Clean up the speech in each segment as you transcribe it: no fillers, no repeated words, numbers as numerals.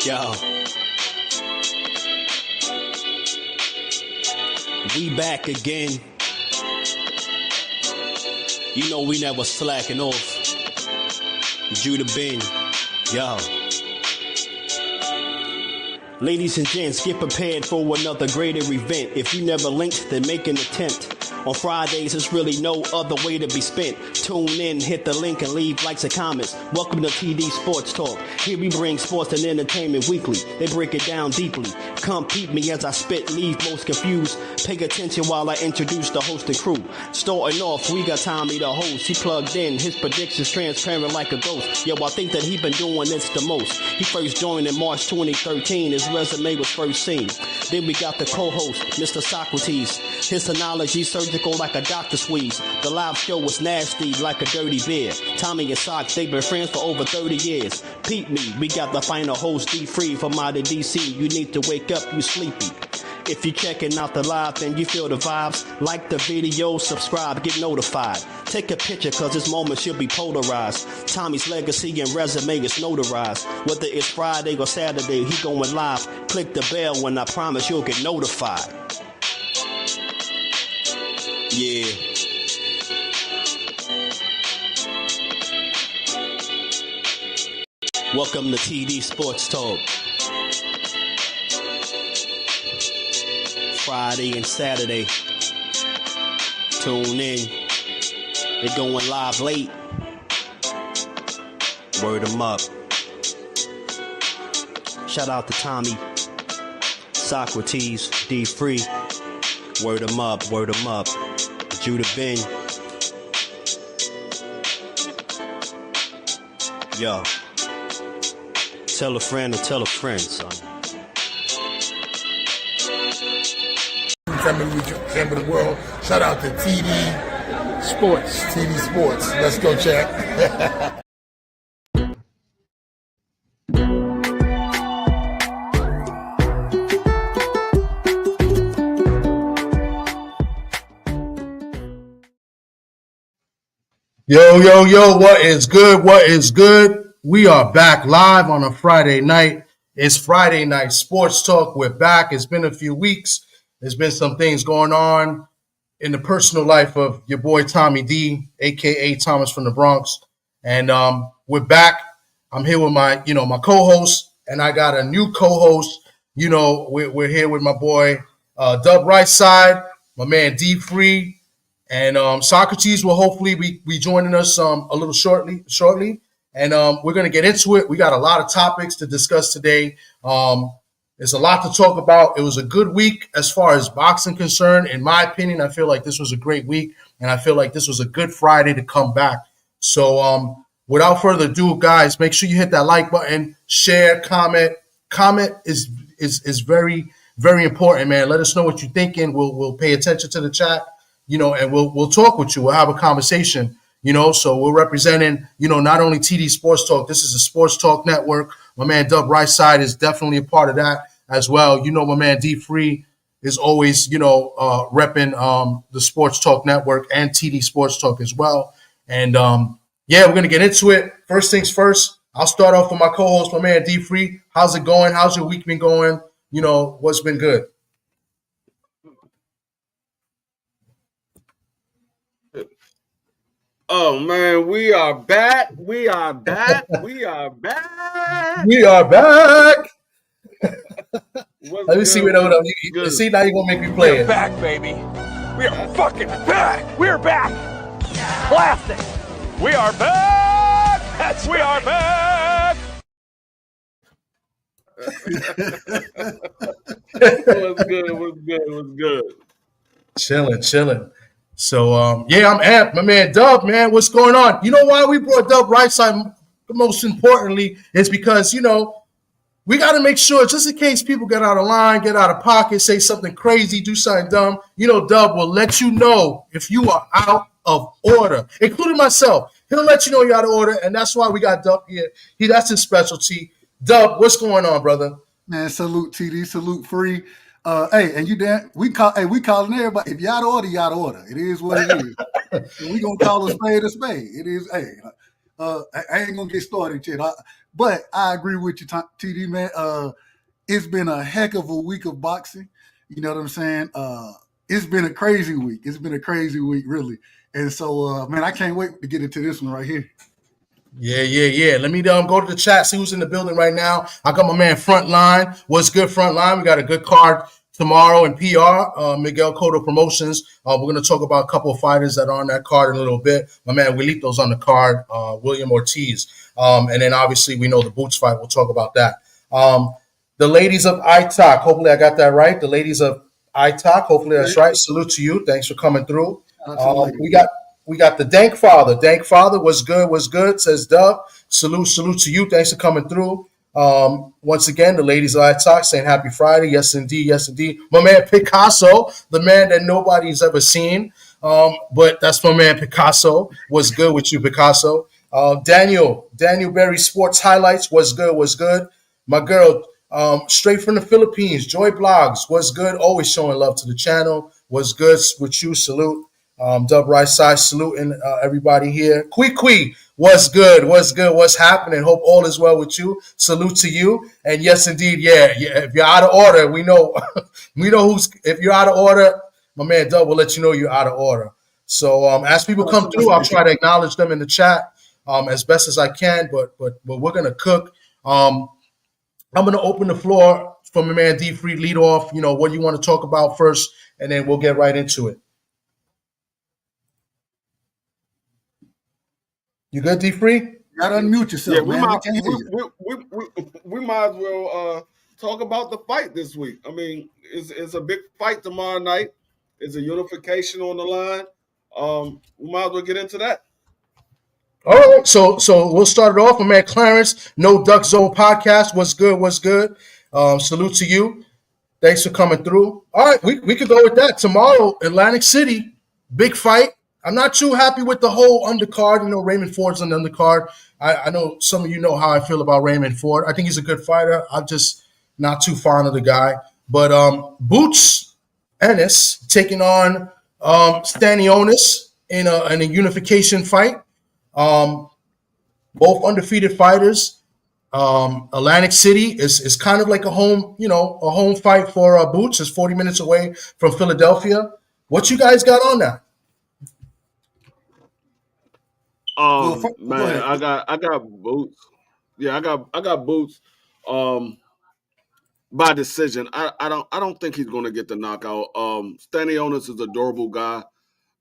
Yo. We back again. You know we never slacking off. Judah Ben. Yo. Ladies and gents, get prepared for another greater event. If you never linked, then make an attempt. On Fridays, there's really no other way to be spent. Tune in, hit the link, and leave likes and comments. Welcome to TD Sports Talk. Here we bring sports and entertainment weekly. They break it down deeply. Come peep me as I spit, leave most confused. Pay attention while I introduce the host and crew. Starting off, we got Tommy the host. He plugged in, his predictions transparent like a ghost. Yo, I think that he been doing this the most. He first joined in March 2013. His resume was first seen. Then we got the co-host, Mr. Socrates. His analogy surgical like a doctor squeeze. The live show was nasty like a dirty beer. Tommy and Sock, they've been friends for over 30 years. Peep me, we got the final host, D-Free from out of DC. You need to wake up, you sleepy. If you're checking out the live and you feel the vibes, like the video, subscribe, get notified. Take a picture cause this moment should be polarized. Tommy's legacy and resume is notarized. Whether it's Friday or Saturday, he going live. Click the bell and I promise you'll get notified. Yeah. Welcome to TD Sports Talk. Friday and Saturday. Tune in. They're going live late. Word them up. Shout out to Tommy, Socrates, D-Free. Word them up, word them up. Judah Ben. Yo. Tell a friend or tell a friend, son. Chamber of the world. Shout out to TD Sports. TD Sports. Let's go, check. Yo, what is good? What is good? We are back live on a Friday night. It's Friday Night Sports Talk. We're back. It's been a few weeks. There's been some things going on in the personal life of your boy Tommy D, a.k.a. Thomas from the Bronx. And we're back. I'm here with my co-host, and I got a new co-host. We're here with my boy Dub Right Side, my man D-Free. And Socrates will hopefully be joining us a little shortly. And we're going to get into it. We got a lot of topics to discuss today. There's a lot to talk about. It was a good week as far as boxing concerned. In my opinion, I feel like this was a great week. And I feel like this was a good Friday to come back. So without further ado, guys, make sure you hit that like button, share, comment. Comment is very, very important, man. Let us know what you're thinking. We'll pay attention to the chat. And we'll talk with you. We'll have a conversation, so we're representing, not only TD Sports Talk. This is a Sports Talk network. My man Dub Right Side is definitely a part of that as well. My man D-Free is always, repping the Sports Talk network and TD Sports Talk as well. And, we're going to get into it. First things first, I'll start off with my co-host, my man D-Free. How's it going? How's your week been going? What's been good? Oh man, we are back. We are back. We are back. We are back. Let me see what you see now you're gonna make me play We're it. back, baby. We are fucking back. We're back. Classic. We are back. We are back. What's good? Chilling. So, I'm amped. My man Dub, man, what's going on? You know why we brought Dub Right Side? Most importantly, is because, we got to make sure, just in case people get out of line, get out of pocket, say something crazy, do something dumb, Dub will let you know if you are out of order, including myself. He'll let you know you're out of order, and that's why we got Dub here. That's his specialty. Dub, what's going on, brother? Man, salute TD, salute Free. Hey, and you Dan, we calling everybody. If you out of order, you out of order. It is what it is. And we gonna call a spade a spade. It is. Hey, I ain't gonna get started yet. But I agree with you, TD man. It's been a heck of a week of boxing. You know what I'm saying? It's been a crazy week. It's been a crazy week, really. And so, man, I can't wait to get into this one right here. Yeah. Let me go to the chat, see who's in the building right now. I got my man Frontline. What's good, Frontline? We got a good card tomorrow in PR, Miguel Cotto Promotions. We're going to talk about a couple of fighters that are on that card in a little bit. My man Wilito's on the card, William Ortiz. And then obviously we know the Boots fight. We'll talk about that. The ladies of ITAC, hopefully I got that right. The ladies of ITAC, hopefully that's right. Salute to you. Thanks for coming through. We got the Dank Father. Dank Father, what's good, says Dub. Salute to you. Thanks for coming through. Once again, the ladies of ITAC saying happy Friday. Yes, indeed. My man Picasso, the man that nobody's ever seen. But that's my man Picasso. What's good with you, Picasso? Daniel Berry Sports Highlights. What's good? My girl, straight from the Philippines, Joy Blogs. What's good? Always showing love to the channel. What's good with you? Salute. Dub Right Side saluting everybody here. Kui, what's good? What's happening? Hope all is well with you. Salute to you. And yes, indeed, yeah. If you're out of order, we know if you're out of order, my man Dub will let you know you're out of order. So as people come through, I'll try to acknowledge them in the chat as best as I can. But we're gonna cook. I'm gonna open the floor for my man D Free lead off. You know what you want to talk about first, and then we'll get right into it. You good, D Free? You gotta unmute yourself, Yeah, we might as well talk about the fight this week. I mean, it's a big fight tomorrow night. It's a unification on the line. We might as well get into that. All right, so we'll start it off. My man Clarence, No Duck Zone Podcast. What's good? Salute to you. Thanks for coming through. All right, we could go with that. Tomorrow, Atlantic City, big fight. I'm not too happy with the whole undercard. You know, Raymond Ford's on the undercard. I know some of you know how I feel about Raymond Ford. I think he's a good fighter. I'm just not too fond of the guy. But Boots Ennis taking on Stanionis in a unification fight. Both undefeated fighters. Atlantic City is kind of like a home fight for Boots. It's 40 minutes away from Philadelphia. What you guys got on that? Man, I got Boots. Yeah, I got Boots. By decision. I don't think he's gonna get the knockout. Stanionis is a durable guy.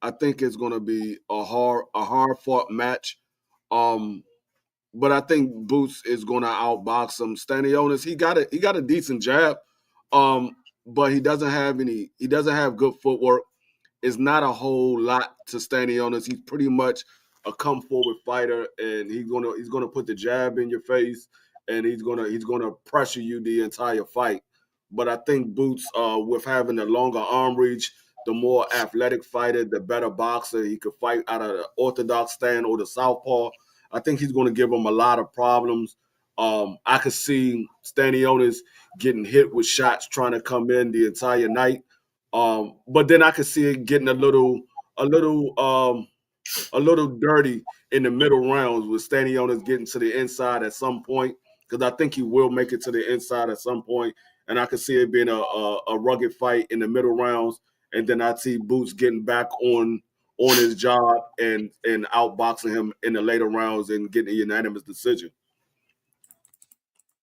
I think it's gonna be a hard fought match. But I think Boots is gonna outbox him. Stanionis, he got a decent jab. But he doesn't have good footwork. It's not a whole lot to Stanionis. He's pretty much a come forward fighter, and he's gonna put the jab in your face, and he's gonna pressure you the entire fight. But I think Boots, with having the longer arm reach, the more athletic fighter, the better boxer. He could fight out of the orthodox stand or the southpaw. I think he's going to give him a lot of problems. I could see Stanionis getting hit with shots trying to come in the entire night. But then I could see it getting a little dirty in the middle rounds with Stanionis getting to the inside at some point, because I think he will make it to the inside at some point. And I could see it being a rugged fight in the middle rounds. And then I see Boots getting back on his job and outboxing him in the later rounds and getting a unanimous decision.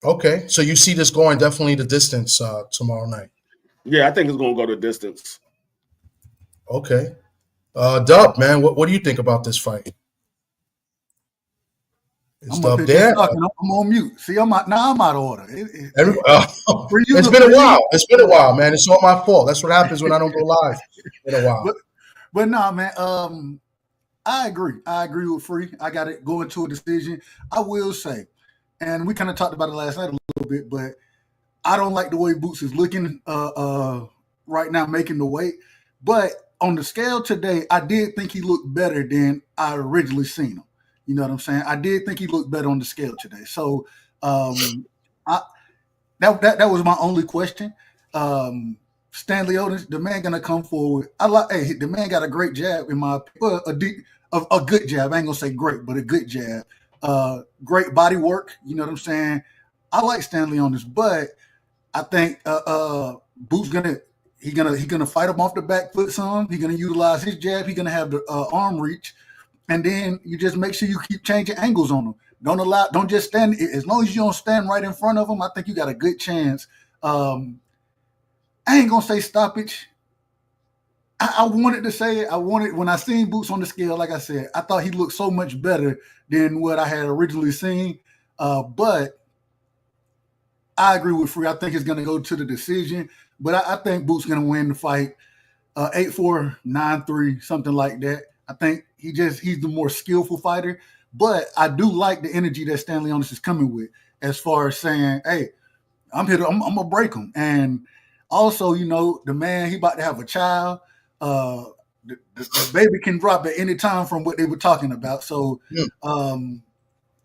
Okay, so you see this going definitely the distance tomorrow night. Yeah, I think it's going to go the distance. Okay. Dub, man, what do you think about this fight? Is Dub there? I'm on mute. See, I'm out of order. It's been a while. It's been a while, man. It's all my fault. That's what happens when I don't go live. It's been a while. But no, man. I agree. I agree with Free. I got it going to a decision. I will say, and we kind of talked about it last night a little bit, but I don't like the way Boots is looking right now, making the weight. But on the scale today, I did think he looked better than I originally seen him. You know what I'm saying? I did think he looked better on the scale today. So that was my only question. Stanionis, the man gonna come forward. The man got a great jab in my a good jab. I ain't gonna say great, but a good jab. Great body work. You know what I'm saying? I like Stanionis, but I think Boots gonna fight him off the back foot some. He's gonna utilize his jab. He's gonna have the arm reach, and then you just make sure you keep changing angles on him. Don't just stand. As long as you don't stand right in front of him, I think you got a good chance. I ain't gonna say stoppage. I wanted to say it. When I seen Boots on the scale, like I said, I thought he looked so much better than what I had originally seen. But I agree with Free. I think it's gonna go to the decision. But I think Boots gonna win the fight 8-4, 9-3, something like that. I think he's the more skillful fighter. But I do like the energy that Stanionis is coming with, as far as saying, "Hey, I'm here. I'm gonna break him." And also, the man, he about to have a child. The baby can drop at any time from what they were talking about. So,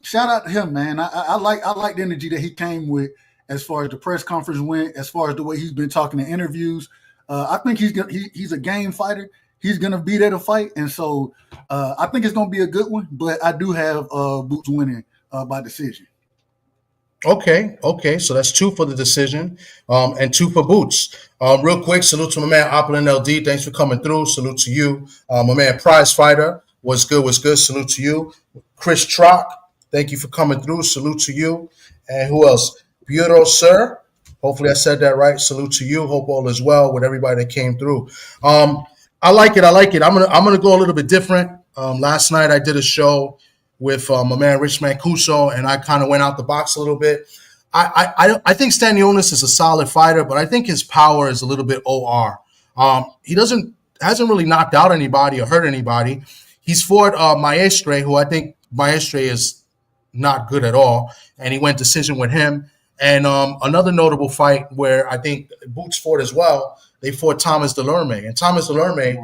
shout out to him, man. I like the energy that he came with, as far as the press conference went, as far as the way he's been talking in interviews. I think he's a game fighter. He's gonna be there to fight, and so I think it's gonna be a good one. But I do have Boots winning by decision. Okay. So that's 2 for the decision, and 2 for Boots. Real quick, salute to my man Opulent LD. Thanks for coming through. Salute to you, my man Prize Fighter. What's good? Salute to you, Chris Trock. Thank you for coming through. Salute to you, and who else? Bureau Sir. Hopefully I said that right. Salute to you. Hope all is well with everybody that came through. I like it. I'm gonna go a little bit different. Last night I did a show with my man Rich Mancuso, and I kind of went out the box a little bit. I think Stanionis is a solid fighter, but I think his power is a little bit OR. He hasn't really knocked out anybody or hurt anybody. He's fought Maestre, who I think Maestre is not good at all, and he went decision with him. And another notable fight where I think Boots fought as well. They fought Thomas Delorme, and Thomas Delorme,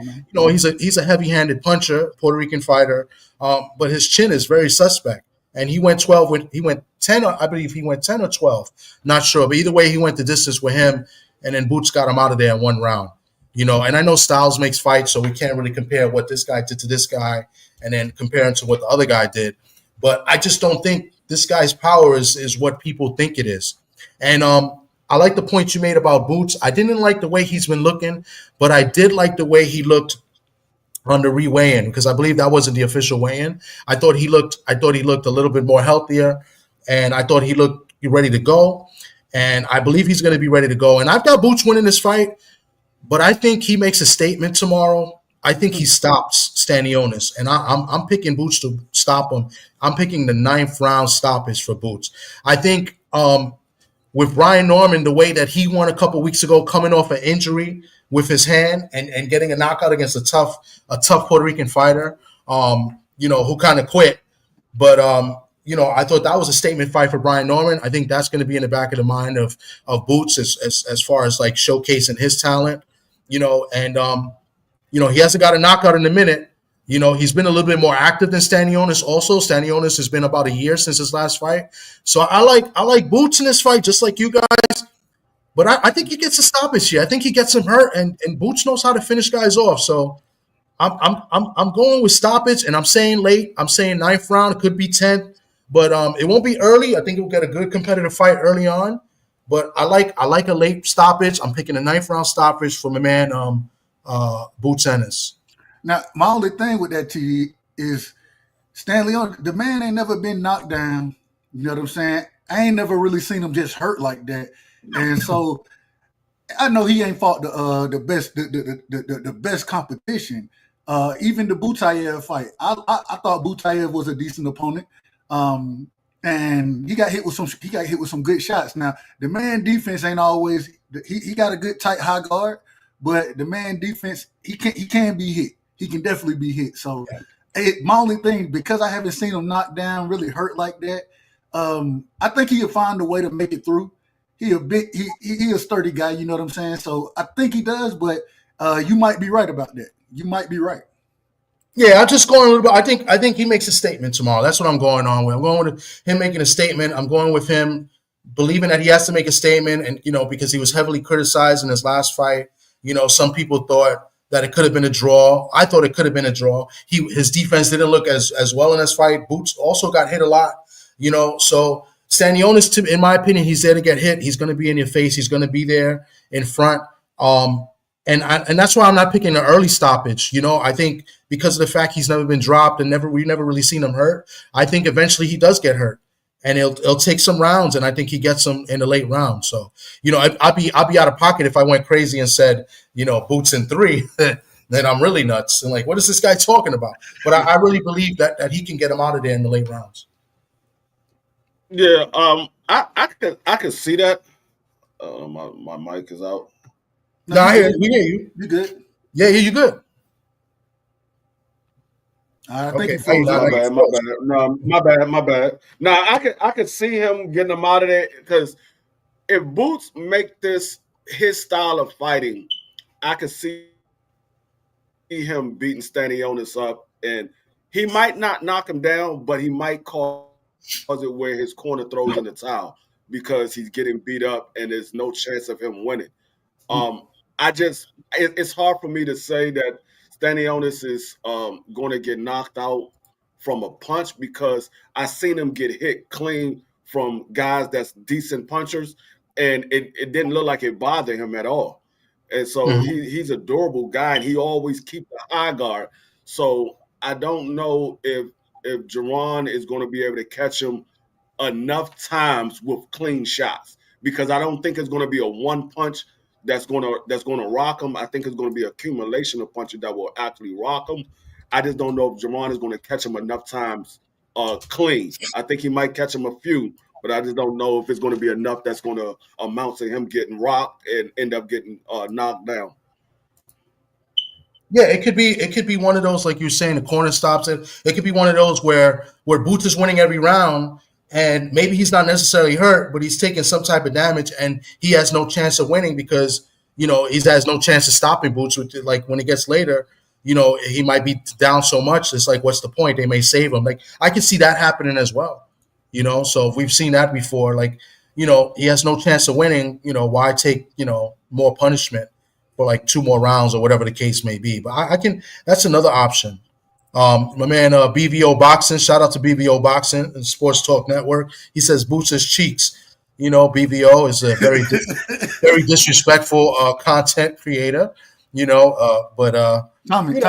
he's a heavy-handed puncher, Puerto Rican fighter, but his chin is very suspect. And he went 10. I believe he went 10 or 12, not sure. But either way, he went the distance with him, and then Boots got him out of there in 1 round. And I know styles makes fights, so we can't really compare what this guy did to this guy, and then compare him to what the other guy did. But I just don't think this guy's power is what people think it is. And I like the point you made about Boots. I didn't like the way he's been looking, but I did like the way he looked on the re-weigh-in, because I believe that wasn't the official weigh-in. I thought he looked a little bit more healthier, and I thought he looked ready to go. And I believe he's going to be ready to go. And I've got Boots winning this fight, but I think he makes a statement tomorrow. I think he stops Stanionis, and I'm picking Boots to stop him. I'm picking the 9th round stoppage for Boots. I think with Brian Norman, the way that he won a couple weeks ago, coming off an injury with his hand and getting a knockout against a tough Puerto Rican fighter, who kind of quit. But I thought that was a statement fight for Brian Norman. I think that's going to be in the back of the mind of Boots as far as like showcasing his talent, and he hasn't got a knockout in a minute. He's been a little bit more active than Stanionis. Also, Stanionis has been about a year since his last fight. So I like Boots in this fight, just like you guys. But I think he gets a stoppage here. I think he gets him hurt, and Boots knows how to finish guys off. So I'm going with stoppage, and I'm saying late. I'm saying 9th round. It could be 10th, but it won't be early. I think we'll get a good competitive fight early on. But I like a late stoppage. I'm picking a 9th round stoppage for my man Boots Ennis. Now, my only thing with that, TD, is Stanley, the man ain't never been knocked down. You know what I'm saying? I ain't never really seen him just hurt like that. And so I know he ain't fought the best competition. Even the Butayev fight, I thought Butayev was a decent opponent. And he got hit with some good shots. Now, the man defense ain't always he got a good tight high guard, but the man defense, he can be hit. He can definitely be hit. So my only thing, because I haven't seen him knocked down, really hurt like that, I think he'll find a way to make it through. He a sturdy guy, you know what I'm saying? So I think he does, but you might be right about that. You might be right. Yeah, I'm just going a little bit. I think he makes a statement tomorrow. That's what I'm going on with. I'm going with him making a statement. I'm going with him believing that he has to make a statement, and because he was heavily criticized in his last fight. Some people thought that it could have been a draw. I thought it could have been a draw. His defense didn't look as well in this fight. Boots also got hit a lot, So Stanionis, in my opinion, he's there to get hit. He's going to be in your face. He's going to be there in front. And that's why I'm not picking an early stoppage. I think because of the fact he's never been dropped and we've never really seen him hurt. I think eventually he does get hurt, and it'll take some rounds, and I think he gets them in the late round. So I'll be out of pocket if I went crazy and said Boots in 3. Then I'm really nuts and like, what is this guy talking about? But I really believe that he can get him out of there in the late rounds. Yeah, I could see that. My mic is out. No, we hear you. You good? Yeah, you good. I Okay. think you My bad. No, my bad. No, I could see him getting him out of there because if Boots make this his style of fighting, I could see him beating Stanionis up, and he might not knock him down, but he might cause it where his corner throws in the towel because he's getting beat up and there's no chance of him winning. It's hard for me to say that Stanionis is going to get knocked out from a punch because I seen him get hit clean from guys that's decent punchers, and it didn't look like it bothered him at all. And so he's a durable guy, and he always keeps the high guard. So I don't know if Jerron is going to be able to catch him enough times with clean shots because I don't think it's going to be a one punch that's going to rock him. I think it's going to be an accumulation of punches that will actually rock him. I just don't know if Jerron is going to catch him enough times clean. I think he might catch him a few, but I just don't know if it's going to be enough that's going to amount to him getting rocked and end up getting knocked down. Yeah, it could be one of those, like you're saying, the corner stops it. It could be one of those where Boots is winning every round, and maybe he's not necessarily hurt, but he's taking some type of damage, and he has no chance of winning because he has no chance of stopping Boots. Like when it gets later, he might be down so much. It's like, what's the point? They may save him. Like I can see that happening as well. So we've seen that before. Like he has no chance of winning. Why take more punishment for like 2 more rounds or whatever the case may be? But I can. That's another option. My man BVO Boxing, shout out to BVO Boxing and Sports Talk Network. He says Boots' cheeks. BVO is a very very disrespectful content creator. But Tommy,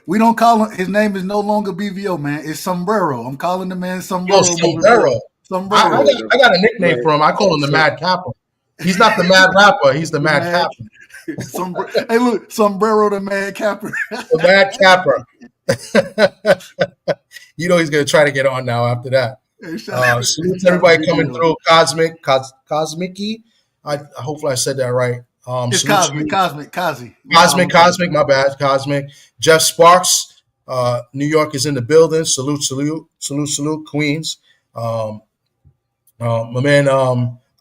we don't call him. His name is no longer BVO, man. It's Sombrero. I'm calling the man Sombrero. Sombrero. Sombrero. I got a nickname for him. I call him the Mad Capper. He's not the Mad Rapper. He's the Mad Capper. Hey, look, Sombrero the Mad Capper. The Mad Capper. He's going to try to get on now after that. Salute to everybody coming through. Cosmic-y. Hopefully I said that right. It's Cosmic. Cosmic, my bad, Cosmic. Jeff Sparks, New York is in the building. Salute, Queens. My man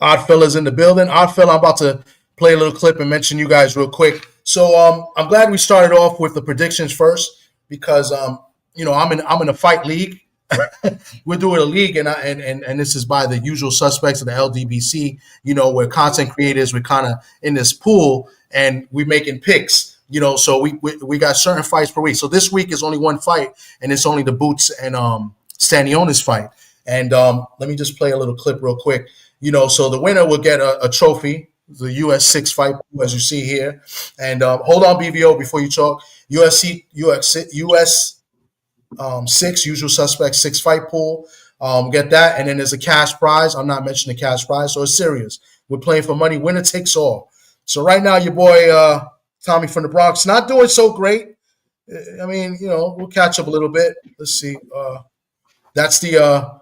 Oddfell is in the building. Oddfell, I'm about to play a little clip and mention you guys real quick. So I'm glad we started off with the predictions first because I'm in a fight league. We're doing a league, and this is by the usual suspects of the LDBC. We're content creators. We're kind of in this pool, and we're making picks. So we got certain fights per week. So this week is only one fight, and it's only the Boots and Stanionis fight. And let me just play a little clip real quick. So the winner will get a trophy, the US 6 fight pool, as you see here. And hold on, BVO, before you talk. US 6 usual suspects 6 fight pool. Get that, and then there's a cash prize. I'm not mentioning the cash prize, so it's serious. We're playing for money. Winner takes all. So right now, your boy Tommy from the Bronx not doing so great. I mean, we'll catch up a little bit. Let's see. That's the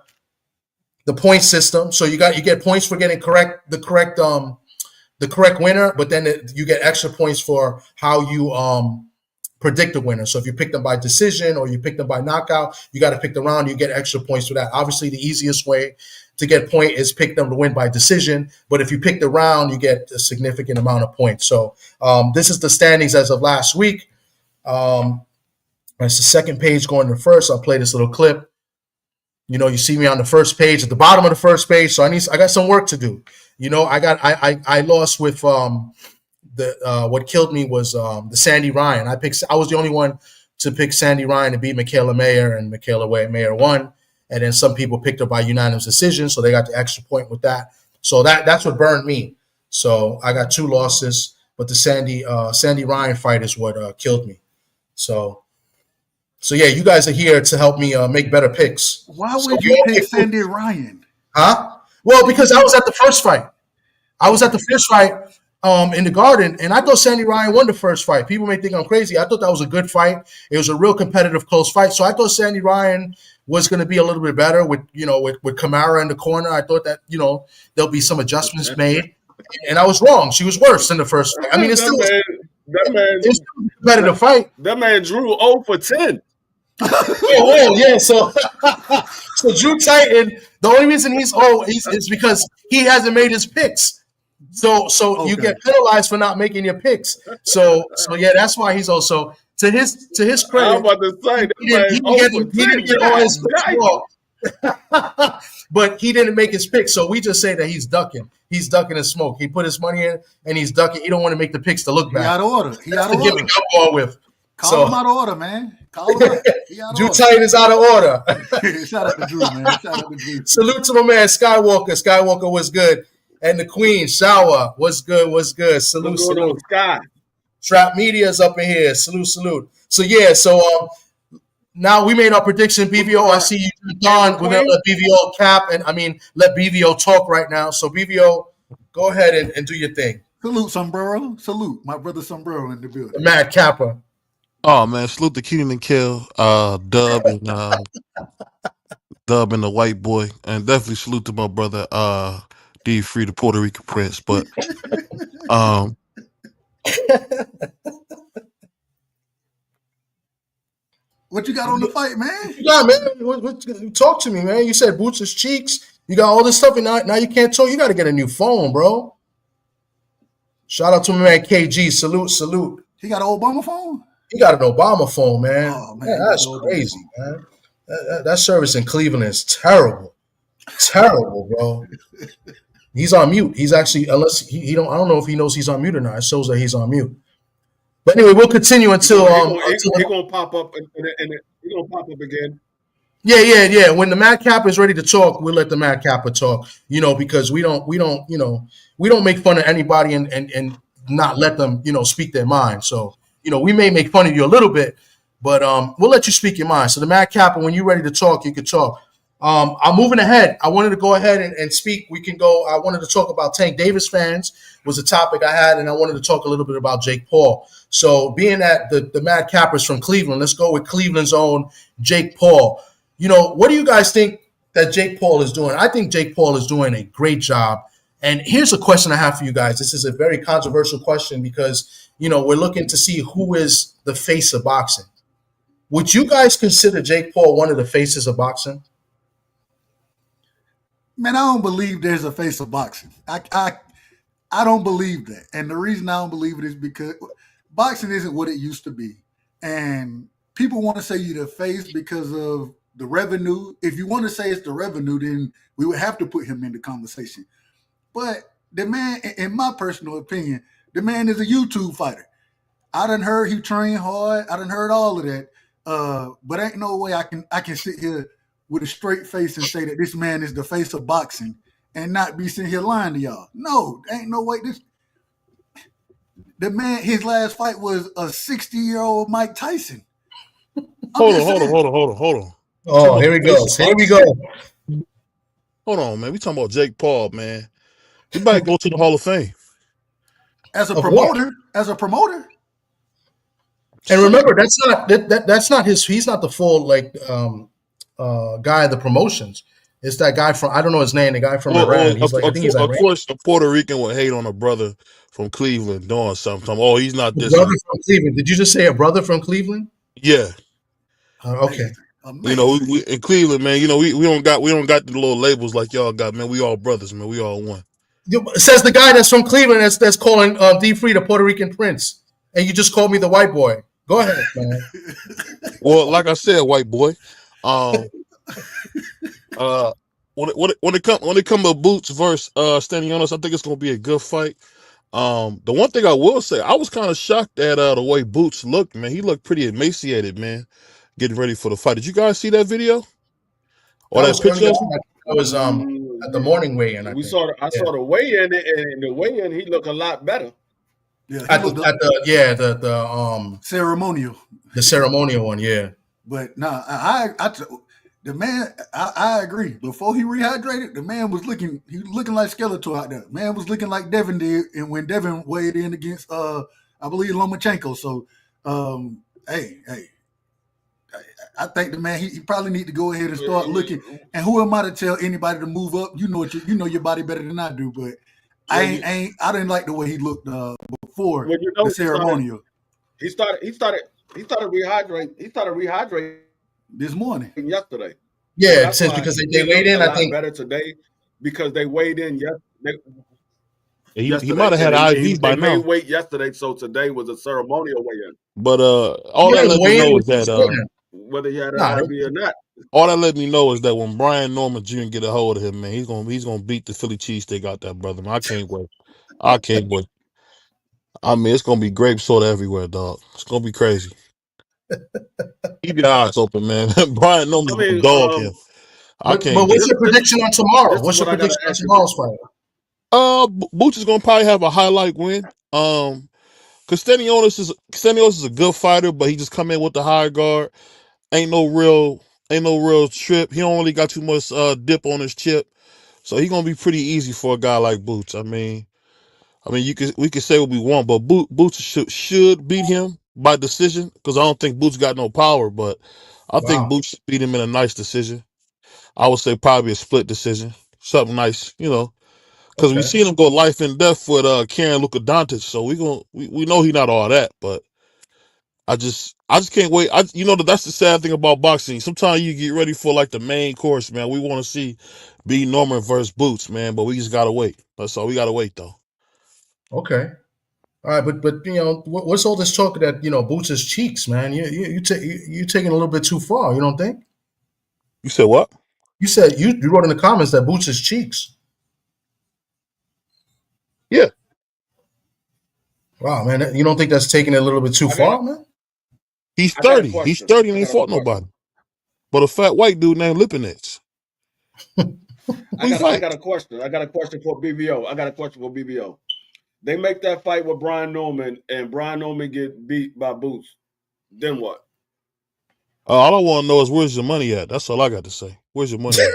point system. So you get points for getting the correct winner, but then you get extra points for how you predict the winner. So if you pick them by decision or you pick them by knockout, you got to pick the round. You get extra points for that. Obviously, the easiest way to get point is pick them to win by decision. But if you pick the round, you get a significant amount of points. So this is the standings as of last week. It's the second page going to the first. I'll play this little clip. You see me on the first page, at the bottom of the first page. So I got some work to do. I lost with what killed me was the Sandy Ryan. I was the only one to pick Sandy Ryan to beat Michaela Mayer, and Michaela Mayer won. And then some people picked her by unanimous decision, so they got the extra point with that. So that's what burned me. So I got 2 losses, but the Sandy Ryan fight is what killed me. So yeah, you guys are here to help me make better picks. Why would you pick Sandy Ryan? Huh? Well, because I was at the first fight. In the Garden, and I thought Sandy Ryan won the first fight. People may think I'm crazy. I thought that was a good fight. It was a real competitive, close fight. So I thought Sandy Ryan was going to be a little bit better with Kamara in the corner. I thought that there'll be some adjustments made, and I was wrong. She was worse in the first fight. I mean, it's still a competitive fight. That man Drew 0 for 10. Yeah. So Drew Titan. The only reason he's is because he hasn't made his picks. So okay. You get penalized for not making your picks. So yeah, that's why he's also to his credit. I'm about to say he didn't get all his picks, but he didn't make his picks. So we just say that he's ducking. He's ducking his smoke. He put his money in and he's ducking. He don't want to make the picks to look bad. He out of order. Call him out of order, man. Call him out. Drew Titan is out of order. Shout out to Drew, man. Shout out to Drew. Salute to my man Skywalker. Skywalker was good. And the Queen, Shower, what's good? Salute. Sky. Trap Media's up in here. Salute. So yeah, now we made our prediction. BVO, I see you done. We're gonna let BVO cap and let BVO talk right now. So BVO, go ahead and do your thing. Salute, Sombrero. Salute, my brother Sombrero in the building. The Mad Kappa. Oh man, salute the Keenan and Kill, Dub and the white boy, and definitely salute to my brother D Free, the Puerto Rican Prince. But what you got on the fight, man? Yeah, man. Talk to me, man. You said boots his cheeks. You got all this stuff, and now you can't talk. You got to get a new phone, bro. Shout out to my man KG. Salute. He got an Obama phone? He got an Obama phone, man. Oh, man. Yeah, that's crazy, man. That service in Cleveland is terrible. Terrible, bro. He's on mute. He's actually, unless he don't, I don't know if he knows he's on mute or not. It shows that he's on mute. But anyway, we'll continue until he's gonna pop up and he's gonna pop up again. Yeah. When the Mad Kappa is ready to talk, we'll let the Mad Kappa talk. Because we don't make fun of anybody and not let them speak their mind. So we may make fun of you a little bit, but we'll let you speak your mind. So the Mad Kappa, when you're ready to talk, you can talk. I'm moving ahead. I wanted to go ahead and speak. We can go. I wanted to talk about Tank Davis fans was a topic I had, and I wanted to talk a little bit about Jake Paul. So being that the Mad Kappa's from Cleveland, let's go with Cleveland's own Jake Paul. What do you guys think that Jake Paul is doing? I think Jake Paul is doing a great job. And here's a question I have for you guys. This is a very controversial question because, we're looking to see who is the face of boxing. Would you guys consider Jake Paul one of the faces of boxing? Man, I don't believe there's a face of boxing. I don't believe that. And the reason I don't believe it is because boxing isn't what it used to be. And people want to say you're the face because of the revenue. If you want to say it's the revenue, then we would have to put him in the conversation. But the man, in my personal opinion, the man is a YouTube fighter. I done heard he trained hard. I done heard all of that. But ain't no way I can sit here with a straight face and say that this man is the face of boxing and not be sitting here lying to y'all. No, ain't no way. The man, his last fight was a 60-year-old Mike Tyson. Hold on. Oh, here we go. Hold on, man. We talking about Jake Paul, man. He might go to the Hall of Fame. As a promoter. And remember, that's not his. He's not the full guy of the promotions. It's that guy from, I don't know his name. The guy from Iran. I think he's Iran. Of course, a Puerto Rican would hate on a brother from Cleveland doing something. Oh, he's not this. Brother from Cleveland. Did you just say a brother from Cleveland? Yeah. Okay. We in Cleveland, man. We don't got the little labels like y'all got, man. We all brothers, man. We all one. Says the guy that's from Cleveland that's calling D Free the Puerto Rican Prince, and you just called me the white boy. Go ahead, man. Well, like I said, white boy. When it come to Boots versus Stanionis, I think it's gonna be a good fight. The one thing I will say, I was kind of shocked at the way Boots looked, man. He looked pretty emaciated, man, getting ready for the fight. Did you guys see that video or That that was early picture of on. him? That was at the morning weigh-in, I We think. saw. I Yeah. saw the weigh-in, and the weigh-in, he looked a lot better. Yeah, he At the looked ceremonial. the ceremonial one, yeah. But nah, the man, I agree. Before he rehydrated, the man was looking like Skeletor out there. Man was looking like Devin did, and when Devin weighed in against I believe Lomachenko. So hey, I think the man he probably need to go ahead and start looking. And who am I to tell anybody to move up? You know your body better than I do, but I didn't like the way he looked before Well, you know, the ceremonial He started rehydrating. He started rehydrating this morning. yesterday. So Yeah, that's since why because he they weighed looked in, a I lot think. better today because they weighed in He yesterday. might have had And IV they by made now. weight yesterday, so today was a ceremonial weigh-in. But all Yeah, that let me weigh-in know was is that beforehand. Whether he had an Nah, IV or not. all that let me know is that when Brian Norman Jr. get a hold of him, man, he's gonna beat the Philly cheesesteak out that brother. Man, I can't wait. I can't wait. I mean, it's gonna be grape soda everywhere, dog. It's gonna be crazy. Keep your eyes open, man. Brian Norman's I gonna mean, dog him. I but can't what's wait. your prediction on tomorrow? this is What's your what I got to prediction on ask you. tomorrow's fight? Boots is gonna probably have a highlight win. Cause Stanionis is a good fighter, but he just come in with the high guard. Ain't no real trip. He don't really got too much dip on his chip. So he gonna be pretty easy for a guy like Boots. I mean, we could say what we want, but Boots should beat him by decision because I don't think Boots got no power, but I think Wow. Boots should beat him in a nice decision. I would say probably a split decision, something nice, because we Okay. seen him go life and death with Karen Luka so we know he not all that, but I just can't wait. That's the sad thing about boxing. Sometimes you get ready for like the main course, man. We want to see B Norman versus Boots, man, but we just gotta wait. That's all. We gotta wait though. Okay. All right, but what's all this talk that Boots' cheeks, man? You taking a little bit too far. You don't think? You said what? You said you wrote in the comments that Boots' cheeks. Yeah. Wow, man, you don't think that's taking it a little bit too far, man? He's I got a 30. He's question. 30 and ain't fought nobody. But a fat white dude named Lipinets. I got a question. I got a question for BBO. They make that fight with Brian Norman, and Brian Norman get beat by Boots. Then what? All I want to know is where's your money at? That's all I got to say. Where's your money at?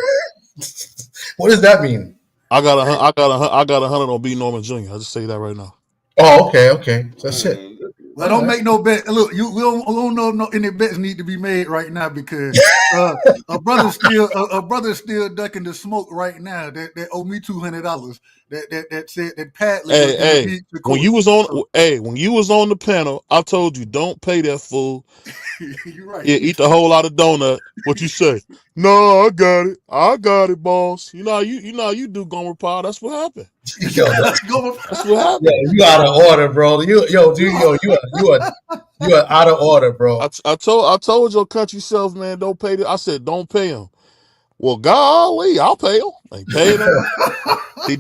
What does that mean? I got a hundred on B Norman Jr. I just say that right now. Oh, okay. That's it. Well, don't make no bet. Look, we don't know if any bets need to be made right now because a brother's still ducking the smoke right now. That owe me $200. That said that Padley was going to beat the court. When you was on the panel, I told you don't pay that fool. You're right. Yeah, eat the whole lot of donut. What you say? No, I got it, boss. You know you do Gomer Pyle. That's what happened. Yo, That's what happened. yo, you out of order, bro. You are out of order, bro. I told your country self, man, don't pay I said don't pay him. Well, golly, I'll pay him. They paid him. He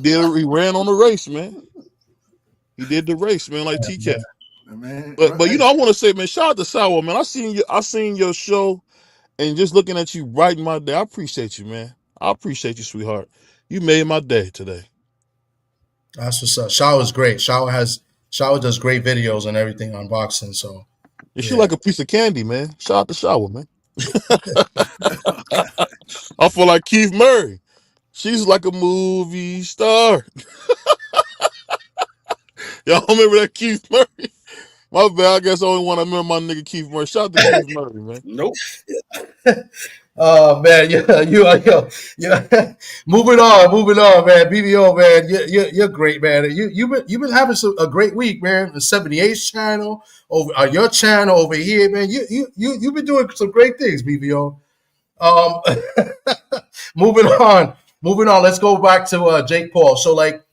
ran on the race, man. He did the race, man, like TK. Man, But I want to say, man, shout out to Sour, man. I seen your show and just looking at you brighten my day. I appreciate you, man. I appreciate you, sweetheart. You made my day today. That's what's up. Shower's great. Shower does great videos and everything on boxing. So And she like a piece of candy, man. Shout out to Shower, man. I feel like Keith Murray. She's like a movie star. Y'all remember that Keith Murray? My bad. I guess the only one I remember my nigga Keith Murray. Shout out to Keith Murray, man. Nope. oh man, yeah. moving on, man. BBO, man, you're great, man. You've been having a great week, man. The 78's channel over your channel over here, man. You've been doing some great things, BBO. Moving on. Let's go back to Jake Paul. So like,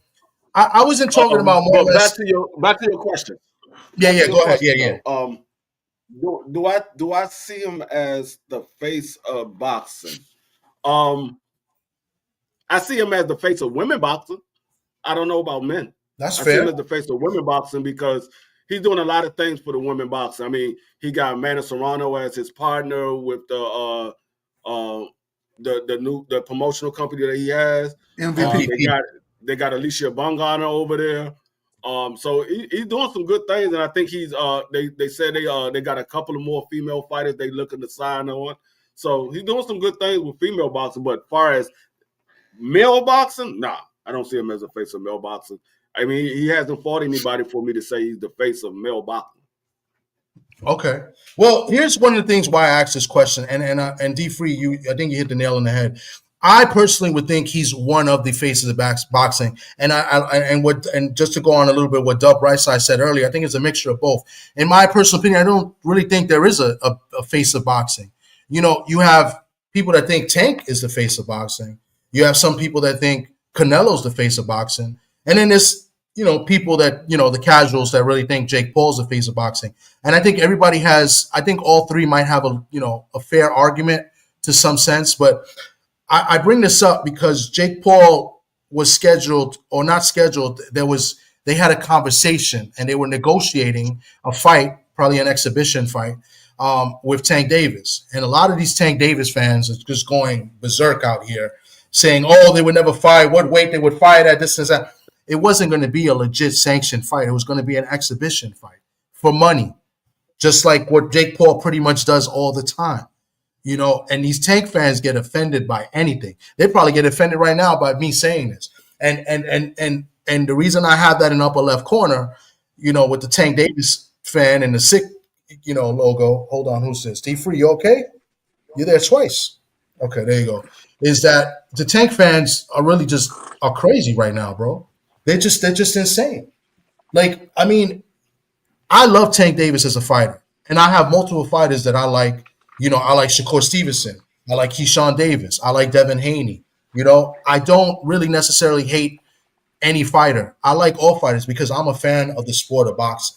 I wasn't talking about more or less. Back to your question. Yeah. Go ahead. Yeah. Do I see him as the face of boxing? I see him as the face of women boxing. I don't know about men. That's I see him fair. as the face of women boxing because he's doing a lot of things for the women boxing. I mean, he got Amanda Serrano as his partner with the promotional company that he has. MVP. They got Alicia Bungana over there. So he's doing some good things, and I think he's they said they got a couple of more female fighters they looking to sign on. So he's doing some good things with female boxing, but as far as male boxing, nah, I don't see him as a face of male boxing. I mean, he hasn't fought anybody for me to say he's the face of male boxing. Okay. Well, here's one of the things why I asked this question, and D Free, I think you hit the nail on the head. I personally would think he's one of the faces of boxing, and just to go on a little bit what Dub Brightside said earlier, I think it's a mixture of both. In my personal opinion, I don't really think there is a face of boxing. You know, you have people that think Tank is the face of boxing. You have some people that think Canelo's the face of boxing, and then there's people that the casuals that really think Jake Paul's the face of boxing. And I think everybody has. I think all three might have a fair argument to some sense, but I bring this up because Jake Paul was scheduled or not scheduled. They had a conversation and they were negotiating a fight, probably an exhibition fight, with Tank Davis. And a lot of these Tank Davis fans are just going berserk out here, saying, "Oh, they would never fight. What weight they would fight at? This and that." It wasn't going to be a legit sanctioned fight. It was going to be an exhibition fight for money, just like what Jake Paul pretty much does all the time. And these Tank fans get offended by anything. They probably get offended right now by me saying this. And the reason I have that in upper left corner, with the Tank Davis fan and the sick, logo. Hold on, who's this? D-Free, you okay? You're there twice. Okay, there you go. Is that the Tank fans are really are crazy right now, bro. They're just insane. Like, I mean, I love Tank Davis as a fighter, and I have multiple fighters that I like. I like Shakur Stevenson. I like Keyshawn Davis. I like Devin Haney. I don't really necessarily hate any fighter. I like all fighters because I'm a fan of the sport of boxing.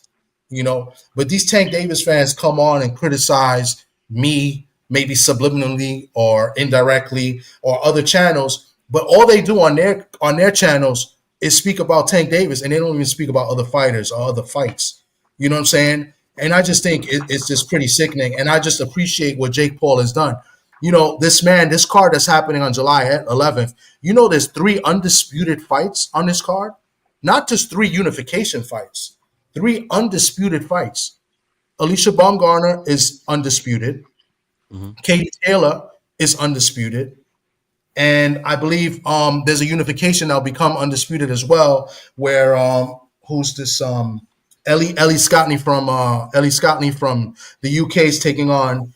But these Tank Davis fans come on and criticize me, maybe subliminally or indirectly, or other channels. But all they do on their channels is speak about Tank Davis, and they don't even speak about other fighters or other fights. You know what I'm saying? And I just think it's just pretty sickening. And I just appreciate what Jake Paul has done. This card that's happening on July 11th, there's 3 undisputed fights on this card. Not just 3 unification fights, 3 undisputed fights. Alicia Baumgartner is undisputed. Mm-hmm. Katie Taylor is undisputed. And I believe there's a unification that'll become undisputed as well, where who's this Ellie Scottney from the UK is taking on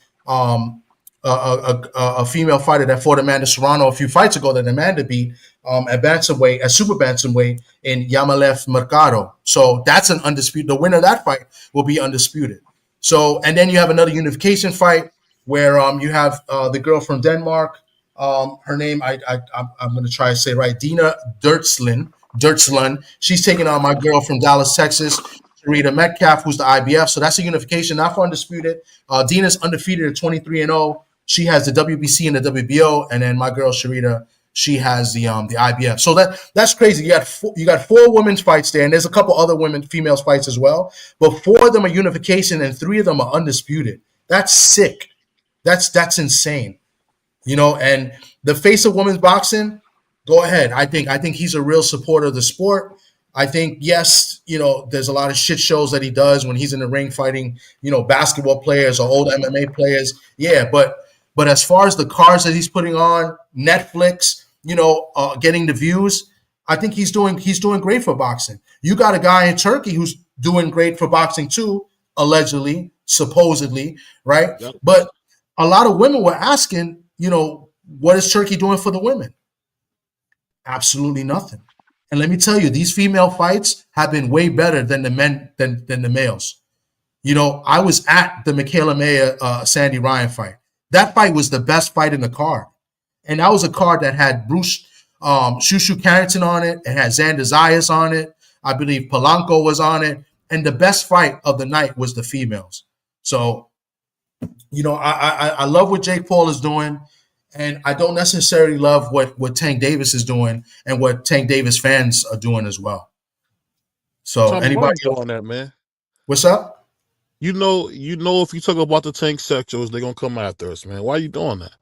a female fighter that fought Amanda Serrano a few fights ago that Amanda beat at bantamweight, at super bantamweight in Yamalev Mercado. So that's an undisputed. The winner of that fight will be undisputed. So, and then you have another unification fight where you have the girl from Denmark. Her name I'm going to try to say it right. Dina Dirtslund. She's taking on my girl from Dallas, Texas, Rita Metcalf, who's the IBF. So that's a unification, not for undisputed. Dina's undefeated at 23-0. She has the WBC and the WBO, and then my girl Sharita, she has the IBF. So that's crazy. You got 4 women's fights there, and there's a couple other females fights as well. But 4 of them are unification, and 3 of them are undisputed. That's sick. That's insane. And the face of women's boxing, go ahead. I think he's a real supporter of the sport. I think, yes, there's a lot of shit shows that he does when he's in the ring fighting, basketball players or old MMA players. Yeah, but as far as the cards that he's putting on, Netflix, getting the views, I think he's doing great for boxing. You got a guy in Turkey who's doing great for boxing too, allegedly, supposedly, right? Yep. But a lot of women were asking, what is Turkey doing for the women? Absolutely nothing. And let me tell you, these female fights have been way better than the men than the males. I was at the Michaela Mayer Sandy Ryan fight. That fight was the best fight in the card. And that was a card that had Bruce Shushu Carrington on it. It had Xander Zayas on it. I believe Polanco was on it. And the best fight of the night was the females. So, I love what Jake Paul is doing. And I don't necessarily love what Tank Davis is doing and what Tank Davis fans are doing as well. So Tommy, why anybody you else? doing that, man? What's up? If you talk about the tank sectors, they're gonna come after us, man. Why you doing that?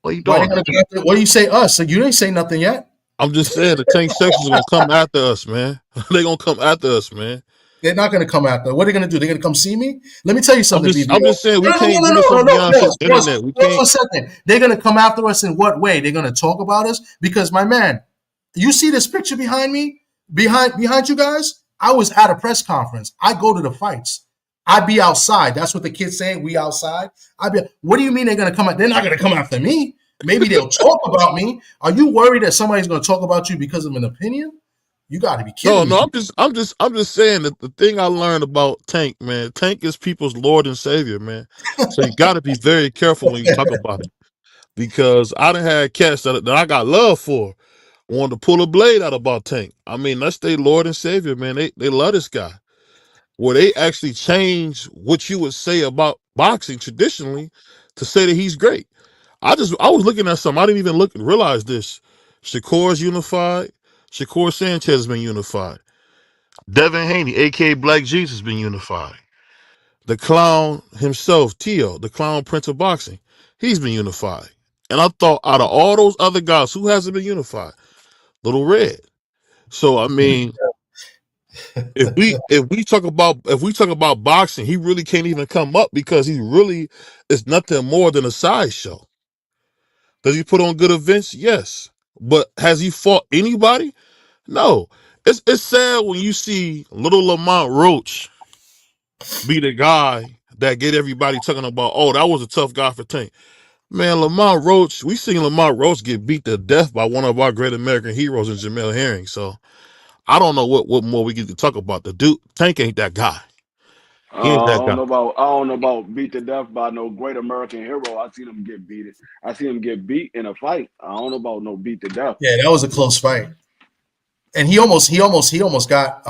Why you Why they doing that? gonna come after? What do you say us? So you didn't say nothing yet. I'm just saying the tank sections are gonna come after us, man. They're gonna come after us, man. They're not gonna come after. What are they gonna do? They're gonna come see me. Let me tell you I'm something, just BBO. I'm just saying we No, no, can't no, do no, this no, on no, no. Beyonce's Pause, internet. We pause for can't. a second. They're gonna come after us in what way? They're gonna talk about us because, my man, you see this picture behind me, behind you guys. I was at a press conference. I go to the fights. I be outside. That's what the kids saying. We outside. I be. What do you mean they're gonna come? They're not gonna come after me. Maybe they'll talk about me. Are you worried that somebody's gonna talk about you because of an opinion? You got to be No, kidding me. no, I'm just saying that the thing I learned about Tank, man, Tank is people's Lord and Savior, man. So you got to be very careful when you talk about it, because I done had cats that I got love for wanted to pull a blade out about Tank. I mean, that's their Lord and Savior, man. They love this guy. Where they actually change what you would say about boxing traditionally to say that he's great. I was looking at something. I didn't even realize this. Shakur's unified. Shakur Sanchez has been unified. Devin Haney, aka Black Jesus, has been unified. The clown himself, Tio, the clown prince of boxing, he's been unified. And I thought out of all those other guys, who hasn't been unified? Little Red. So I mean, if we talk about boxing, he really can't even come up because he really is nothing more than a sideshow. Does he put on good events? Yes. But has he fought anybody? No. It's sad when you see little Lamont Roach be the guy that get everybody talking about, oh, that was a tough guy for Tank. Man, Lamont Roach, we seen Lamont Roach get beat to death by one of our great American heroes in Jamel Herring. So I don't know what more we get to talk about. The dude, Tank ain't that guy. He ain't that guy. I don't know about beat to death by no great American hero. I seen him get beat. I seen him get beat in a fight. I don't know about no beat to death. Yeah, that was a close fight, and he almost got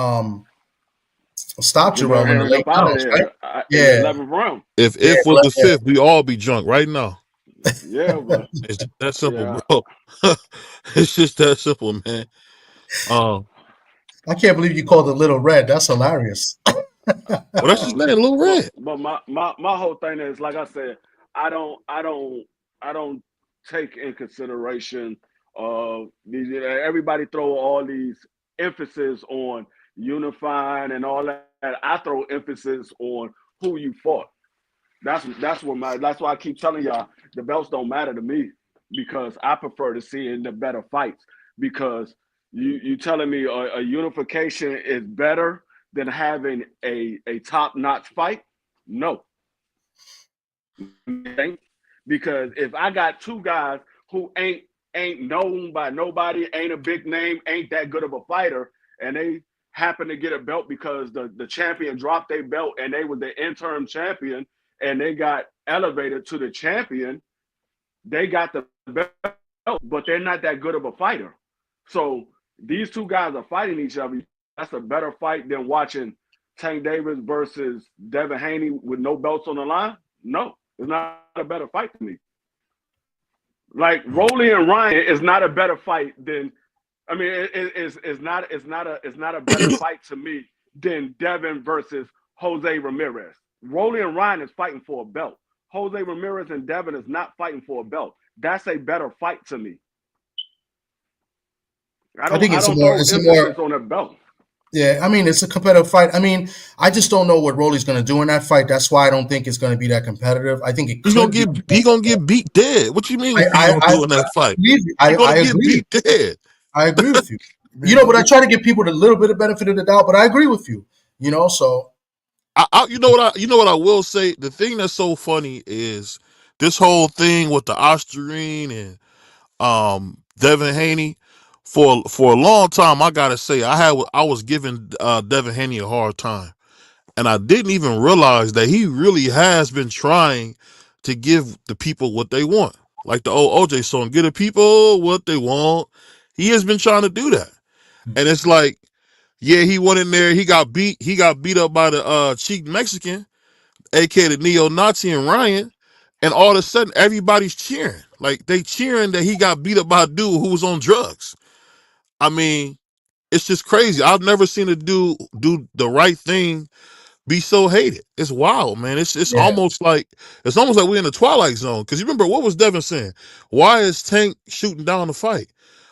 stopped Jamel Jarrell in the Herring late up out of rounds, right? there in the Yeah, 11th round. yeah, If was the fifth, we all be drunk right now. Yeah, but It's just that simple, yeah. bro. It's just that simple, man. Um, I can't believe you called it Little Red. That's hilarious. well, that's his name, Little Red. But my whole thing is, like I said, I don't I don't I don't take in consideration these, everybody throw all these emphasis on unifying and all that. I throw emphasis on who you fought. That's why I keep telling y'all the belts don't matter to me, because I prefer to see in the better fights. Because you telling me a unification is better than having a top notch fight? No, because if I got two guys who ain't known by nobody, ain't a big name, ain't that good of a fighter, and they happen to get a belt because the champion dropped their belt and they were the interim champion and they got elevated to the champion, they got the belt, but they're not that good of a fighter. So these two guys are fighting each other. That's a better fight than watching Tank Davis versus Devin Haney with no belts on the line. No, it's not a better fight to me. Like Rolly and Ryan is not a better fight than. I mean, it's not a better fight to me than Devin versus Jose Ramirez. Rolly and Ryan is fighting for a belt. Jose Ramirez and Devin is not fighting for a belt. That's a better fight to me. I I don't think I it's a don't more, throw it's a more, emphasis on a belt. yeah. I mean, it's a competitive fight. I mean, I just don't know what Rolly's going to do in that fight. That's why I don't think it's going to be that competitive. I think it He gonna could be. get he gonna get beat dead. What you mean? I, What he I, gonna I, do in that fight? I, He I gonna get agree. beat dead. I agree with you. Man, But I try to give people a little bit of benefit of the doubt. But I agree with you. So You know what I will say. The thing that's so funny is this whole thing with the Osterine and Devin Haney. For a long time, I gotta say, I was giving Devin Haney a hard time, and I didn't even realize that he really has been trying to give the people what they want, like the old OJ song, "Give the people what they want." He has been trying to do that, and it's like, yeah, he went in there, he got beat, up by the cheap Mexican, aka the neo-Nazi and Ryan, and all of a sudden everybody's cheering. Like they cheering that he got beat up by a dude who was on drugs. I mean, It's just crazy. I've never seen a dude do the right thing be so hated. It's wild, man. It's Yeah. almost like we're in the Twilight Zone. Because you remember what was Devin saying? Why is Tank shooting down the fight?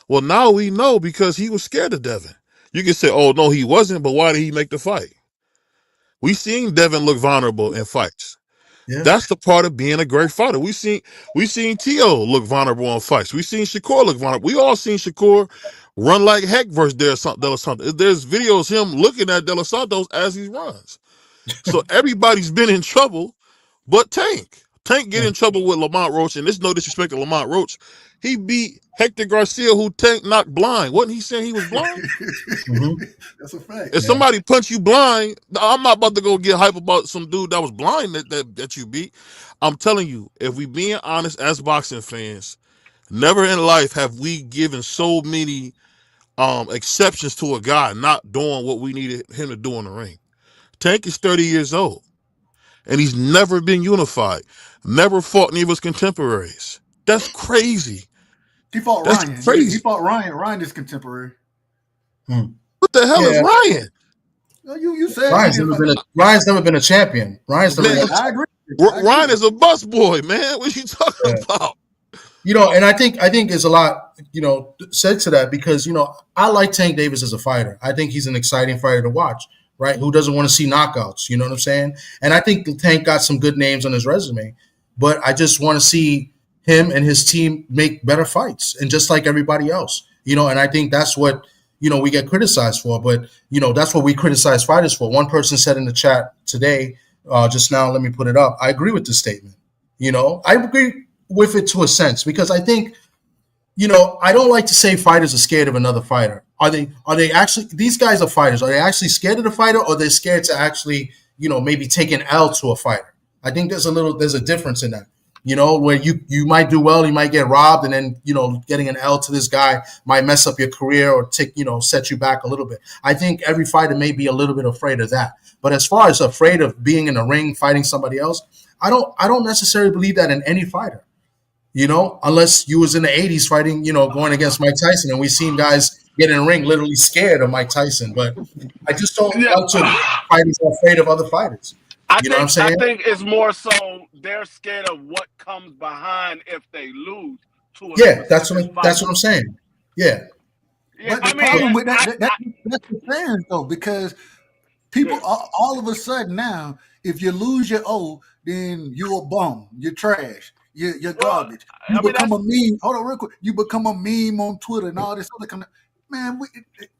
Well, now we know because he was scared of Devin. You can say, "Oh no, he wasn't," but why did he make the fight? We seen Devin look vulnerable in fights. Yeah. That's the part of being a great fighter. We seen T.O. look vulnerable in fights. We seen Shakur look vulnerable. We all seen Shakur run like heck versus De Los Santos. There's videos of him looking at De Los Santos as he runs. So everybody's been in trouble, but Tank. Tank get in trouble with Lamont Roach, and there's no disrespect to Lamont Roach. He beat Hector Garcia, who Tank knocked blind. Wasn't he saying he was blind? Mhm. That's a fact. If somebody punch you blind, I'm not about to go get hype about some dude that was blind that you beat. I'm telling you, if we being honest as boxing fans, never in life have we given so many exceptions to a guy not doing what we needed him to do in the ring. Tank is 30 years old, and he's never been unified, never fought any of his contemporaries. That's crazy. He fought That's Ryan. He crazy. fought Ryan. Ryan is contemporary. What the hell is Yeah. Ryan? Well, you said Ryan's he never didn't been Ryan's never been a champion. Ryan's never Man, been a I agree. Ryan is a bus boy, man. What you talking Yeah. about? And I think there's a lot, said to that because, I like Tank Davis as a fighter. I think he's an exciting fighter to watch, right? Who doesn't want to see knockouts? You know what I'm saying? And I think Tank got some good names on his resume, but I just want to see him and his team make better fights, and just like everybody else, and I think that's what, we get criticized for, but, that's what we criticize fighters for. One person said in the chat today, just now, let me put it up. I agree with this statement. I agree with it to a sense because I think, I don't like to say fighters are scared of another fighter. Are they actually, these guys are fighters. Are they actually scared of the fighter, or they're scared to actually, maybe take an L to a fighter? I think there's a difference in that, where you might do well, you might get robbed, and then, getting an L to this guy might mess up your career or set you back a little bit. I think every fighter may be a little bit afraid of that. But as far as afraid of being in a ring, fighting somebody else, I don't necessarily believe that in any fighter. Unless you was in the 80s fighting, going against Mike Tyson, and we've seen guys get in the ring literally scared of Mike Tyson. But I just don't like to fighters are afraid of other fighters. You know what I'm saying? I think it's more so they're scared of what comes behind if they lose to a Yeah, that's specific what I'm fighter. saying. Yeah. Yeah, But the problem with that's the fans though, because people all of a sudden now, if you lose your O, then you're a bum, you're trash, you're garbage. You become a meme. Hold on, real quick. You become a meme on Twitter and all this other kind of man.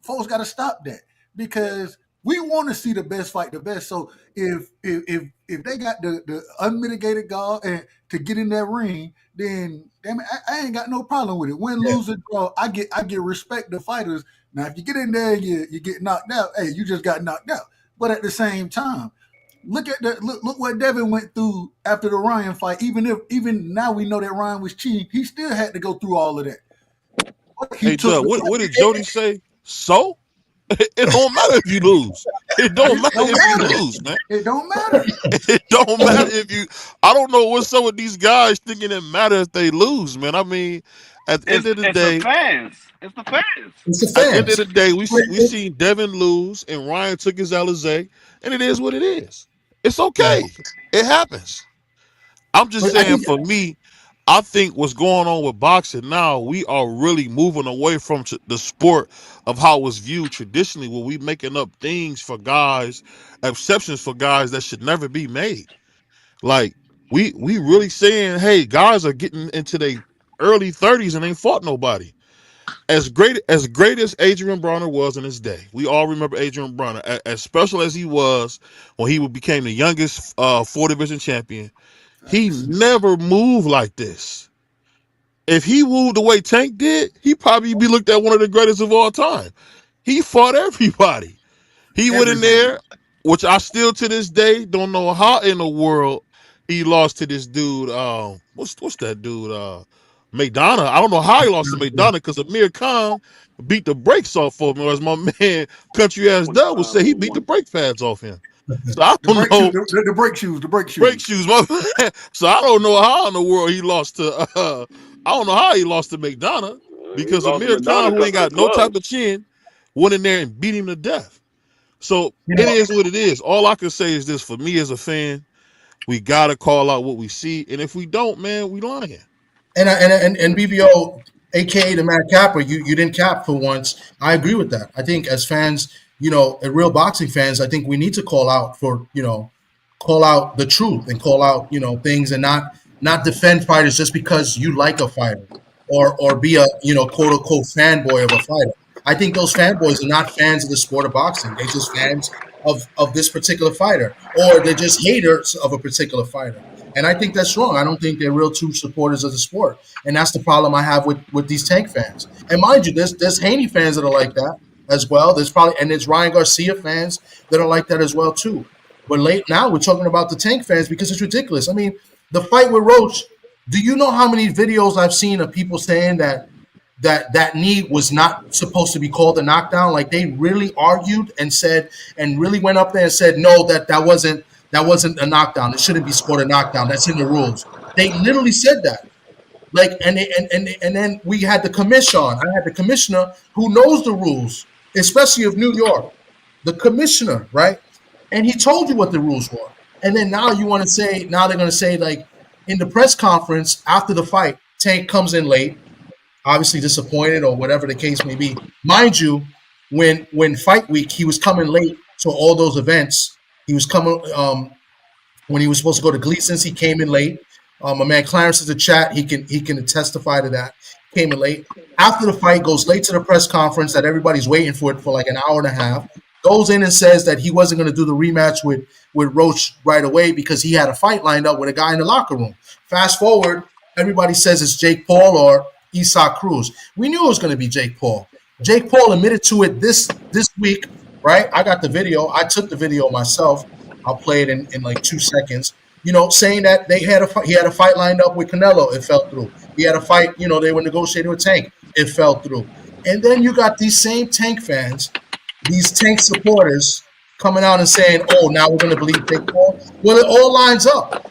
Folks got to stop that because we want to see the best fight the best. So if they got the unmitigated gall and to get in that ring, then damn it, I ain't got no problem with it. Win, lose, or draw, I get respect the fighters. Now, if you get in there and you get knocked out, hey, you just got knocked out. But at the same time, look what Devin went through after the Ryan fight. Even now we know that Ryan was cheating, he still had to go through all of that. Hey, Doug, what did Jody say? So? It don't matter if you lose. It don't matter if you lose, man. It don't matter. It don't matter if you. I don't know what's up with these guys thinking it matters if they lose, man. I mean, at the end of the day, the fans. It's the fans. It's the at the end fans. of the day, we seen Devin lose and Ryan took his Alizé, and it is what it is. It's okay. It happens. I'm just But I saying, think for me, I think what's going on with boxing now, we are really moving away from the sport of how it was viewed traditionally, where we making up things for guys, exceptions for guys that should never be made. Like we really saying, hey, guys are getting into their early 30s and ain't fought nobody. As great as Adrian Bronner was in his day, we all remember Adrian Bronner, as special as he was when he became the youngest 4 division champion. He never moved like this. If he moved the way Tank did, he'd probably be looked at one of the greatest of all time. He fought everybody. He went in there, which I still to this day don't know how in the world he lost to this dude. What's that dude? McDonough. I don't know how he lost to McDonough because Amir Khan beat the brakes off of him, or as my man Country Ass Doug would say, he beat the brake pads off him. So I don't know. The brake shoes. Brake shoes, my man. So I don't know how in the world he lost to. I don't know how he lost to McDonough because Amir Khan, who ain't got no type of chin, went in there and beat him to death. So it is what it is. All I can say is this: for me as a fan, we gotta call out what we see, and if we don't, man, we lying. And BBO, aka the Mad Capper, you didn't cap for once. I agree with that. I think as fans, real boxing fans, I think we need to call out the truth and call out things and not defend fighters just because you like a fighter or be a quote unquote fanboy of a fighter. I think those fanboys are not fans of the sport of boxing. They're just fans of this particular fighter, or they're just haters of a particular fighter. And I think that's wrong. I don't think they're real true supporters of the sport. And that's the problem I have with these Tank fans. And mind you, there's Haney fans that are like that as well. There's Ryan Garcia fans that are like that as well too. But now we're talking about the Tank fans because it's ridiculous. I mean, the fight with Roach, do you know how many videos I've seen of people saying that knee was not supposed to be called a knockdown? Like, they really argued and really went up there and said, no, that wasn't a knockdown. It shouldn't be scored a knockdown. That's in the rules. They literally said that. Like, and then we had the commission. I had the commissioner who knows the rules, especially of New York, the commissioner, right? And he told you what the rules were. And then now they're going to say, like, in the press conference after the fight, Tank comes in late, obviously disappointed or whatever the case may be. Mind you, when fight week, he was coming late to all those events. He was coming when he was supposed to go to Gleason's. He came in late. My man Clarence is a chat. He can testify to that. Came in late. After the fight, goes late to the press conference that everybody's waiting for it for like an hour and a half. Goes in and says that he wasn't going to do the rematch with Roach right away because he had a fight lined up with a guy in the locker room. Fast forward, everybody says it's Jake Paul or Isaac Cruz. We knew it was going to be Jake Paul. Jake Paul admitted to it this week, right? I got the video. I took the video myself. I'll play it in like 2 seconds. Saying that he had a fight lined up with Canelo. It fell through. He had a fight, they were negotiating with Tank. It fell through. And then you got these same Tank fans, these Tank supporters coming out and saying, oh, now we're going to believe Jake Paul. Well, it all lines up.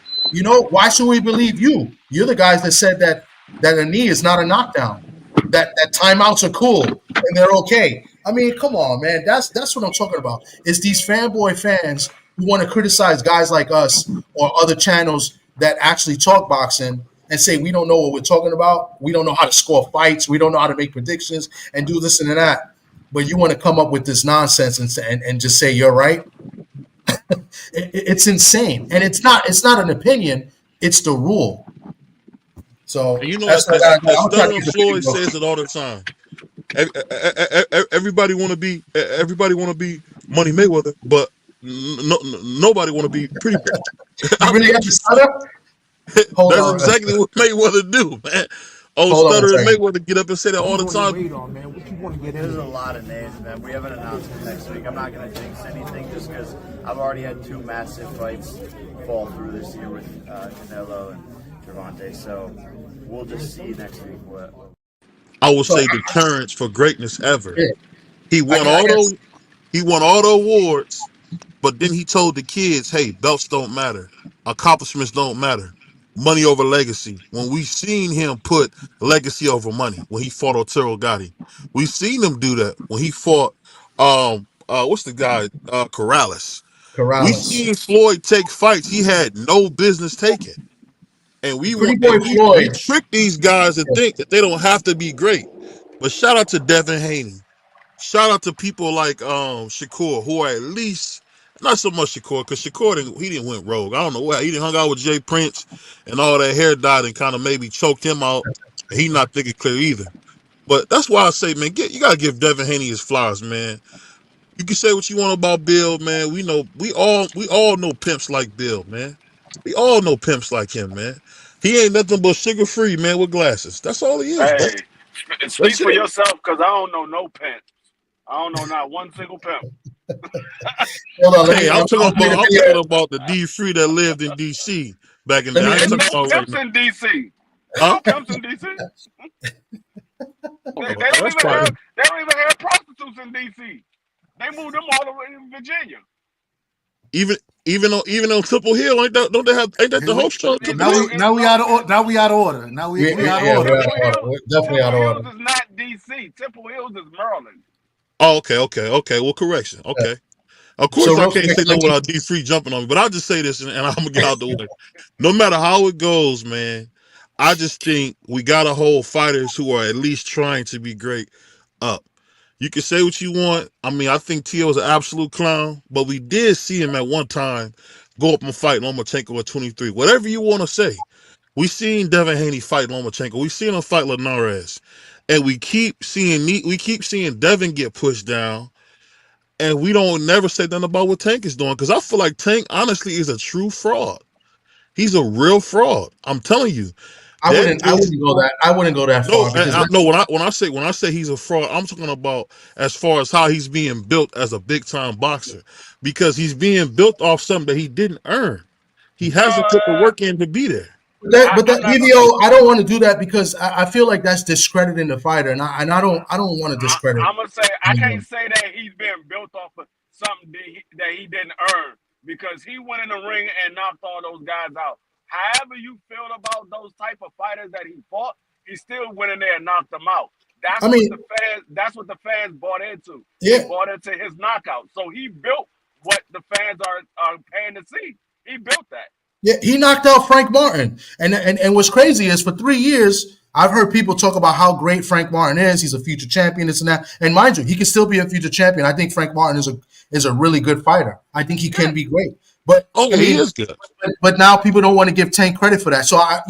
Why should we believe you? You're the guys that said that a knee is not a knockdown, that timeouts are cool and they're okay. I mean, come on, man. That's what I'm talking about. It's these fanboy fans who want to criticize guys like us or other channels that actually talk boxing and say we don't know what we're talking about. We don't know how to score fights. We don't know how to make predictions and do this and that. But you want to come up with this nonsense and just say you're right. It's insane, and it's not an opinion. It's the rule. So and Sterling Floyd says it all the time. Everybody want to be Money Mayweather, but nobody want to be Pretty Boy. You really got the stutter? That's exactly what Mayweather do, man. Stutter and Mayweather get up and say that all the time. There's a lot of names, man. We have an announcement next week. I'm not going to jinx anything just because I've already had 2 massive fights fall through this year with Canelo and Gervonta. So we'll just see next week what. I will say deterrence for greatness ever. Yeah. He won all the awards, but then he told the kids, hey, belts don't matter. Accomplishments don't matter. Money over legacy. When we've seen him put legacy over money, when he fought Arturo Gatti, we've seen him do that when he fought what's the guy? Corrales. We've seen Floyd take fights he had no business taking. And we trick these guys to think that they don't have to be great. But shout out to Devin Haney. Shout out to people like Shakur, who are at least not so much Shakur, because Shakur didn't went rogue. I don't know why. He didn't hung out with Jay Prince and all that hair dyed and kind of maybe choked him out. He not thinking clear either. But that's why I say, man, you gotta give Devin Haney his flowers, man. You can say what you want about Bill, man. We all know pimps like Bill, man. We all know pimps like him, man. He ain't nothing but sugar free, man, with glasses. That's all he is. Hey, speak for yourself, because I don't know no pimp. I don't know not one single pimp. I'm talking about the D3 that lived in DC back in the day. I ain't talking about pimps in DC. Huh? Pimps in DC. They don't even have prostitutes in DC. They moved them all over in Virginia. Even on Triple Hill, ain't that the host show? Now we out of order. Now we out of order. We're definitely out of order. Temple Hills is not DC. Temple Hills is Maryland. Oh, okay. Well, correction. Okay. Of So course, I real can't quick, say let no me, without D3 jumping on me, but I'll just say this, and I'm gonna get out the way. No matter how it goes, man, I just think we gotta hold fighters who are at least trying to be great up. You can say what you want. I mean, I think Tio is an absolute clown, but we did see him at one time go up and fight Lomachenko at 23. Whatever you want to say, we seen Devin Haney fight Lomachenko. We seen him fight Linares, and we keep seeing Devin get pushed down, and we don't never say nothing about what Tank is doing, because I feel like Tank honestly is a true fraud. He's a real fraud. I'm telling you, that I dude. wouldn't go that No, far because no. When I say he's a fraud, I'm talking about as far as how he's being built as a big time boxer, because he's being built off something that he didn't earn. He hasn't put the work in to be there. but I'm that not. EVO, I don't want to do that because I feel like that's discrediting the fighter, and I don't want to discredit I'm gonna say I can't anyone. say that he's been built off of something that he didn't earn, because he went in the ring and knocked all those guys out. However you feel about those type of fighters that he fought, he still went in there and knocked them out. I mean, That's what the fans bought into. They yeah, bought into his knockout. So he built what the fans are paying to see. He built that. yeah, he knocked out Frank Martin, and what's crazy is for 3 years I've heard people talk about how great Frank Martin is. He's a future champion, this and that. And mind you, he can still be a future champion. I think Frank Martin is a really good fighter. I think he Yeah. can be great. But Oh, I he mean, is good. but now people don't want to give Tank credit for that. So I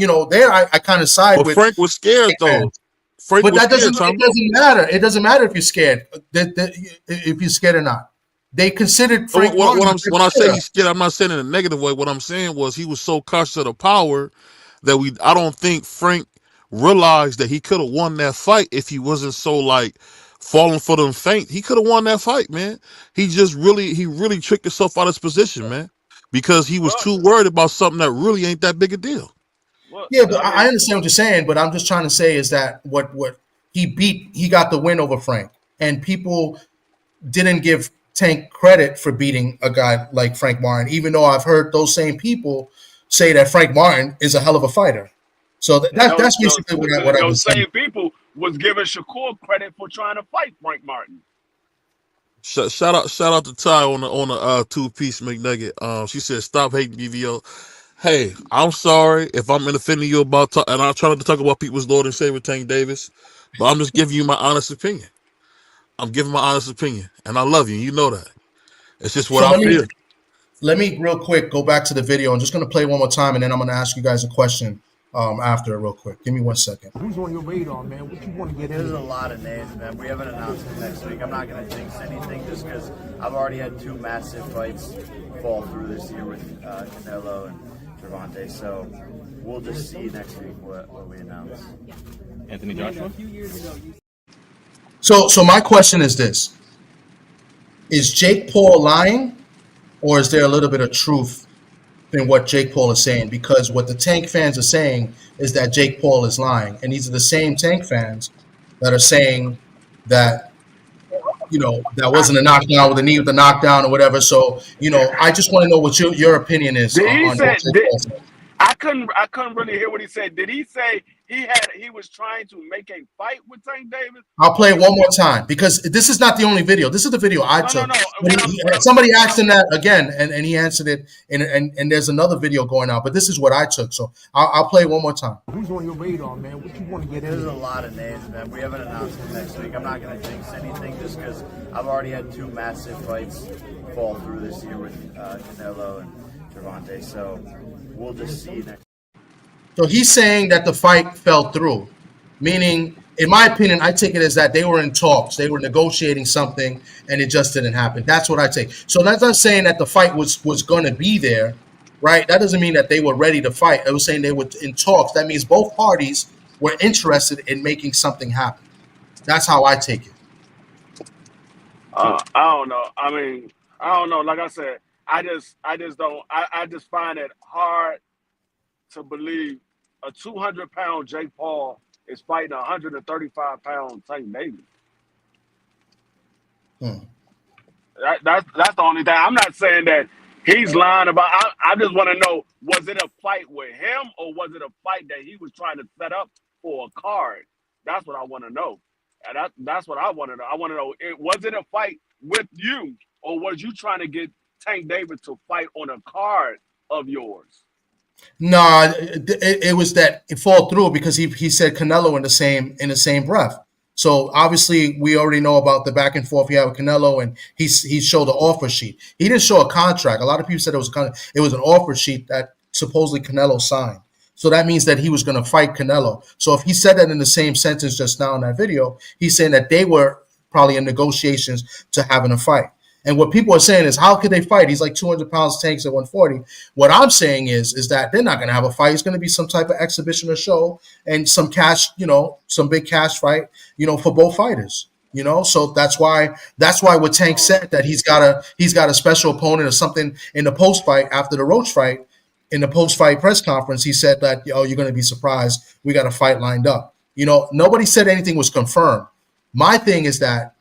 kind of side But with Frank was scared though. fans. Frank But was that scared, it Tommy. doesn't matter. It doesn't matter if you're scared. If you're scared or not. They considered Frank Martin a When good I say fighter. he's scared, I'm not saying in a negative way. What I'm saying was he was so cautious of the power that I don't think Frank realized that he could have won that fight if he wasn't so like falling for them faint. He could have won that fight, man. He really tricked himself out of his position, man, because he was Well, too worried about something that really ain't that big a deal. well, Yeah, but I I mean, understand what you're saying. But I'm just trying to say is that what he got the win over Frank, and people didn't give Tank credit for beating a guy like Frank Martin, even though I've heard those same people say that Frank Martin is a hell of a fighter. So and that's basically what I've been those saying. same people was giving Shakur credit for trying to fight Frank Martin. Shout out to Ty on the 2-piece McNugget. She said stop hating BVO. Hey, I'm sorry if I'm offending you about and I'm trying to talk about people's Lord and Savior Tank Davis, but I'm just giving you my honest opinion. I'm giving my honest opinion, and I love you. You know that. It's just what So I feel. let me real quick go back to the video. I'm just going to play one more time, and then I'm going to ask you guys a question after real quick. Give me 1 second. Who's on your radar, man? What you want to get There's into? a lot of names, man. We have an announcement next week. I'm not going to jinx anything just because I've already had two massive fights fall through this year with Canelo and Gervonta. So we'll just see next week what we announce. Anthony Joshua? So my question is this: is Jake Paul lying, or is there a little bit of truth in what Jake Paul is saying? Because what the Tank fans are saying is that Jake Paul is lying, and these are the same Tank fans that are saying that that wasn't a knockdown with a knee with a knockdown or whatever. So I just want to know what your opinion is Did he on what say? Jake Paul said. I couldn't really hear what he said. Did he say he was trying to make a fight with Tank Davis? I'll play it one more time because this is not the only video. This is the video I No. took. But somebody asked him that again, and he answered it. And there's another video going out, but this is what I took. So I'll play it one more time. Who's on your radar, man? What you want to get There's into? a lot of names, man. We have an announcement next week. I'm not going to jinx anything just because I've already had two massive fights fall through this year with Canelo and Gervonta. So we'll just see next. So he's saying that the fight fell through, meaning, in my opinion, I take it as that they were in talks, they were negotiating something, and it just didn't happen. That's what I take. So that's not saying that the fight was going to be there, right? That doesn't mean that they were ready to fight. I was saying they were in talks. That means both parties were interested in making something happen. That's how I take it. I don't know. I mean, I don't know. Like I said, I just don't. I just find it hard to believe a 200-pound Jake Paul is fighting a 135-pound Tank Davis. Hmm. That's the only thing. I'm not saying that he's lying about. I just want to know: was it a fight with him, or was it a fight that he was trying to set up for a card? That's what I want to know. And that's what I want to know. I want to know, was it a fight with you, or was you trying to get Tank Davis to fight on a card of yours? Nah, it was that it fall through because he said Canelo in the same breath. So obviously we already know about the back and forth he had with Canelo, and he showed the offer sheet. He didn't show a contract. A lot of people said it was an offer sheet that supposedly Canelo signed. So that means that he was going to fight Canelo. So if he said that in the same sentence just now in that video, he's saying that they were probably in negotiations to having a fight. And what people are saying is, how could they fight? He's like 200 pounds, Tank's at 140. What I'm saying is that they're not going to have a fight. It's going to be some type of exhibition or show and some cash, some big cash fight, for both fighters. So that's why what Tank said that he's got a special opponent or something in the post fight after the Roach fight. In the post fight press conference, he said that you're going to be surprised. We got a fight lined up. Nobody said anything was confirmed. My thing is that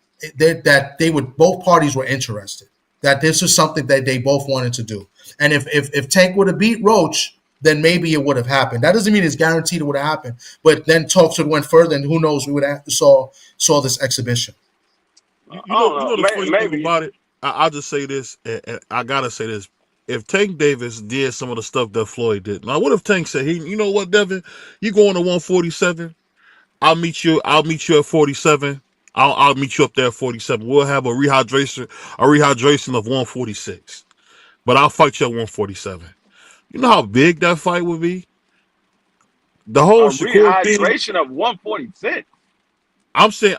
both parties were interested, that this was something that they both wanted to do. And if Tank would have beat Roach, then maybe it would have happened. That doesn't mean it's guaranteed it would have happened, but then talks would have went further, and who knows, we would have saw this exhibition. You know the funny thing about it. I'll just say this, and I gotta say this. If Tank Davis did some of the stuff that Floyd did, now what if Tank said, you know what, Devin, you going to 147? I'll meet you at 47. I'll meet you up there at 47. We'll have a rehydration of 146. But I'll fight you at 147. You know how big that fight would be? The whole A Shakur thing. rehydration of 146. I'm talking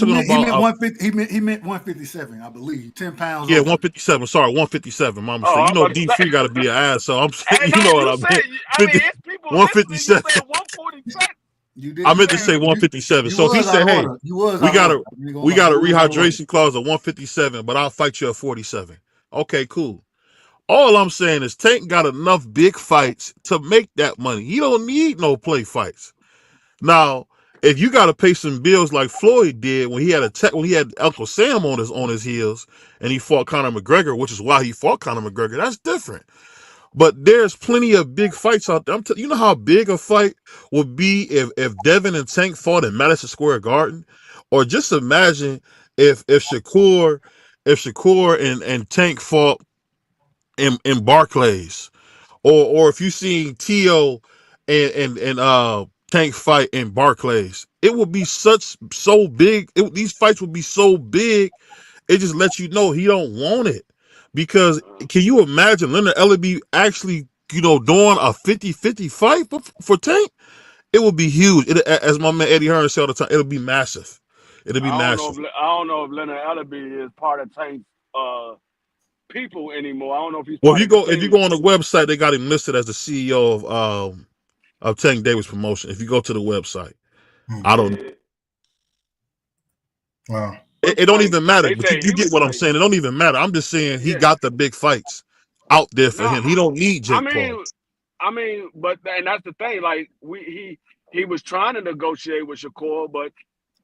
He meant about 150. He meant 157, I believe. 10 pounds. yeah, over. 157. Sorry, 157. My mistake. Oh, I'm about to say. D3 got to be an ass, so I'm saying, Hey, you no, know what you I said. mean. I mean, it's people listening. You said 147. You did. I meant to say 157. So if he said, "Hey, we got a rehydration clause of 157, but I'll fight you at 47." Okay, cool. All I'm saying is Tank got enough big fights to make that money. He don't need no play fights. Now, if you got to pay some bills like Floyd did when he had Uncle Sam on his heels and he fought Conor McGregor, which is why he fought Conor McGregor, that's different. But there's plenty of big fights out there. You know how big a fight would be if Devin and Tank fought in Madison Square Garden, or just imagine if Shakur and Tank fought in Barclays, or if you seen Tio and Tank fight in Barclays, it would be so big. These fights would be so big. It just lets you know he don't want it. Because can you imagine Leonard Ellerbe actually, doing a 50-50 fight for Tank? It would be huge. As my man Eddie Hearn said all the time, it'll be massive. It'll be massive. I don't know if Leonard Ellerbe is part of Tank's people anymore. I don't know if he's. Well, if you go on the website, they got him listed as the CEO of Tank Davis Promotion. If you go to the website, I don't. Wow. It don't even matter, but you get what I'm saying. It don't even matter. I'm just saying he got the big fights out there for him. He don't need Jake Paul. But and that's the thing. Like he was trying to negotiate with Shakur, but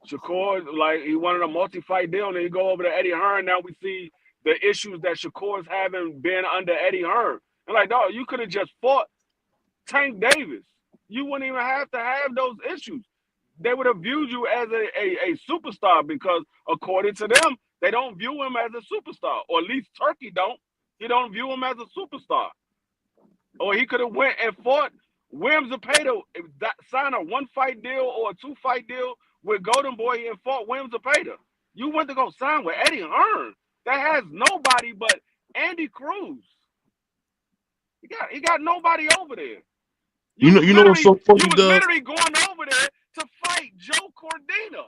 Shakur, like, he wanted a multi-fight deal, and then you go over to Eddie Hearn. Now we see the issues that Shakur's having been under Eddie Hearn. And like, dog, you could have just fought Tank Davis. You wouldn't even have to have those issues. They would have viewed you as a superstar, because according to them, they don't view him as a superstar, or at least Turkey don't. He don't view him as a superstar. Or he could have went and fought Williams Zepeda, sign a 1-fight deal or a 2-fight deal with Golden Boy and fought Williams Zepeda. You went to go sign with Eddie Hearn that has nobody but Andy Cruz. He got nobody over there. You know what's so funny, You was literally going over there to fight Joe Cordina.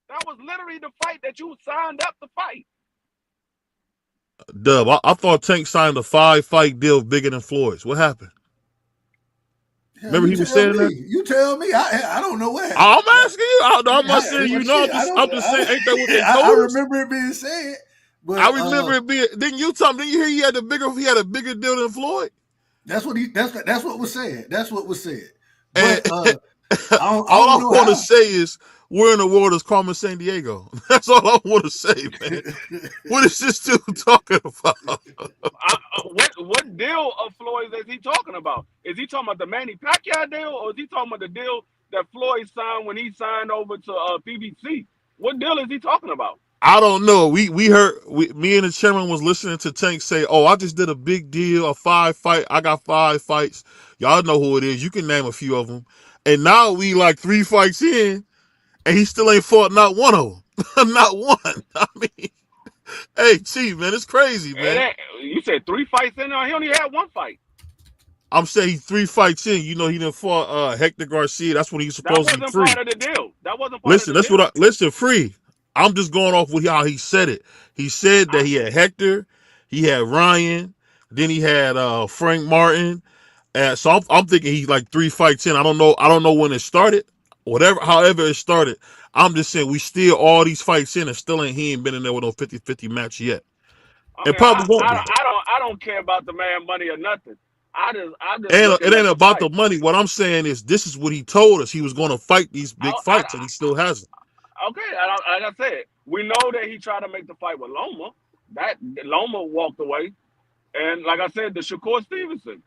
That was literally the fight that you signed up to fight. Dub, I thought Tank signed a 5-fight deal bigger than Floyd's. What happened? Yeah, remember he was saying that? You tell me. I don't know what. I'm asking you. I'm not saying you know. I'm just saying, ain't that what they told us? I remember it being said. But I remember it being. Didn't you hear he had a bigger deal than Floyd? That's what was said. That's what was said. But all I want to say is we're in the world of Carmen Sandiego. That's all I want to say, man. What is this dude talking about? What deal of Floyd's is he talking about? Is he talking about the Manny Pacquiao deal, or is he talking about the deal that Floyd signed when he signed over to PBC? What deal is he talking about? I don't know. Me and the chairman was listening to Tank say, "Oh, I just did a big deal, a 5-fight. I got 5 fights. Y'all know who it is. You can name a few of them." And now we like 3 fights in, and he still ain't fought not one of them, not one. I mean, hey, Chief, man, it's crazy, man. You said 3 fights in there. He only had 1 fight. I'm saying he's 3 fights in. You know, he didn't fought Hector Garcia. That's when he was That supposed to be wasn't free. part of the deal. That wasn't part Listen, of the that's deal. what listen, free. I'm just going off with how he said it. He said that he had Hector, he had Ryan, then he had Frank Martin. So I'm thinking he's like 3 fights in. I don't know when it started. However it started. I'm just saying we still all these fights in and he ain't been in there with no 50-50 match yet. I It mean, probably won't be. I don't care about the man money or nothing. I'm just And looking it at ain't the about fight. the money. What I'm saying is this is what he told us. He was going to fight these big fights, and he still hasn't. Okay, like I said, we know that he tried to make the fight with Loma. That Loma walked away, and like I said, the Shakur Stevenson.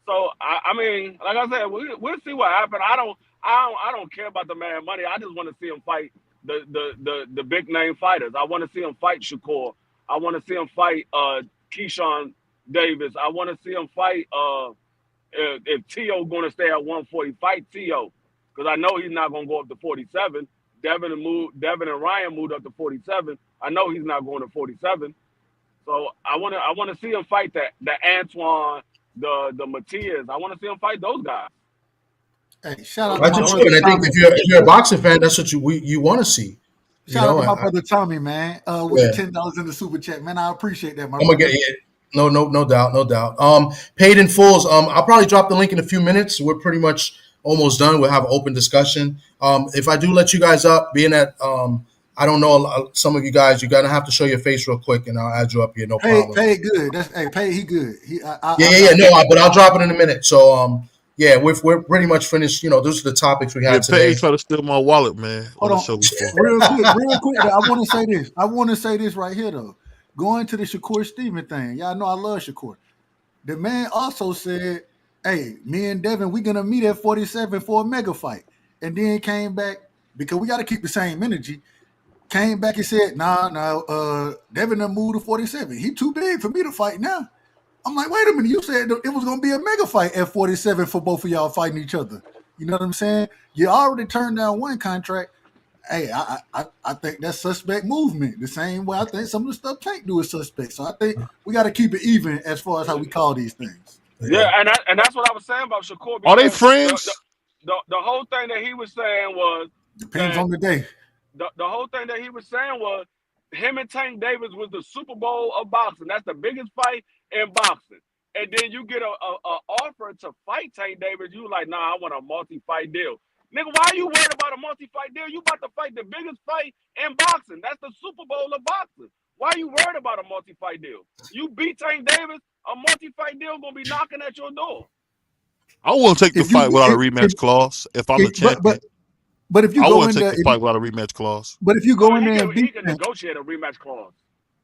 So I mean, like I said, we'll see what happens. I don't care about the man money. I just want to see him fight the big name fighters. I want to see him fight Shakur. I want to see him fight Keyshawn Davis. I want to see him fight if T.O. going to stay at 140, fight T.O. because I know he's not going to go up to 47. Devin and Ryan moved up to 47. I know he's not going to 47. So I want to see him fight the Antoine, the Matias. I want to see him fight those guys. Hey, shout out to That's my what brother you. And I think Tommy. if you're a boxing fan, that's what you want to see. Shout out to my brother Tommy, man, with the $10 in the super chat, man. I appreciate that, my I'm brother. gonna get it. No doubt. Paid in fulls. I'll probably drop the link in a few minutes. We're pretty much almost done. We'll have open discussion. If I do let you guys up, being that I don't know some of you guys, you're gonna have to show your face real quick, and I'll add you up here. No problem. Pay good. Pay. He good. But I'll drop it in a minute. So yeah, we're pretty much finished. Those are the topics we had today. Pay try to steal my wallet, man. Hold on, real quick. I want to say this. I want to say this right here though. Going to the Shakur Steven thing, y'all know I love Shakur. The man also said, "Hey, me and Devin, we gonna meet at 47 for a mega fight," and then came back because we got to keep the same energy. Came back and said, "Nah, Devin done moved to 47. He too big for me to fight now." I'm like, wait a minute. You said it was going to be a mega fight at 47 for both of y'all fighting each other. You know what I'm saying? You already turned down one contract. Hey, I think that's suspect movement. The same way I think some of the stuff Tank do is suspect. So I think we got to keep it even as far as how we call these things. Yeah, and that's what I was saying about Shakur. Are they friends? The whole thing that he was saying was depends on the day. The whole thing that he was saying was him and Tank Davis was the Super Bowl of boxing. That's the biggest fight in boxing. And then you get a offer to fight Tank Davis. You like, nah, I want a multi-fight deal. Nigga, why are you worried about a multi-fight deal? You about to fight the biggest fight in boxing. That's the Super Bowl of boxing. Why are you worried about a multi-fight deal? You beat Tank Davis, a multi-fight deal gonna be knocking at your door. I won't take the fight without a rematch clause if I'm the champion. But if you go in there, fight without a rematch clause. But if you go in there and beat, he can negotiate a rematch clause.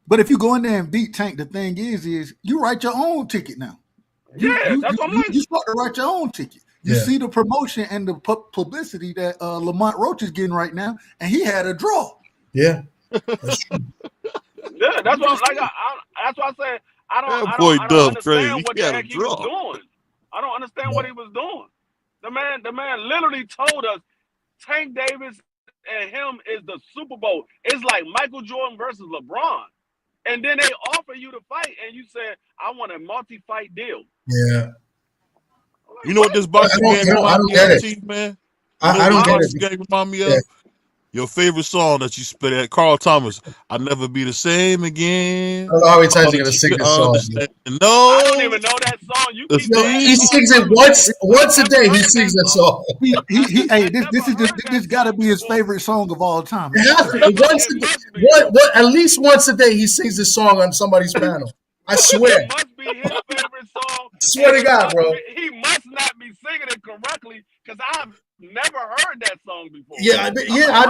But if you go in there and beat Tank, the thing is you write your own ticket now. That's what I'm like. You start to write your own ticket. You see the promotion and the publicity that Lamont Roach is getting right now, and he had a draw. Yeah, that's true. Yeah, that's what that's why I said I don't understand crazy. what the heck he was doing. I don't understand what he was doing. The man literally told us Tank Davis and him is the Super Bowl. It's like Michael Jordan versus LeBron. And then they offer you to fight, and you said, I want a multi-fight deal. Yeah. You know what this boxing game reminds me of, Chief, man? I don't get it. Game remind me of? Your favorite song that you spit at Carl Thomas, I'll never be the same again. How many times you gonna sing this song? No, I don't even know that song. He sings it once a day. He sings that song. This got to be his favorite song of all time. At least once a day he sings this song on somebody's panel. I swear. It must be his favorite song. I swear to God, bro. He must not be singing it correctly because I've never heard that song before. I've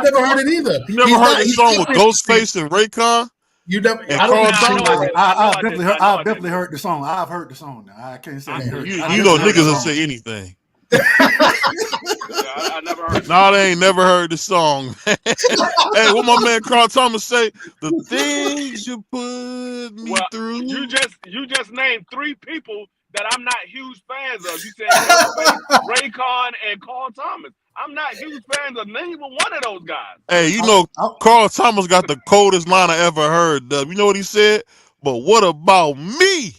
never heard it either. You never heard the song with Ghostface and Raycon? You never. I've definitely heard the song. I've heard the song now. I can't say you know niggas will say anything. I never heard it. Nah, they ain't never heard the song. Hey, what my man Carl Thomas say? The things you put me Well, through. you just named 3 people that I'm not huge fans of. You said Ghostface, Raycon, and Carl Thomas. I'm not huge fans of neither one of those guys. Hey, you know, Carl Thomas got the coldest line I ever heard. You know what he said? But what about me?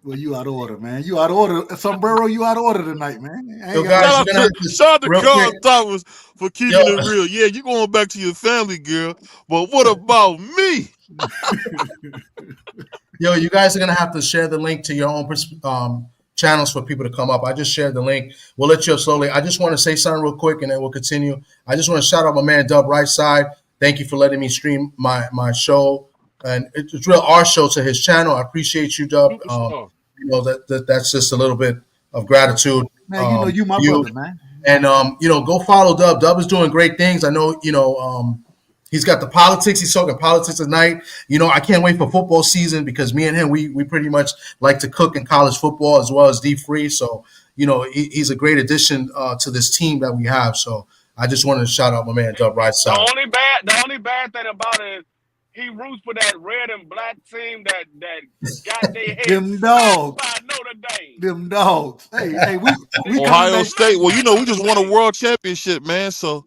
Well, you out of order, man. You out of order. Sombrero, you out of order tonight, man. Yo, guys, you're gonna have to Shout out to real Carl quick. Thomas for keeping Yo. it real. Yeah, you going back to your family, girl. But what about me? Yo, you guys are gonna have to share the link to your own channels for people to come up. I just shared the link. We'll let you up slowly. I just want to say something real quick, and then we'll continue. I just want to shout out my man Dub Right Side. Thank you for letting me stream my show, and it's real our show to his channel. I appreciate you, Dub. You know that's just a little bit of gratitude. Man, you know you my brother, man. And you know, go follow Dub. Dub is doing great things. I know, you know, he's got the politics. He's talking politics tonight. You know, I can't wait for football season because me and him, we pretty much like to cook in college football as well as deep free. So, you know, he's a great addition to this team that we have. So I just wanted to shout out my man Dub Right Side. The only bad thing about it is he roots for that red and black team that got their head Them dogs. by Notre Dame. Them dogs. Hey, we Ohio State. Well, you know, we just won a world championship, man. So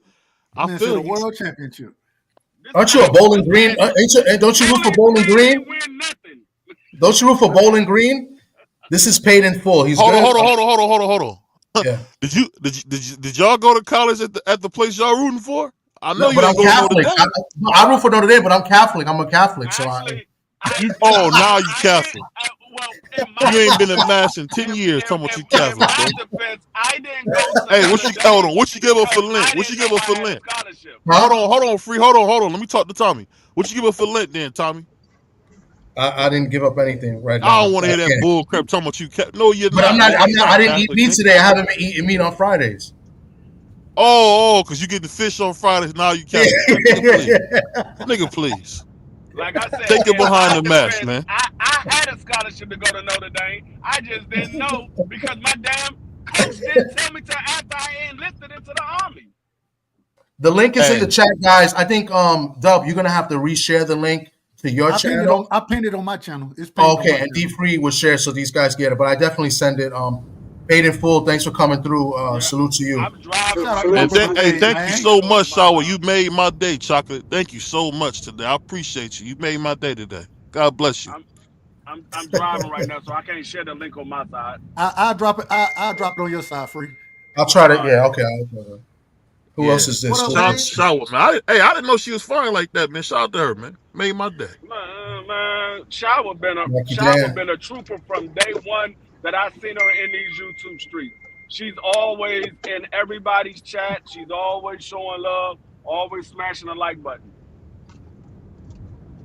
I feel a world championship. Aren't you a Bowling Green? Don't you root for Bowling Green? Don't you root for Bowling Green? This is paid in full. He's hold on. Yeah. Did y'all go to college at the place y'all rooting for? I know you. But I'm Catholic. I root for Notre Dame, but I'm Catholic. I'm a Catholic, Actually, so now you Catholic. You ain't been in mass in 10 years. Talking about you Catholic, bro. Defense, I didn't go. Hey, hold on? What you give up for Lent? What you give up for Lent? Hold on, free. Hold on. Let me talk to Tommy. What you give up for Lent, then, Tommy? I didn't give up anything right now. I don't want to hear that bull crap talking about you. No, you're but not. I didn't eat meat today. I haven't been eating meat on Fridays. Because you get the fish on Fridays. Now you can't. Nigga, please. Like I said, take it behind the mask, man. I had a scholarship to go to Notre Dame. I just didn't know because my damn coach didn't tell me till after I enlisted into the Army. The link is in the chat, guys. I think, Dub, you're going to have to reshare the link to your channel. I pinned it on my channel. It's okay, and D3 will share so these guys get it. But I definitely send it. Paid in full. Thanks for coming through. Salute to you. I'm driving. Thank you so much, Shawa. You made my day, Chocolate. Thank you so much today. I appreciate you. You made my day today. God bless you. I'm driving right now, so I can't share the link on my side. I'll drop it. I'll drop it on your side, free. I'll try to. Yeah. Okay. Who else is this? Shawa, man. I didn't know she was fine like that, man. Shout out to her, man. Made my day. Man, Shawa been a trooper from day one that I seen her in these YouTube streets. She's always in everybody's chat. She's always showing love, always smashing the like button.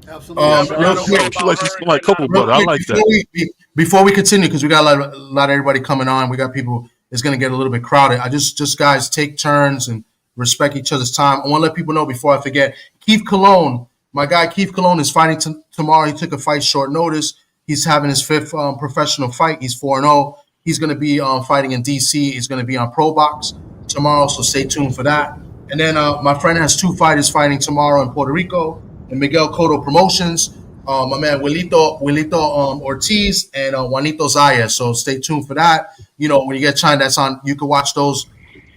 Absolutely. Real quick, she like couple butter. I like that. Before we continue, because we got a lot of everybody coming on, we got people. It's going to get a little bit crowded. I just guys take turns and respect each other's time. I want to let people know before I forget. Keith Cologne, my guy Keith Cologne is fighting tomorrow. He took a fight short notice. He's having his 5th professional fight. He's 4-0. He's going to be fighting in D.C. He's going to be on Pro Box tomorrow, so stay tuned for that. And then my friend has 2 fighters fighting tomorrow in Puerto Rico in Miguel Cotto Promotions. My man Wilito Ortiz and Juanito Zayas. So stay tuned for that. You know, when you get time, that's on. You can watch those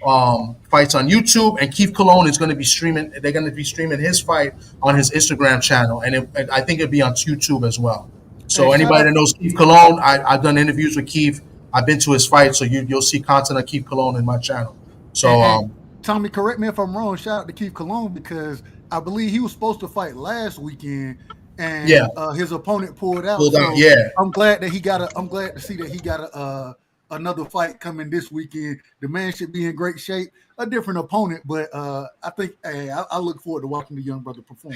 fights on YouTube. And Keith Cologne is going to be streaming. They're going to be streaming his fight on his Instagram channel, and I think it'll be on YouTube as well. So anybody that knows Keith Cologne, I've done interviews with Keith. I've been to his fight, so you'll see content of Keith Cologne in my channel. So Tommy, correct me if I'm wrong. Shout out to Keith Cologne because I believe he was supposed to fight last weekend, and his opponent pulled out. I'm glad that he got I'm glad to see that he got another fight coming this weekend. The man should be in great shape. A different opponent, but I think I look forward to watching the young brother perform.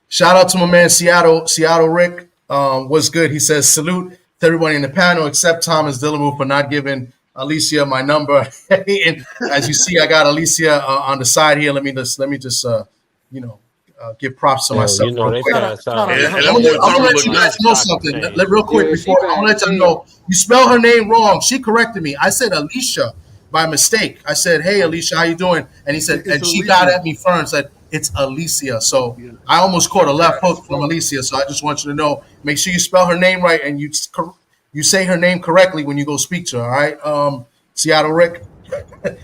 Shout out to my man Seattle Rick. What's good? He says salute to everybody in the panel except Thomas Dillamu for not giving Alicia my number. And as you see, I got Alicia on the side here. Let me just give props to Yeah, myself you know real they quick. fast out And, here. and I'm them gonna, boys I'm gonna always let look you good. guys know Stock something. exchange. Real quick Yeah, she before I'm gonna bad let as you hell. know you spell her name wrong. She corrected me. I said Alicia by mistake. I said, "Hey Alicia, how you doing?" And he said, It's and she got Alicia. at me first and said it's Alicia. So Yeah. I almost caught a left Fast hook as from fuck. Alicia. So I just want you to know, make sure you spell her name right and you say her name correctly when you go speak to her. All right, Seattle Rick.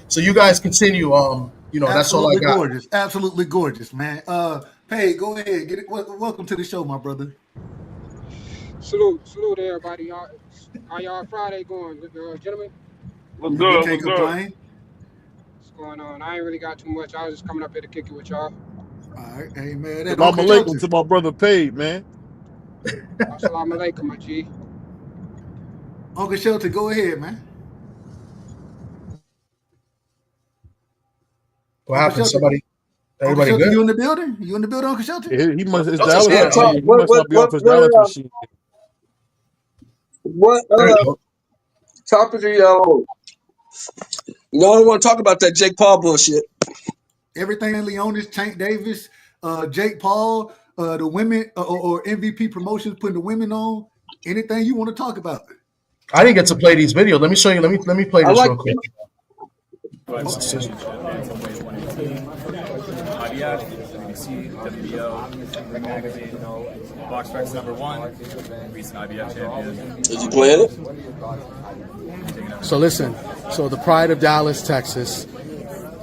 So you guys continue. That's all I Absolutely got. gorgeous. Absolutely gorgeous, man. Pay, go ahead. Get it. Welcome to the show, my brother. Salute everybody. Y'all, how y'all Friday going, gentlemen? What's We good? can't What's good? complain. What's going on? I ain't really got too much. I was just coming up here to kick it with y'all. All right. Hey, man. That Salam Uncle alaikum Shelton. to my brother Paid, man. Assalamu alaikum, my G. Uncle Shelton, go ahead, man. What Uncle happened? Shelton. Uncle Everybody Shelton, good? you in the building? You in the building, Uncle Shelton? He must his I just Dallas. want to I talk. mean, he must not be off his Dallas machine. What There you go. topic are y'all on? You know, I don't want to talk about that Jake Paul bullshit. Everything Leonis, Tank Davis, Jake Paul, the women or MVP promotions putting the women on. Anything you want to talk about? I didn't get to play these videos. Let me show you. Let me play I this like real quick. IBF, WBC, WBO, magazine, box recs #1, recent IBF champion. Did you plan it? So listen, so the pride of Dallas, Texas,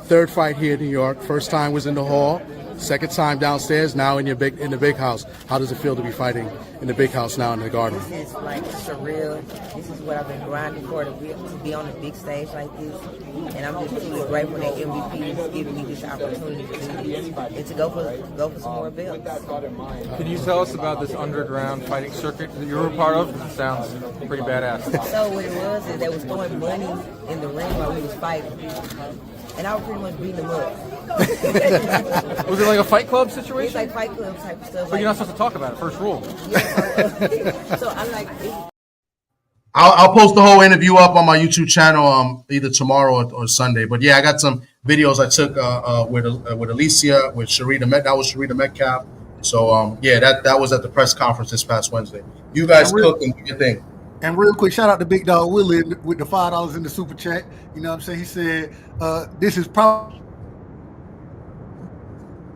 third fight here in New York. First time was in the hall, second time downstairs, now in the big house. How does it feel to be fighting in the big house now in the Garden? This is like surreal. This is what I've been grinding for, to be on a big stage like this. And I'm just truly grateful that MVP is giving me this opportunity to do this and to go for some more belts. Can you tell us about this underground fighting circuit that you were a part of? It sounds pretty badass. So what it was is they was throwing money in the ring while we was fighting. And I was pretty much beating them up. Was it like a Fight Club situation? It's like Fight Club type of stuff. But you're not supposed to talk about it. First rule. So I'm like, I'll post the whole interview up on my YouTube channel either tomorrow or Sunday. But yeah, I got some videos I took with Alicia, with Sharita Met. That was Sharita Metcalf. So that was at the press conference this past Wednesday. You guys cook and do your thing. And real quick, shout out to Big Dog Willie with the $5 in the super chat. You know what I'm saying? He said, this is probably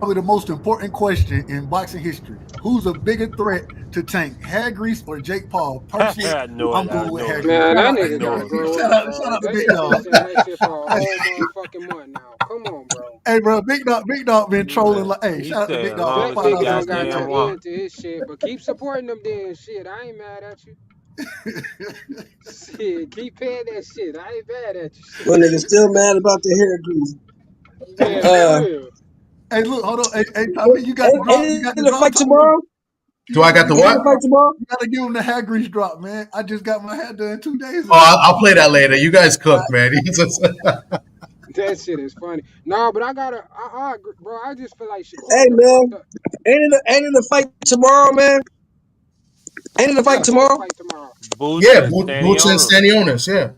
the most important question in boxing history. Who's a bigger threat to Tank, Hagrease or Jake Paul? Personally, I'm going with Hagrease. Man, that nigga gotta grow up, bro. Shout out to They Big been Dog. saying that shit for a whole motherfucking month now. Come on, bro. Hey, bro, Big Dog been trolling like, hey, He shout out to said Big as long Dog. That as he nigga don't $5 got in the no chat. end to his shit, but keep supporting them damn shit. I ain't mad at you. Shit, keep paying that shit. I ain't mad at you. Well, nigga still mad about the hair grease. Yeah, for real. Hey, look, hold on. Hey, Tommy, you got the drop. You Ain't got in the the drop, fight Tommy? tomorrow? Do I got the Ain't in the what? fight tomorrow? You got to give him the hair grease drop, man. I just got my hair done 2 days ago. Oh, I'll play that later. You guys cook, man. That shit is funny. No, but I agree, bro. I just feel like Shakur Hey, done man. fucked up. Ain't in the fight tomorrow, man? Ain't in the fight Yeah, tomorrow? fight tomorrow. Boots Yeah, and Boots and Stanionis. Stanionis, yeah.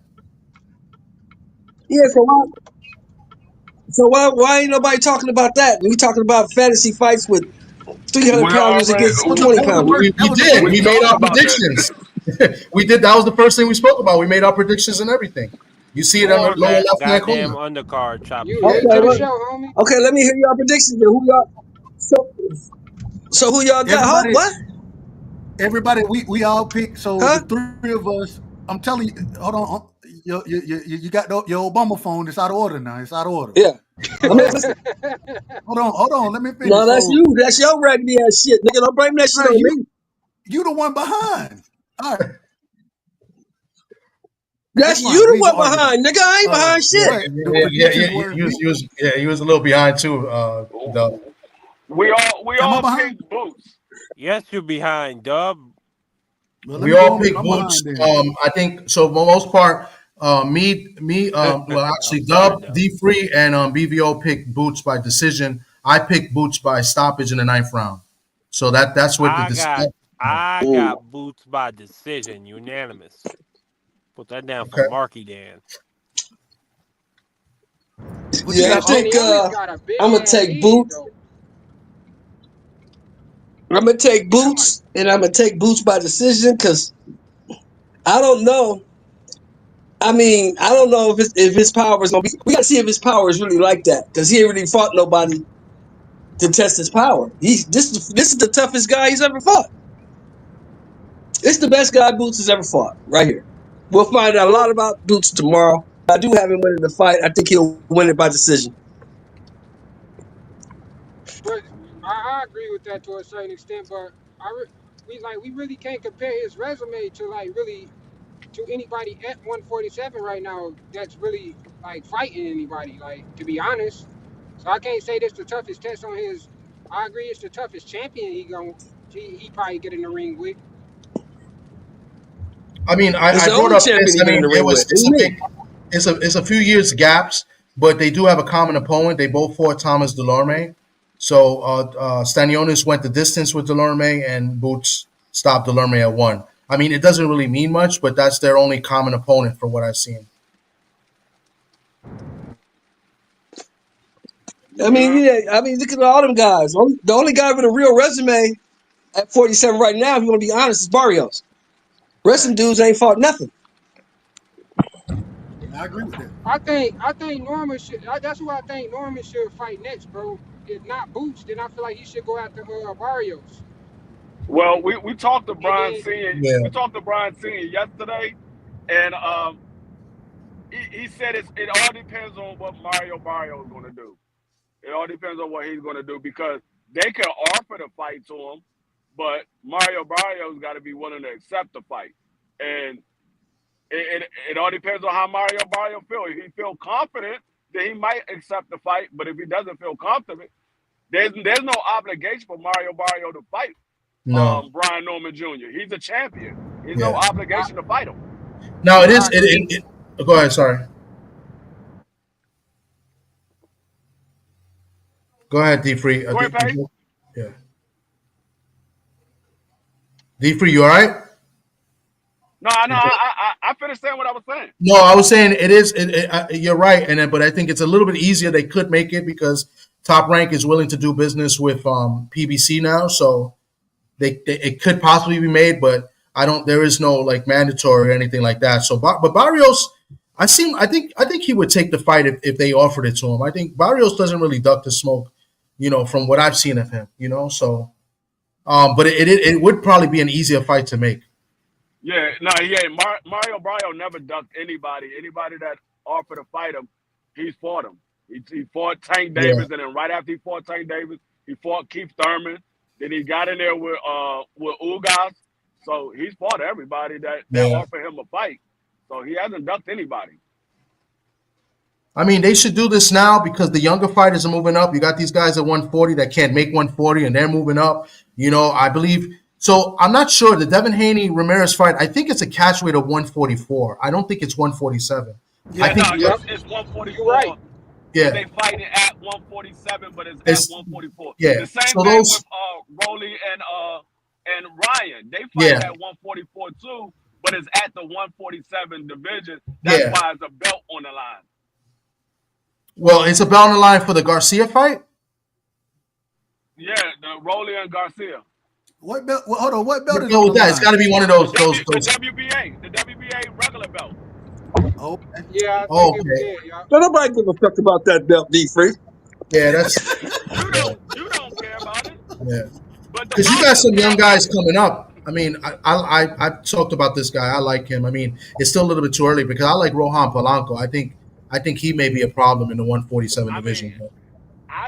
Yeah, so why ain't nobody talking about that? We talking about fantasy fights with 300 We pounders already against That was 20 the pounders. first. That We was the did. first. we We made talked our about that. predictions. We did. That was the first thing we spoke about. We made our predictions and everything. You see it on the Boy, lower left hand Goddamn corner. undercard chop you shit late to Okay, the down. show, homie. okay, let me hear y'all predictions. Then. Who y'all? So who y'all got? What? Everybody, we all picked. So Huh? the three of us. I'm telling you. Hold on. You got your Obama phone. It's out of order now. It's out of order. Yeah. I'm listening. Hold on. Let me finish. No, that's So, you. That's your raggedy ass shit, nigga. Don't blame that shit bro, on me. you the one behind. All right. That's fine. you the We ain't one gonna argue behind, nigga. I ain't behind shit. But the predictions were. He was a little behind too. We all behind? picked Boots. Yes, you're behind, Dub. Well, let We me go all on mute. picked I'm Boots. behind then. I think so. For the most part, well, actually, I'm sorry, Dub, Dub. D Free, and BVO picked Boots by decision. I picked Boots by stoppage in the 9th round. So that's what I got Boots by decision, unanimous. Put that down for Okay. Marky Dan. Yeah, I think Stanionis got a big I'm gonna ass take head, Boots. though. I'm gonna take Boots, and I'm gonna take Boots by decision because I don't know. I mean, I don't know if his power is gonna be. We gotta see if his power is really like that because he ain't really fought nobody to test his power. This is the toughest guy he's ever fought. It's the best guy Boots has ever fought right here. We'll find out a lot about Boots tomorrow. I do have him winning the fight. I think he'll win it by decision. But I agree with that to a certain extent. But we really can't compare his resume to like really to anybody at 147 right now that's really like fighting anybody. Like to be honest, so I can't say this the toughest test on his. I agree, it's the toughest champion he probably get in the ring with. I mean, It's I the brought only up champion this. he I been in mean, the ring with. What do it's you a mean? big, it's a few years gaps, but they do have a common opponent. They both fought Thomas Delorme, so Stanionis went the distance with Delorme, and Boots stopped Delorme at one. I mean, it doesn't really mean much, but that's their only common opponent for what I've seen. I mean, yeah. I mean, look at all them guys. The only guy with a real resume at 47 right now, if you want to be honest, is Barrios. Rest of them dudes ain't fought nothing. I agree with that. I think Norman should. That's who I think Norman should fight next, bro. If not Boots, then I feel like he should go after Barrios. Well, we talked to And Brian then Senior. Yeah, We talked to Brian Senior yesterday, and he said it all depends on what Mario Barrio is going to do. It all depends on what he's going to do because they can offer the fight to him, but Mario Barrio's got to be willing to accept the fight. And it all depends on how Mario Barrio feels. If he feels confident, then he might accept the fight. But if he doesn't feel confident, there's no obligation for Mario Barrio to fight no, Brian Norman Jr. He's a champion. There's no yeah. I, obligation to fight him. Now it is. I agree. Go ahead. Sorry. Go ahead, D Free. Go ahead, Pace. Yeah, D Free. You all right? No, I finished saying what I was saying. No, I was saying it is. You're right, but I think it's a little bit easier. They could make it because Top Rank is willing to do business with PBC now, so it could possibly be made. But I don't. There is no like mandatory or anything like that. So, but Barrios, I think he would take the fight if they offered it to him. I think Barrios doesn't really duck the smoke, from what I've seen of him. So, but it would probably be an easier fight to make. Yeah, no, yeah. Mario Barrio never ducked anybody. Anybody that offered to fight him, he's fought him. He fought Tank Yeah, Davis, and then right after he fought Tank Davis, he fought Keith Thurman. Then he got in there with Ugas. So he's fought everybody that yeah. offered him a fight. So he hasn't ducked anybody. I mean, they should do this now because the younger fighters are moving up. You got these guys at 140 that can't make 140, and they're moving up. I believe. So I'm not sure the Devin Haney Ramirez fight. I think it's a catch weight of 144. I don't think it's 147. I Yeah, no, think, Yep, it's you're right. 144. yeah, They fighting at 147, but it's at it's 144. yeah. The same So thing with those, Rolly and Ryan. They fighting yeah, at 144 too, but it's at the 147 division. That's yeah. why it's a belt on the line. Well, it's a belt on the line for the Garcia fight. Yeah, the Rolly and Garcia. What belt? Well, hold on. What belt Let's is go on the with that. It's got line? to be one of The those. WBA regular belt. Oh, okay. Yeah, I Oh, think it's okay. yeah, yeah. Don't nobody give a fuck about that belt, D Free. Yeah, that's You don't care about it, yeah. but the Because you got boxers some care young about guys it. coming up. I mean, I talked about this guy. I like him. I mean, it's still a little bit too early because I like Rohan Polanco. I think he may be a problem in the 147 I mean, division. But I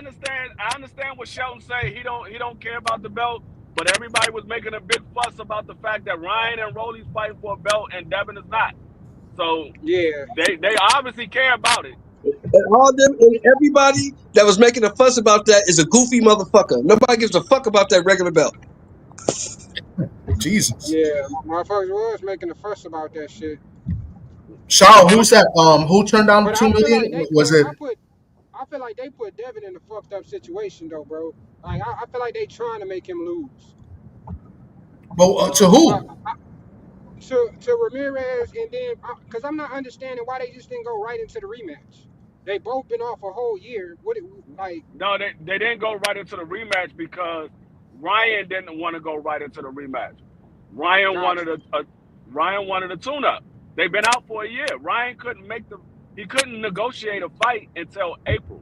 understand what Shelton say. He don't care about the belt, but everybody was making a big fuss about the fact that Ryan and Rolly's fighting for a belt and Devin is not. So Yeah, they obviously care about it. And all them and everybody that was making a fuss about that is a goofy motherfucker. Nobody gives a fuck about that regular belt. Jesus, yeah. Motherfuckers was making a fuss about that shit. Shaw, who's that? Who turned down But two I feel like million? they Was put it? I feel like they put Devin in a fucked up situation though, bro. Like I feel like they trying to make him lose. But to But who? to Ramirez and then because I'm not understanding why they just didn't go right into the rematch. They both been off a whole year. Like No, they didn't go right into the rematch because Ryan didn't want to go right into the rematch. Ryan Gotcha. wanted a tune-up. They've been out for a year. Ryan he couldn't negotiate a fight until April.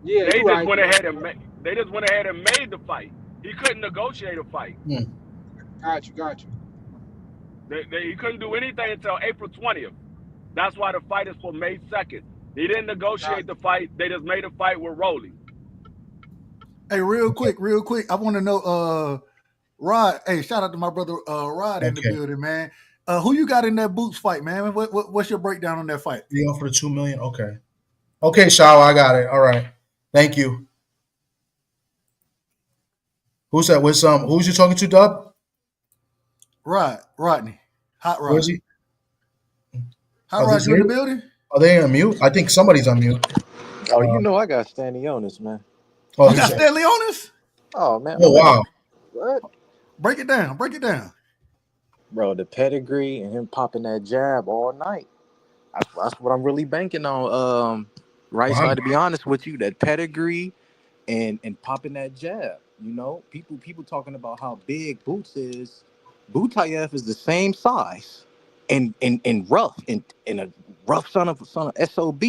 Yeah, They you just right. went ahead and made the fight. He couldn't negotiate a fight. Got you. He couldn't do anything until April 20th. That's why the fight is for May 2nd. He didn't negotiate the fight. They just made a fight with Rolly. Hey, real quick, I want to know, Rod. Hey, shout out to my brother Rod in the building, man. Who you got in that Boots fight, man? What's your breakdown on that fight? They offered $2 million. Okay, Shaw, I got it. All right, thank you. Who's that? Who's you talking to, Dub? Rodney, Hot Rod. Where's he? Hot Rod, you in the building? Are they on mute? I think somebody's on mute. Oh, you know I got Stanionis, man. Oh, you got Stanionis? Oh man. Oh wow. What? Break it down. Bro, the pedigree and him popping that jab all night. That's what I'm really banking on. Right. So I had to be honest with you, that pedigree and popping that jab. You know, people talking about how big Boots is. Butayev is the same size and rough and a rough son of SOB.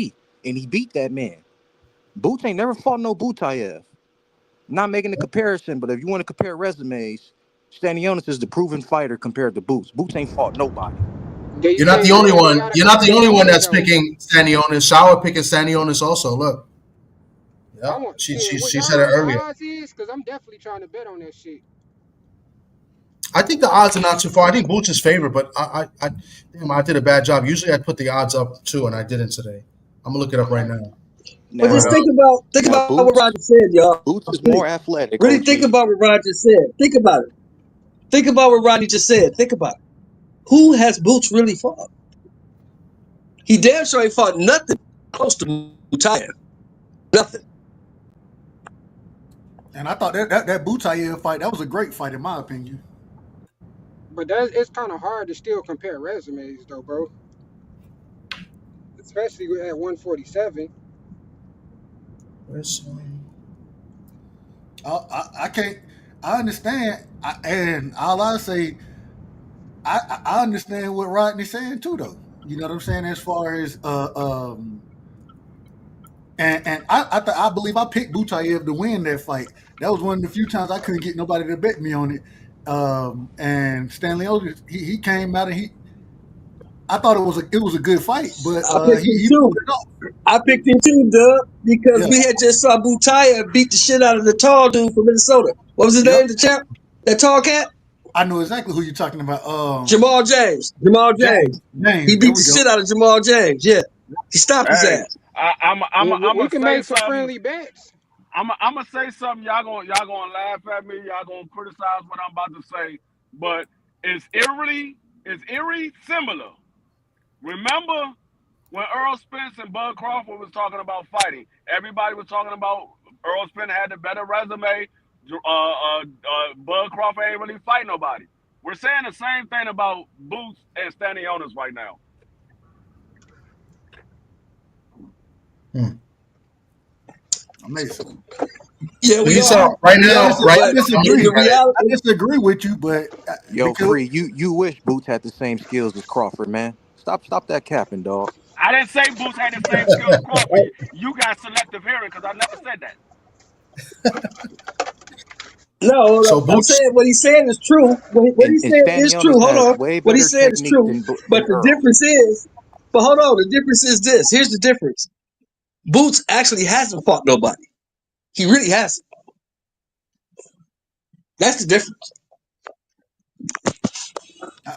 And he beat that man. Boots ain't never fought no Butayev. Not making the comparison, but if you want to compare resumes, Stanionis is the proven fighter compared to Boots. Boots ain't fought nobody. You're not the only one. You're not the only one that's picking Stanionis. Shower picking Stanionis also. Look. Yeah, she said it earlier. Odds is, because I'm definitely trying to bet on that shit. I think the odds are not too far. I think Boots is favored, but I did a bad job. Usually I put the odds up too, and I didn't today. I'm gonna look it up right now. But just think about what Roger said, y'all. Boots is more athletic. Really think about what Roger said. Think about it. Think about what Rodney just said. Think about it. Who has Boots really fought? He damn sure ain't fought nothing close to Mutayev. Nothing. And I thought that Butayev fight, that was a great fight in my opinion. But it's kind of hard to still compare resumes, though, bro. Especially at 147. I can't. I understand, and all I say, I understand what Rodney's saying too, though. You know what I'm saying? As far as and I believe I picked Butayev to win that fight. That was one of the few times I couldn't get nobody to bet me on it. And Stanley, he came out and I thought it was a good fight, but I picked him too. I picked him too, Dub, because we had just saw Butayev beat the shit out of the tall dude from Minnesota. What was his name? The champ, that tall cat. I know exactly who you're talking about. Jamal James. He beat the shit out of Jamal James. Yeah, he stopped his ass. We can make some friendly bets. I'm gonna say something. Y'all gonna laugh at me. Y'all gonna criticize what I'm about to say. But it's eerily similar. Remember when Earl Spence and Bud Crawford was talking about fighting? Everybody was talking about Earl Spence had the better resume. Bud Crawford ain't really fight nobody. We're saying the same thing about Boots and Stanionis right now. Amazing. Yeah, we right now. I disagree with you, but Free, you wish Boots had the same skills as Crawford, man. Stop that capping, dog. I didn't say Boots had the same skills as Crawford. You got selective hearing because I never said that. No, I'm saying what he's saying is true. What he's saying is true. Hold on. What he said is true. But the difference is, hold on. The difference is this. Here's the difference. Boots actually hasn't fought nobody. He really hasn't. That's the difference.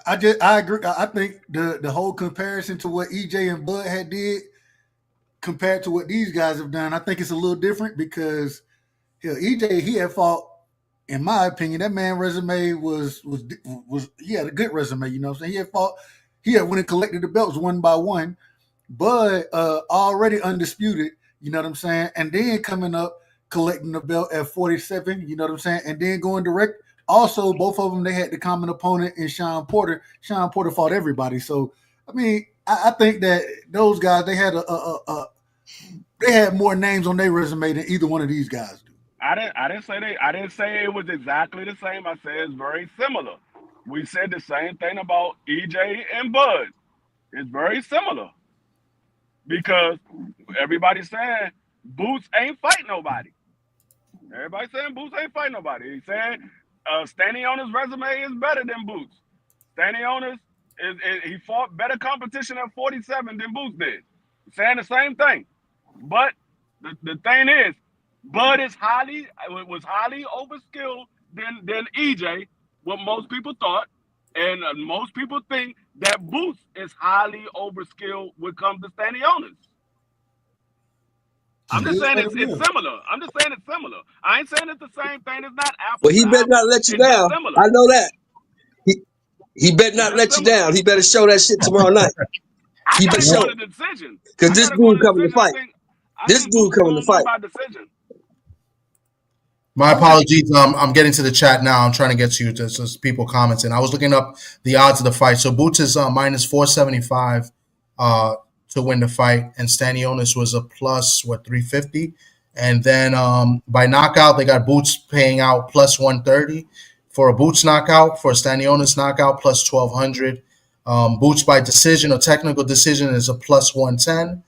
I agree. I think the whole comparison to what EJ and Bud had did compared to what these guys have done, I think it's a little different because EJ, he had fought, in my opinion, that man resume was he had a good resume, you know what I'm saying? He had went and collected the belts one by one, but already undisputed, you know what I'm saying? And then coming up collecting the belt at 47, you know what I'm saying? And then going direct. Also, both of them, they had the common opponent in Sean Porter. Sean Porter fought everybody. So, I mean, I think that those guys, they had they had more names on their resume than either one of these guys do. I didn't say it was exactly the same. I said it's very similar. We said the same thing about EJ and Bud. It's very similar because everybody's saying Boots ain't fight nobody. Everybody saying Boots ain't fight nobody. He's saying Stanionis' resume is better than Boots. Stanionis he fought better competition at 47 than Boots did. Saying the same thing. But the thing is, Bud was highly overskilled than EJ, what most people thought, and most people think that Boots is highly overskilled when it comes to Stanionis. I'm It just is saying what it's it it's is. similar. I'm just saying it's similar. I ain't saying it's the same thing. It's not Well, apples to he better not apples. let you It's just down. similar. I know that. He better It's not just let you similar. down. He better show that shit tomorrow night. I He got better it show going it. to decision. Because I this got it going dude to coming to decision. fight. I This think dude Boots is coming to going to win fight. by decision. My I like apologies. I'm getting to the chat now. I'm trying to get to you to people commenting. I was looking up the odds of the fight. So Boots is minus 475 to win the fight, and Stanionis was a plus 350. And then by knockout, they got Boots paying out plus 130 for a Boots knockout. For a Stanionis knockout, plus 1200. Boots by decision or technical decision is a plus 110.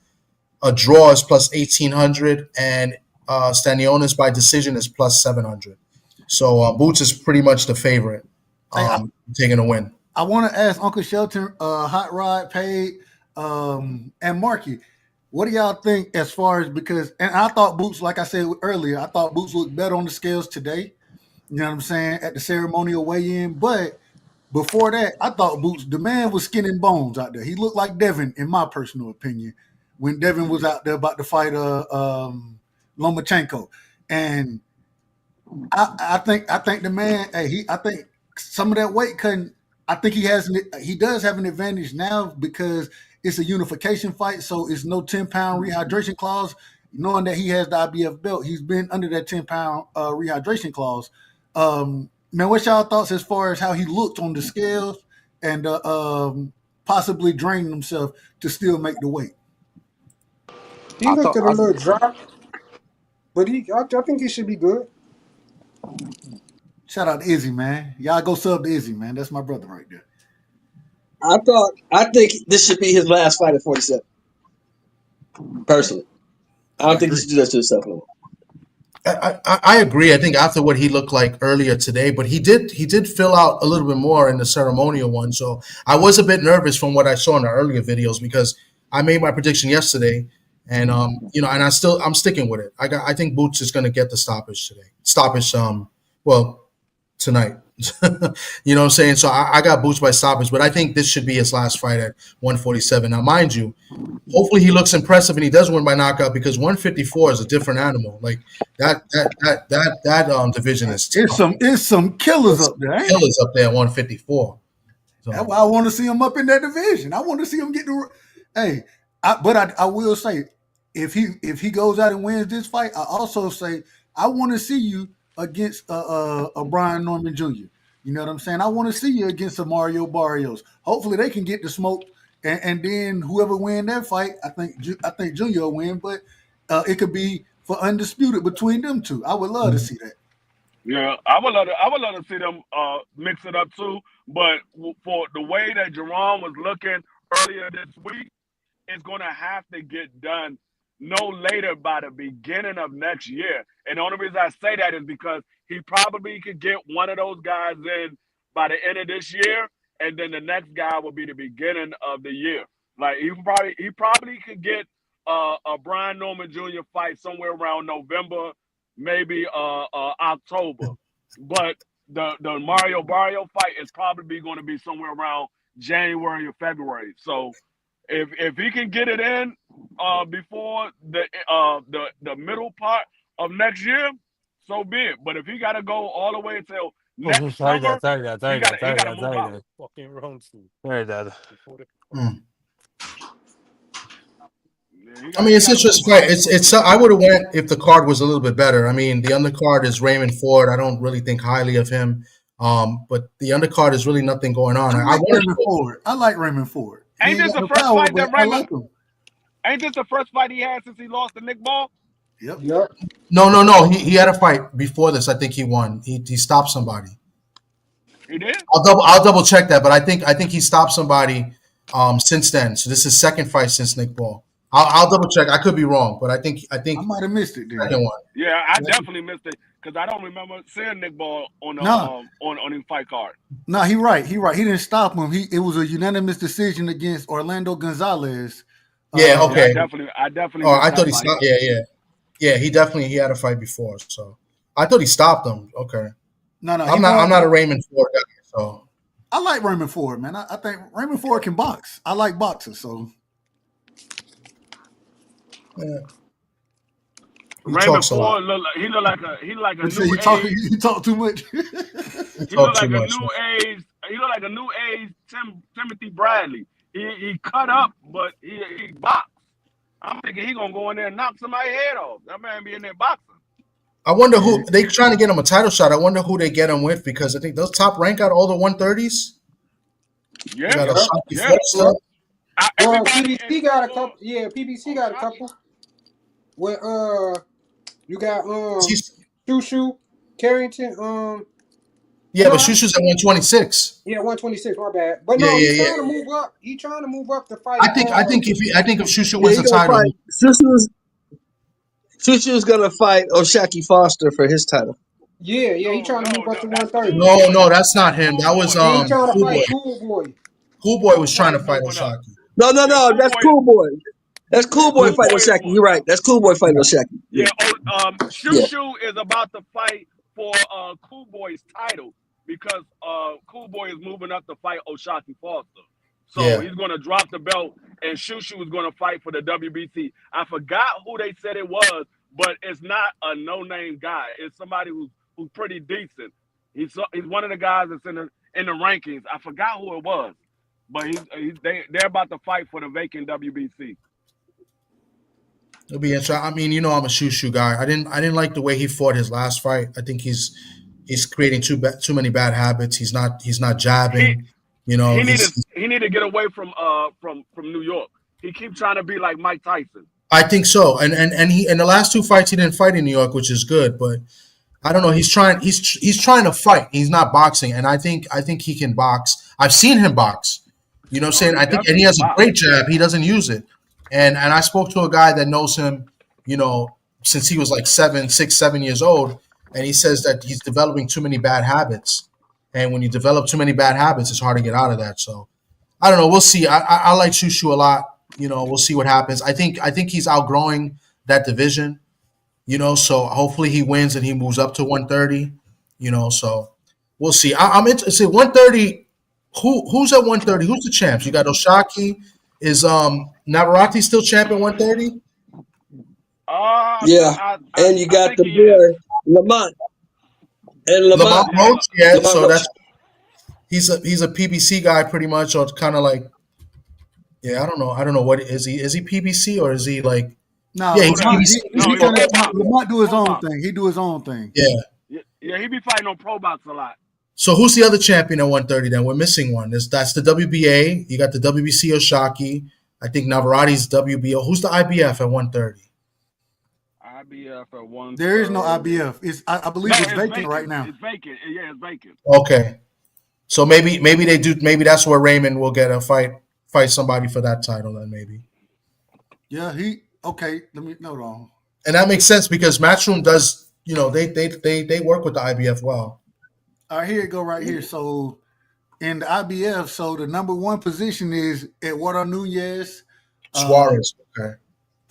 A draw is plus 1800, and Stanionis by decision is plus 700. So Boots is pretty much the favorite, hey, taking a win. I want to ask Uncle Shelton, Hot Rod, Paid, and Marky, what do y'all think as far as because and I thought Boots, like I said earlier, I thought Boots looked better on the scales today. You know what I'm saying, at the ceremonial weigh-in. But before that, I thought Boots, the man was skin and bones out there. He looked like Devin, in my personal opinion, when Devin was out there about to fight Lomachenko. And I think the man, hey, I think some of that weight cutting, I think he does have an advantage now because it's a unification fight, so it's no 10-pound rehydration clause. Knowing that he has the IBF belt, he's been under that 10-pound rehydration clause. Man, what's y'all thoughts as far as how he looked on the scales and possibly draining himself to still make the weight? He I looked thought at a little dry, but I think he should be good. Shout out to Izzy, man. Y'all go sub to Izzy, man. That's my brother right there. I think this should be his last fight at 47. Personally, I I don't think he agree. should do that to himself no more. I agree. I think after what he looked like earlier today, but he did fill out a little bit more in the ceremonial one. So I was a bit nervous from what I saw in the earlier videos because I made my prediction yesterday, and and I'm sticking with it. I think Boots is going to get the stoppage today. Stoppage, well, tonight. You know what I'm saying? So I got Boots by stoppage, but I think this should be his last fight at 147. Now, mind you, hopefully he looks impressive and he does win by knockout because 154 is a different animal. Like that division is tough. It's some killers It's up there, ain't it? killers up there at 154. That's So why I want to see him up in that division. I want to see him get the. Hey, I will say, if he goes out and wins this fight, I also say I want to see you against a Brian Norman Jr. You know what I'm saying? I want to see you against a Mario Barrios. Hopefully they can get the smoke, and then whoever win that fight, I think Junior will win, but it could be for undisputed between them two. I would love to see that. Yeah, I would love to see them mix it up too. But for the way that Jerome was looking earlier this week, it's going to have to get done no later by the beginning of next year. And the only reason I say that is because he probably could get one of those guys in by the end of this year, and then the next guy will be the beginning of the year. Like he probably could get a Brian Norman Jr. fight somewhere around November, maybe October. But the Mario Barrio fight is probably going to be somewhere around January or February. So if he can get it in before the middle part of next year, so be it. But if he got to go all the way until Oh, next sorry, summer, Dad. Sorry, Dad. he Sorry, got Dad. to he Sorry, got to Dad. move Sorry, out. Dad. Sorry, Dad. mm. Yeah, he I got mean, he it's got an to move interesting out. fight. It's I would have went if the card was a little bit better. I mean, the undercard is Raymond Ford. I don't really think highly of him, but the undercard is really nothing going on. I I like wanted to Raymond go. Ford. I like Raymond Ford. He Ain't ain't this got the no first power, fight but that I Raymond? like him. Ain't this the first fight he had since he lost to Nick Ball? Yep. No. He had a fight before this. I think he won. He stopped somebody. He did? I'll double check that, but I think he stopped somebody since then. So this is his second fight since Nick Ball. I'll double check. I could be wrong, but I think I might have missed it then. second one. Yeah, I definitely missed it because I don't remember seeing Nick Ball on the No. on his fight card. No, he right. He didn't stop him. It was a unanimous decision against Orlando Gonzalez. Yeah, okay. I definitely. Oh, missed I that thought he fight. stopped. Yeah. He had a fight before, so I thought he stopped him. Okay. No, I'm not a Raymond Ford guy, so I like Raymond Ford, man. I think Raymond Ford can box. I like boxers, so yeah. He Raymond talks a lot. Ford look like a you say new age. you talk too much. He He talk look too like a much. new age. He look like a new age Timothy Bradley. He cut up, but he boxed. I'm thinking he gonna go in there and knock somebody's head off. That man be in there boxing. I wonder who they trying to get him a title shot. I wonder who they get him with because I think those top rank out all the 130s. Yeah, You got Oshaki yeah. Foster. Well, PBC got a couple. Yeah, PBC got a couple. With you got Shushu, Carrington. Yeah, no, but Shushu's at 126. Yeah, 126. My bad. But Yeah, no, he's yeah, trying to move up. He's trying to move up to fight. I think if Shushu Yeah, wins he the gonna title, fight. Shushu's gonna fight Oshaki Foster for his title. Yeah, he's trying to move up to That's 130. no, that's not him. That was Yeah, he's trying to Cool Boy. fight Cool Boy. Cool Boy was trying to fight Oshaki. No, that's Cool Boy. That's Cool Boy fighting Oshaki. You're right. That's Cool Boy fighting Oshaki. Yeah, Shushu is about to fight for Cool Boy's title because Cool Boy is moving up to fight Oshaki Foster. So he's going to drop the belt, and Shushu is going to fight for the WBC. I forgot who they said it was, but it's not a no-name guy. It's somebody who's pretty decent. He's one of the guys that's in the rankings. I forgot who it was, but they're about to fight for the vacant WBC. It'll be interesting. I mean, I'm a Shushu guy. I didn't like the way he fought his last fight. I think he's creating too many bad habits. He's not jabbing. He need to get away from New York. He keeps trying to be like Mike Tyson. I think so. And he in the last two fights he didn't fight in New York, which is good. But I don't know. He's trying to fight. He's not boxing, and I think he can box. I've seen him box. You know what I'm saying? I think, and he has a great jab. He doesn't use it. And I spoke to a guy that knows him, since he was like 7 years old, and he says that he's developing too many bad habits. And when you develop too many bad habits, it's hard to get out of that. So I don't know. We'll see. I like Shushu a lot. We'll see what happens. I think he's outgrowing that division. So hopefully he wins and he moves up to 130. So we'll see. I'm interested. 130. Who's at 130? Who's the champs? You got Oshaki. Is Navarrete still champ at 130? Yeah, and you got the boy Lamont. And Lamont Roach, yeah. Lamont So Roach. that's he's a PBC guy pretty much, or kind of like, yeah. I don't know what is he? Is he PBC or is he like? No, yeah, he's PBC. Lamont do his own thing. He do his own thing. Yeah, he be fighting on Pro Box a lot. So who's the other champion at 130 then? We're missing one. That's the WBA. You got the WBC Oshaki. I think Navarrete's WBO. Who's the IBF at 130? IBF at 130. There is no IBF. I believe it's vacant right now. It's vacant. Yeah, it's vacant. Okay. So maybe they do. Maybe that's where Raymond will get a fight somebody for that title then maybe. Yeah, okay. Let me note on. And that makes sense because Matchroom does. They work with the IBF well. All right, here you go right here. So in the IBF, so the number one position is Eduardo Nunez. Suarez, okay.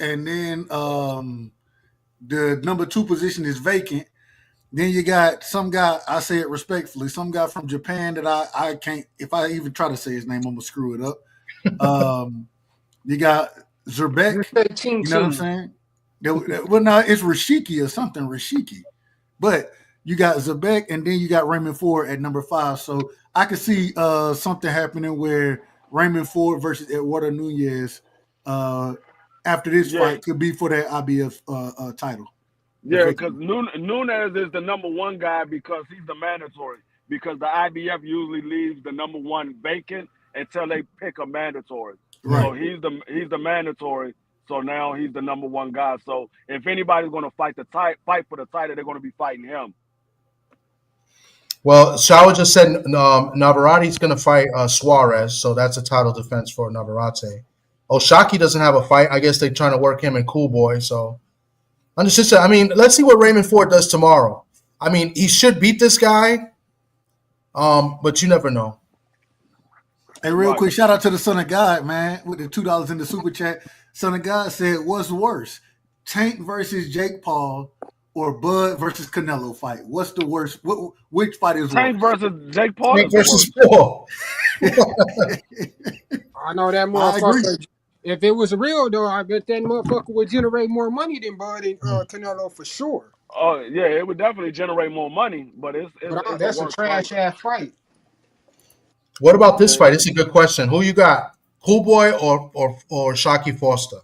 And then the number two position is vacant. Then you got some guy, I say it respectfully, some guy from Japan that I can't, if I even try to say his name, I'm going to screw it up. You got Zerbek. You know what I'm saying? Well, no, it's Rashiki or something, Rashiki. But you got Zebek, and then you got Raymond Ford at number 5. So I could see something happening where Raymond Ford versus Eduardo Nunez after this fight could be for that IBF title. Yeah, because Nunez is the number one guy because he's the mandatory. Because the IBF usually leaves the number one vacant until they pick a mandatory. Right. So he's the mandatory. So now he's the number one guy. So if anybody's going to fight for the title, they're going to be fighting him. Well, Shawa just said Navarrete's going to fight Suarez, so that's a title defense for Navarrete. Oshaki doesn't have a fight. I guess they're trying to work him and Cool Boy. So, I mean, let's see what Raymond Ford does tomorrow. I mean, he should beat this guy, but you never know. Hey, real quick, shout out to the Son of God, man, with the $2 in the super chat. Son of God said, "What's worse, Tank versus Jake Paul or Bud versus Canelo fight? What's the worst? Which fight is Tank worse?" versus Jake Paul. Tank versus Paul. I know that motherfucker. If it was real though, I bet that motherfucker would generate more money than Bud and Canelo for sure. Oh yeah, it would definitely generate more money, but it's that's a trash ass fight. What about this fight? It's a good question. Who you got? Cool Boy or Shockey Foster?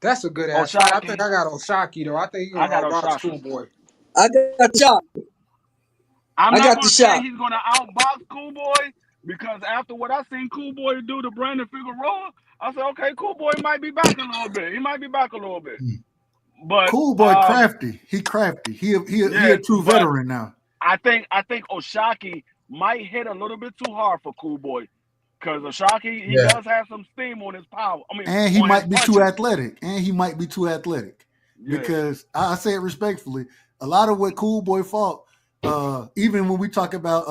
That's a good ass fight. I think I got Oshaki though. I think he's gonna outbox Schoolboy. I got the shot. I'm I not got gonna the say shot. he's gonna outbox Cool Boy because after what I seen Cool Boy do to Brandon Figueroa, I said, okay, Cool Boy might be back a little bit. He might be back a little bit. But Cool Boy crafty. He crafty. He a true veteran now. I think Oshaki might hit a little bit too hard for Cool Boy. Because Oshaki, he does have some steam on his power. And he might be too athletic. Because I say it respectfully, a lot of what Cool Boy fought, even when we talk about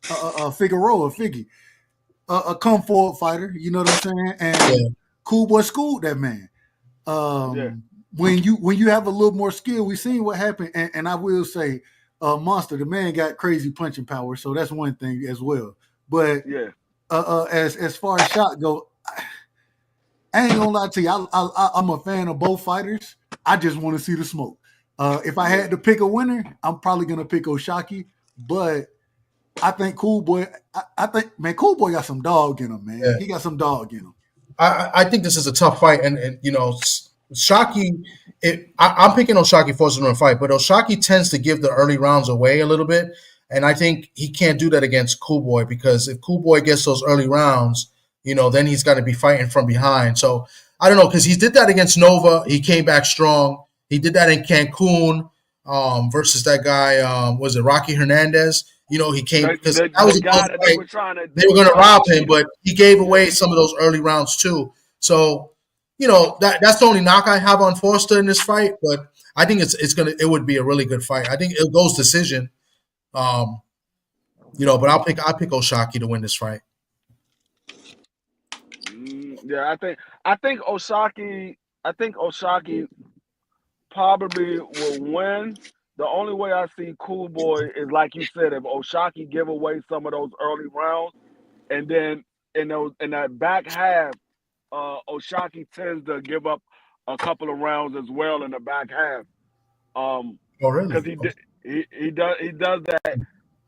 Figueroa, Figgy, a come forward fighter, you know what I'm saying? And Cool Boy schooled that man. When you have a little more skill, we seen what happened. And I will say, Monster, the man got crazy punching power, so that's one thing as well. But as far as shot go, I ain't gonna lie to you. I'm a fan of both fighters. I just want to see the smoke. If I had to pick a winner, I'm probably gonna pick Oshaki. But I think Cool Boy. I think Cool Boy got some dog in him, man. Yeah. He got some dog in him. I think this is a tough fight, and you know, Shockey. I'm picking Oshaki for a fight, but Oshaki tends to give the early rounds away a little bit. And I think he can't do that against Cool Boy because if Cool Boy gets those early rounds, you know, then he's got to be fighting from behind. So I don't know because he did that against Nova. He came back strong. He did that in Cancun versus that guy. Was it Rocky Hernandez? You know, he came because that was a guy that they were going to rob him, but he gave away some of those early rounds too. So you know that's the only knock I have on Foster in this fight. But I think it would be a really good fight. I think it goes decision. You know, but I'll pick Oshaki to win this fight. Yeah, I think Oshaki probably will win. The only way I see Cool Boy is like you said, if Oshaki give away some of those early rounds, and then in that back half, Oshaki tends to give up a couple of rounds as well in the back half. Oh, really? Because he does that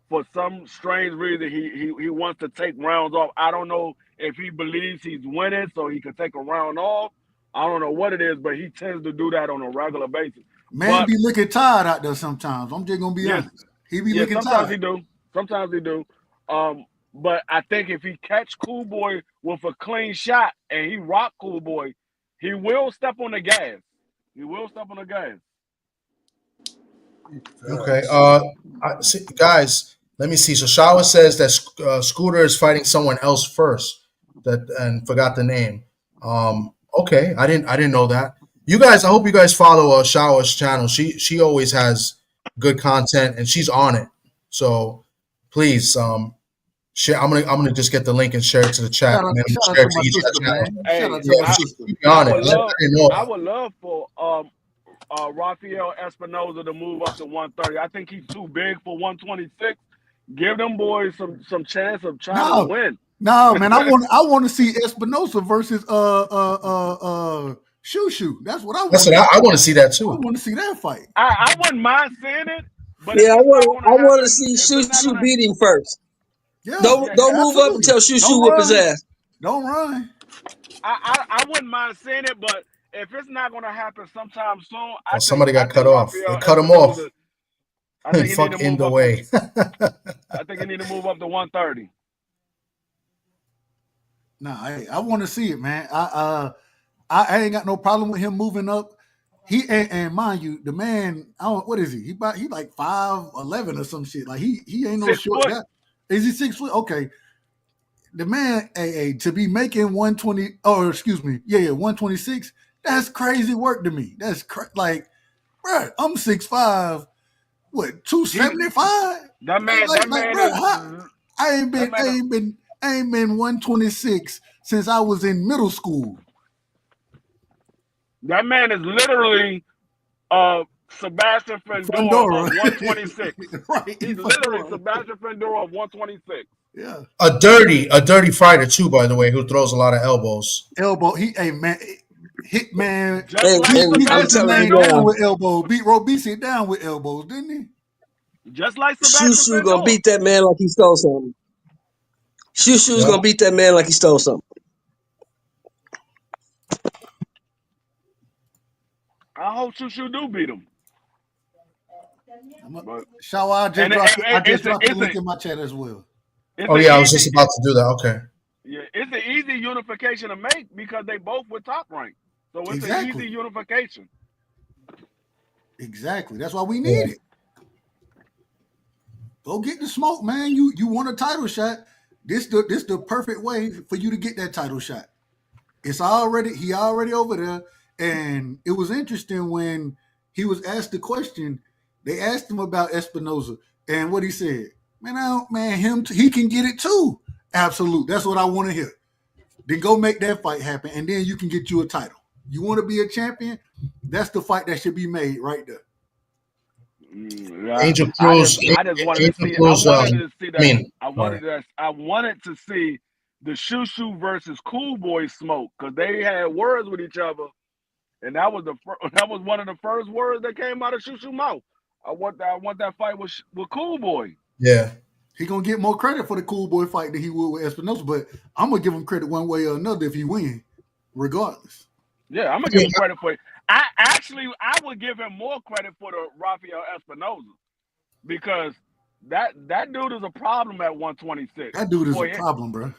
for some strange reason. He wants to take rounds off. I don't know if he believes he's winning, so he can take a round off. I don't know what it is, but he tends to do that on a regular basis. Man, be looking tired out there sometimes. I'm just gonna be honest. He be looking sometimes tired. Sometimes he do. But I think if he catch Cool Boy with a clean shot and he rock Cool Boy, he will step on the gas. Okay. Guys, let me see. So Shawa says that Scooter is fighting someone else first, and forgot the name. Okay, I didn't know that. You guys, I hope you guys follow Shawa's channel. She always has good content and she's on it. So please, share. I'm gonna just get the link and share it to the chat. I would love for Rafael Espinoza to move up to 130. I think he's too big for 126. Give them boys some chance of trying to win. No, man, I want to see Espinoza versus Shushu. That's what I want. I want to see that too. I want to see that fight. I wouldn't mind seeing it. But yeah, I want to see Shushu beat him first. Yeah, don't move up until Shushu whip his ass. Don't run. I wouldn't mind seeing it, but if it's not going to happen sometime soon, somebody got cut off. They cut him off. I think he need to move the way. I think he need to move up to 130. No, I want to see it, man. I ain't got no problem with him moving up. And mind you, the man, what is he? He like 5'11" or some shit. Like he ain't no 6 short foot. guy. Is he 6 foot? Okay. The man, to be making 120, or excuse me, 126. That's crazy work to me. That's like, bro, I'm 6'5", what, 275? That man Bro, is. I ain't been 126 since I was in middle school. That man is literally Sebastian Fendora of 126. Right. He's literally Sebastian Fendora of 126. Yeah. A dirty fighter too, by the way, who throws a lot of elbows. Hit man. Just like He I'm let the Sebastian telling man you down now, Fendora. with elbows. Beat Robeisy down with elbows, didn't he? Just like Sebastian Shushu gonna Fendora. beat that man like he stole something. Shushu's Yep. gonna beat that man like he stole something. I hope Shushu do beat him. But, Shaw, I just dropped the link in my chat as well. Oh yeah, I was just about to do that. Okay. Yeah, it's an easy unification to make because they both were top ranked. So it's an easy unification. Exactly. That's why we need it. Go get the smoke, man. You want a title shot. This the perfect way for you to get that title shot. He already over there. And it was interesting when he was asked the question. They asked him about Espinoza, and what he said, he can get it too. Absolute. That's what I want to hear. Then go make that fight happen, and then you can get you a title. You want to be a champion? That's the fight that should be made right there. Angel Cruz. I just wanted to see. I wanted to see the Shushu versus Cool Boy smoke because they had words with each other, and that was one of the first words that came out of Shushu mouth. I want that fight with Cool Boy. Yeah. He gonna get more credit for the Cool Boy fight than he would with Espinosa, but I'm gonna give him credit one way or another if he win, regardless. Yeah, I'm gonna give him credit for it. I would give him more credit for the Rafael Espinosa because that dude is a problem at 126. That dude is a problem, bro.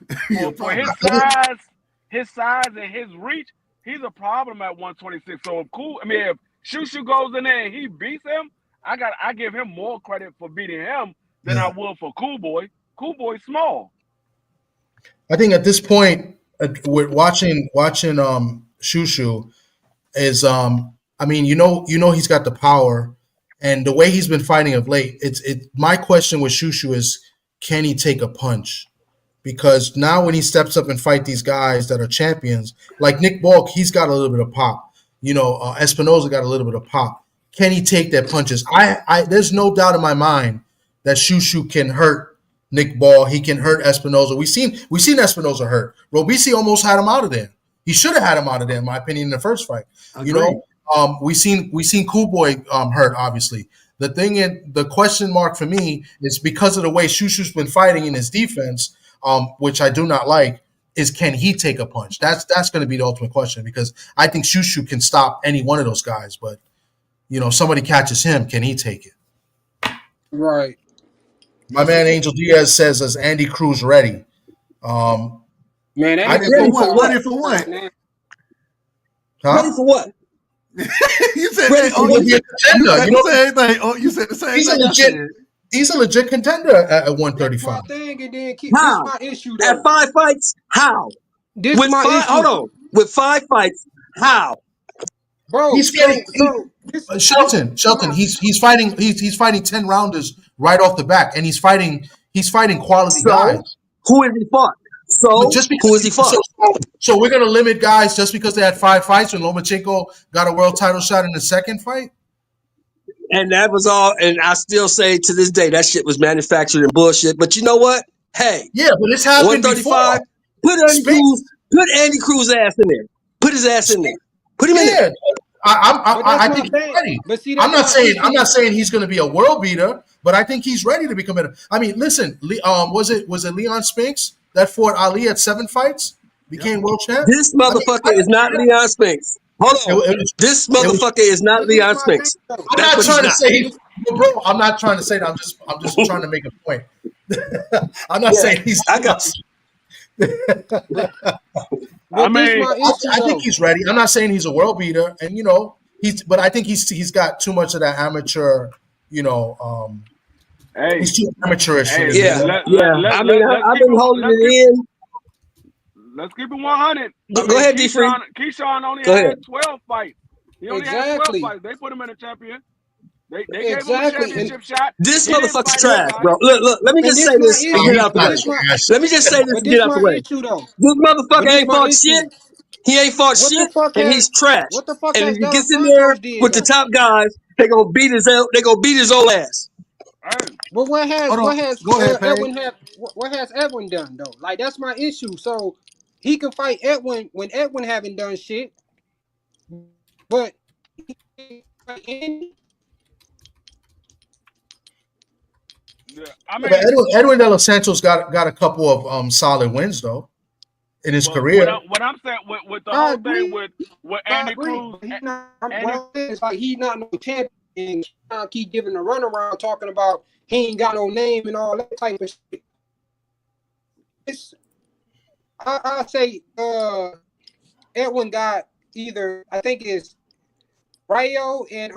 For his size and his reach, he's a problem at 126. So if Shushu goes in there and he beats him, I give him more credit for beating him than I would for Cool Boy. Cool Boy's small. I think at this point, with watching Shushu is he's got the power, and the way he's been fighting of late. My question with Shushu is, can he take a punch? Because now when he steps up and fight these guys that are champions, like Nick Bulk, he's got a little bit of pop. Espinoza got a little bit of pop. Can he take their punches? There's no doubt in my mind that Shushu can hurt Nick Ball. He can hurt Espinoza. We've seen Espinoza hurt. Robeisy almost had him out of there. He should have had him out of there, in my opinion, in the first fight. Agreed. We seen Cool Boy hurt, obviously. The question mark for me is because of the way Shushu's been fighting in his defense, which I do not like, is can he take a punch? That's going to be the ultimate question because I think Shushu can stop any one of those guys, but somebody catches him, can he take it? Right. My man Angel Diaz says, "Is Andy Cruz ready?" Man, ready for what? Ready for what? Huh? Ready for what? You said ready for what? You said the same thing. He's a legit contender at 135. This How? my issue At though. 5 fights? How? This With my five, issue. hold on. With 5 fights? How? Bro, Shelton. He's fighting 10 rounders right off the back, and he's fighting quality guys. Who has he fought? Who has he fought? So we're gonna limit guys just because they had 5 fights when Lomachenko got a world title shot in the second fight? And that was all. And I still say to this day that shit was manufactured and bullshit. But you know what? Hey, yeah, but it's happened 135. Before. Put Andy Cruz ass in there. Put his ass in there. Put him in there. I think he's ready. But see, I'm not saying he's going to be a world beater, but I think he's ready to become a. I mean, listen, was it Leon Spinks that fought Ali at 7 fights, became world champ? This motherfucker is not Leon Spinks. Hold on. This motherfucker is not Leon Spinks. I'm not trying to say, bro. I'm not trying to say that. I'm just trying to make a point. I'm not saying he's. I got you. But I this mean, my issue I think though. he's ready. I'm not saying he's a world beater, and but I think he's got too much of that amateur. hey, He's too amateurish for hey, me. Yeah, yeah. I mean, let's I've keep been it holding let's it keep in. let's keep it 100. I Go mean, ahead, D Free. Keyshawn only Go ahead. had 12 fights. He only had 12 Exactly. fights. They put him in a champion. They gave him a Exactly. championship shot. This He didn't motherfucker's fight trash, anybody. bro. Look. Let me And just say this my this and Oh, get it issue. he's out the But not way. this my trash. Let me just say this but and get this it out the my way. issue though. This But motherfucker this ain't my fought issue. shit. He ain't fought What the shit, fuck and has he's trash. what the fuck And if has he Della gets in there Santos did with the though? top guys, they gonna beat his old ass. Hey, But Hold on. what has Go ahead, Paige. What has Edwin done though? Like that's my issue. So he can fight Edwin when Edwin haven't done shit, but he can't fight Andy. yeah, I Yeah, but mean, Edwin De Los Santos got a couple of solid wins though in his but what career. I'm saying with the I whole thing agree. with I Andy agree. Cruz, But he's not. What Andy, I'm saying is like he's not no champion. And keep giving the runaround talking about he ain't got no name and all that type of shit. It's, I say Edwin got either I think it's Rayo and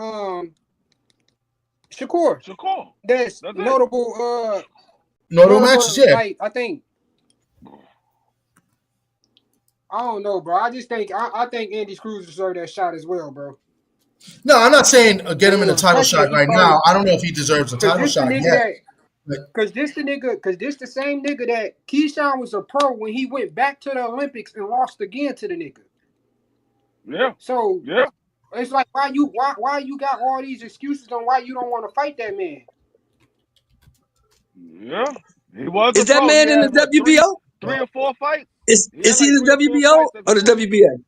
Shakur. That's that's it. notable. No matches, Notable. yeah. Like I think I don't know, bro. I just think I think Andy Cruz deserved that shot as well, bro. No, I'm not saying get him in a title Especially shot if he right fighting, now. I don't know if he deserves a cause title this the shot nigga yet. that, cause this the same nigga that Keyshawn was a pro when he went back to the Olympics and lost again to the nigga. Yeah. So Yeah. it's like why you got all these excuses on why you don't want to fight that man? Yeah. He was Is a that pro. He man in the had what three WBO? or four fights? He Is had he like in 3 the or 4 WBO fights as a or the pro. WBA?